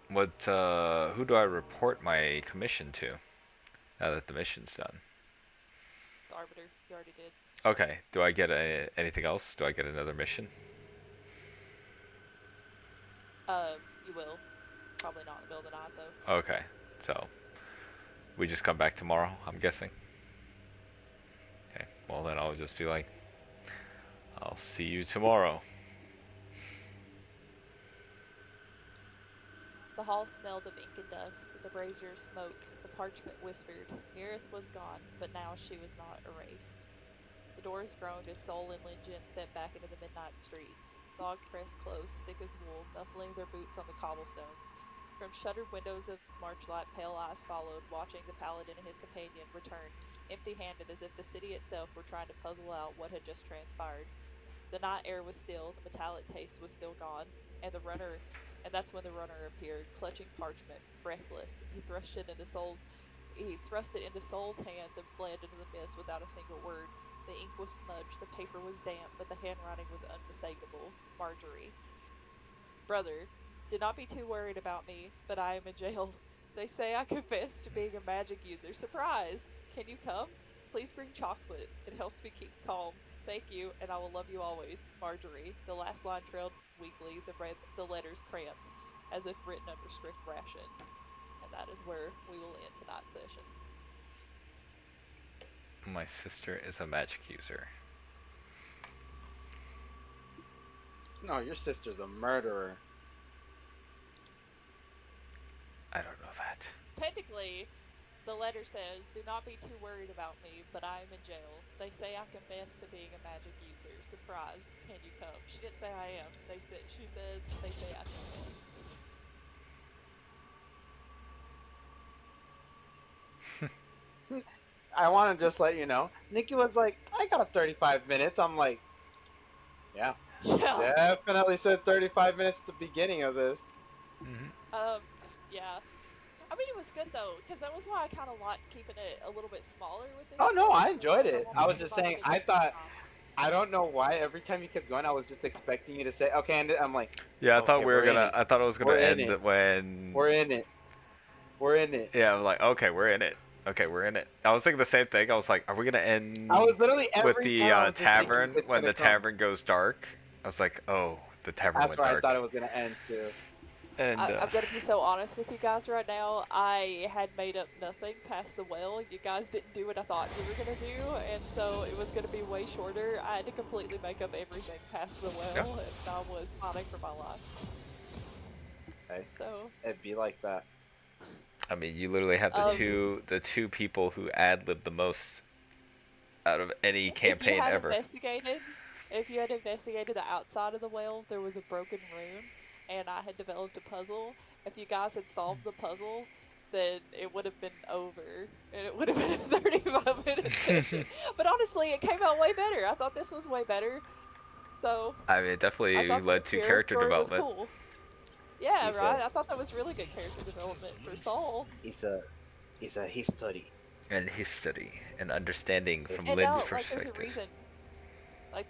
What? Who do I report my commission to? Now that the mission's done. The Arbiter, you already did. Okay. Do I get anything else? Do I get another mission? You will. Probably not in the middle of the night, though. Okay. So we just come back tomorrow, I'm guessing. Okay. Well, then I'll just be like, I'll see you tomorrow. The hall smelled of ink and dust, the brazier smoke, the parchment whispered. Mirith was gone, but now she was not erased. The doors groaned as Sol and Lin-Jin stepped back into the midnight streets. Fog pressed close, thick as wool, muffling their boots on the cobblestones. From shuttered windows of Marchlight, pale eyes followed, watching the paladin and his companion return, empty-handed as if the city itself were trying to puzzle out what had just transpired. The night air was still, the metallic taste was still gone, and that's when the runner appeared, clutching parchment, breathless. He thrust it into Sol's hands and fled into the mist without a single word. The ink was smudged, the paper was damp, but the handwriting was unmistakable. Marjorie. Brother, do not be too worried about me, but I am in jail. They say I confessed to being a magic user. Surprise! Can you come? Please bring chocolate. It helps me keep calm. Thank you, and I will love you always. Marjorie. The last line trailed weakly, the letters cramped, as if written under strict ration. And that is where we will end tonight's session. My sister is a magic user. No, your sister's a murderer. I don't know that. Technically, the letter says, do not be too worried about me, but I am in jail. They say I confess to being a magic user. Surprise, can you come? She didn't say I am. She said they say I confess. I want to just let you know. Nikki was like, I got 35 minutes. I'm like, yeah. Yeah. Definitely said 35 minutes at the beginning of this. Yeah. I mean, it was good though, because that was why I kind of liked keeping it a little bit smaller with this. Oh no, I enjoyed because it. I was just saying, I thought, time. I don't know why every time you kept going, I was just expecting you to say, okay, and I'm like, Yeah, I okay, thought we were we're in gonna. it. I thought it was gonna We're in end it. when. We're in it. We're in it. Yeah, I'm like, okay, we're in it. Okay, we're in it. I was thinking the same thing. I was like, are we gonna end I was literally with every the time I was just thinking, tavern it's when gonna the come. tavern goes dark? I was like, oh, the tavern That's went where I dark. thought it was gonna end too. And I'm gonna be so honest with you guys right now. I had made up nothing past the well. You guys didn't do what I thought you were gonna do, and so it was gonna be way shorter. I had to completely make up everything past the well, Yeah. and I was fighting for my life. Okay. So It'd be like that. I mean, you literally have the two people who ad-lib the most out of any campaign ever. If you had investigated the outside of the well, there was a broken room, and I had developed a puzzle. If you guys had solved the puzzle, then it would have been over, and it would have been a 35-minute session. But honestly, it came out way better. I thought this was way better. So I mean, it definitely led to character development. Cool. Yeah, right. I thought that was really good character development for Sol. It's a history. And history and understanding from And Lynn's now, perspective.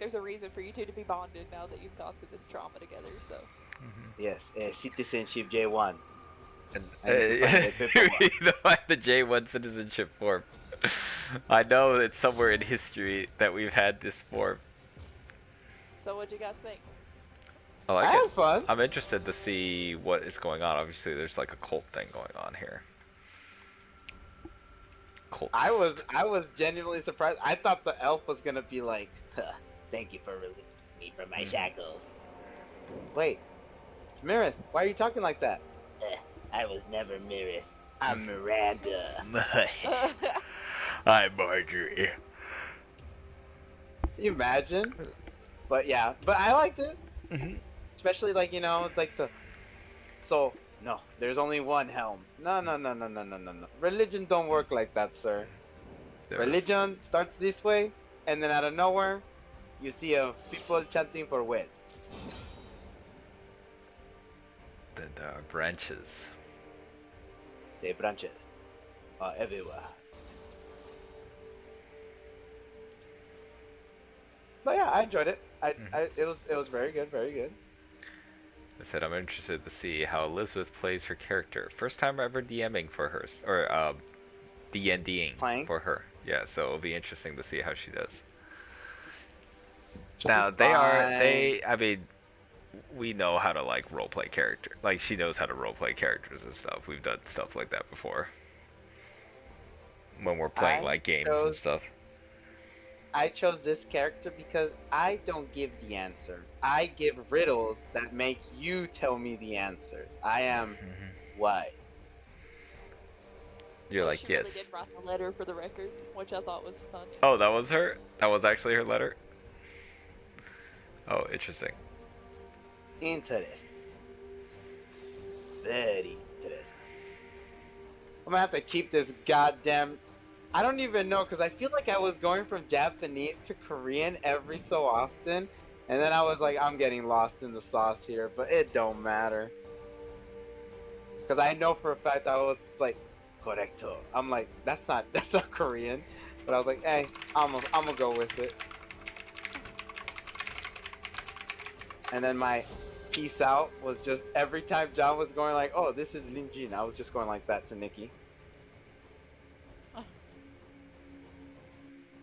there's a reason for you two to be bonded now that you've gone through this trauma together. So. Yes, citizenship J1. And find the J1 citizenship form. I know it's somewhere in history that we've had this form. So what'd you guys think? I like I it. had fun. I'm interested to see what is going on. Obviously, there's like a cult thing going on here. Cult. I was genuinely surprised. I thought the elf was gonna be like, thank you for releasing me from my shackles. Wait, Mirith, why are you talking like that? I was never Mirith. I'm Miranda. Hi, Marjorie. Can you imagine? But yeah, but I liked it. Mm-hmm. Especially like, you know, it's like so no, there's only one helm. No. Religion don't work like that, sir. Religion starts this way, and then out of nowhere, you see people chanting for wit. Then there are branches. They branches everywhere. But yeah, I enjoyed it. It was very good, very good. I said I'm interested to see how Elizabeth plays her character. First time ever DMing for her, or DNDing Playing? for her. Yeah, so it'll be interesting to see how she does. She'll Now be fine. I mean, we know how to like roleplay character. Like she knows how to roleplay characters and stuff. We've done stuff like that before. When we're playing I like games and chose stuff. I chose this character because I don't give the answer. I give riddles that make you tell me the answers. I am why. You're Yeah, like, she yes. really did write the letter for the record, which I thought was fun. Oh, that was her? That was actually her letter? Oh, interesting. Interesting. Very interesting. I'm gonna have to keep this goddamn. I don't even know because I feel like I was going from Japanese to Korean every so often, and then I was like, I'm getting lost in the sauce here, but it don't matter. Because I know for a fact I was like, correcto. I'm like, that's not Korean, but I was like, hey, I'm gonna go with it. And then my peace out was just every time John was going like, oh, this is Linjin, I was just going like that to Nikki.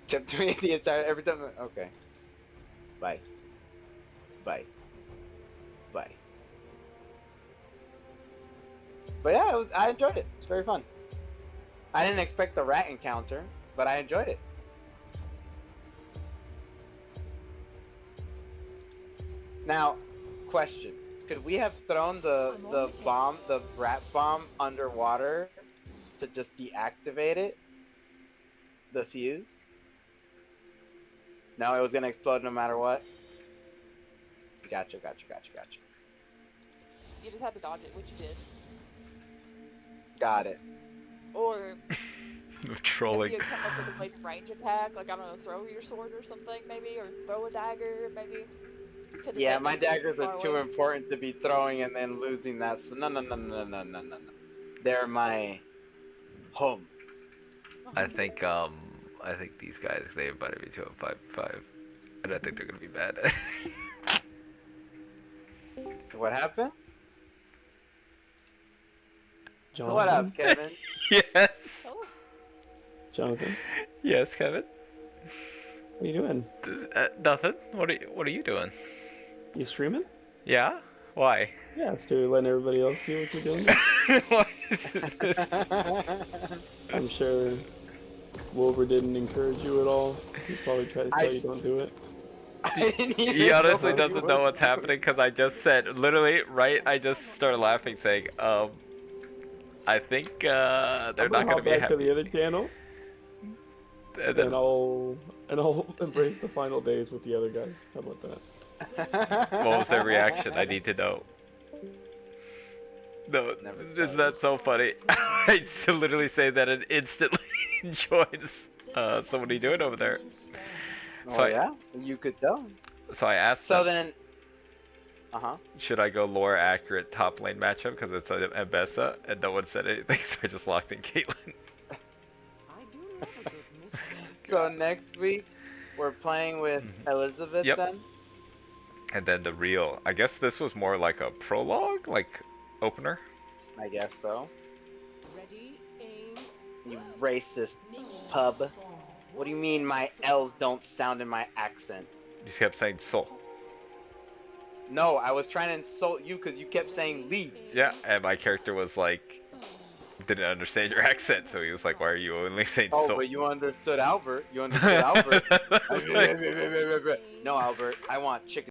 Kept doing it the entire every time. Okay. Bye. Bye. Bye. But yeah, I enjoyed it. It's very fun. I didn't expect the rat encounter, but I enjoyed it. Now, question: could we have thrown the rat bomb underwater to just deactivate it? The fuse? No, it was gonna explode no matter what. Gotcha. You just had to dodge it, which you did. Got it. Or Trolling. if you had come up with a way to range attack, like I don't know, throw your sword or something maybe, or throw a dagger maybe. Could've Yeah, my detonated daggers far are too away. important to be throwing and then losing that. So no. They're my home. I think these guys, they invited me to a 5v5. And I think they're gonna be mad. What happened? Jonathan? What up, Kevin? Yes. Oh, Jonathan, Yes, Kevin. what are you doing? Nothing. What are you doing? You streaming? Yeah? Why? Yeah, it's to letting everybody else see what you're doing. Why? I'm sure Wilbur didn't encourage you at all. He probably tried to tell you don't do it. I didn't even He honestly know doesn't know what's happening because I just said, literally, right? I just started laughing saying, I think, they're I'm not gonna gonna hop be back happy. to the other channel, And and then, I'll embrace the final days with the other guys. How about that? what was their reaction? I need to know. No, Never isn't tried. that so funny? I literally say that and instantly joins. So what are you doing over there? Oh yeah, you could tell. So I asked So them, then, should I go lore accurate top lane matchup because it's Mbessa, and no one said anything, so I just locked in Caitlyn. So next week we're playing with Elizabeth Yep. then. And then the real, I guess this was more like a prologue, like opener. I guess so. Ready, aim. You racist pub. What do you mean my L's don't sound in my accent? You kept saying soul. No, I was trying to insult you because you kept saying Lee. Yeah, and my character was like, didn't understand your accent, so he was like, why are you only saying Oh, soul? but you understood Albert. You understood Albert. I was like, No, Albert. I want chicken.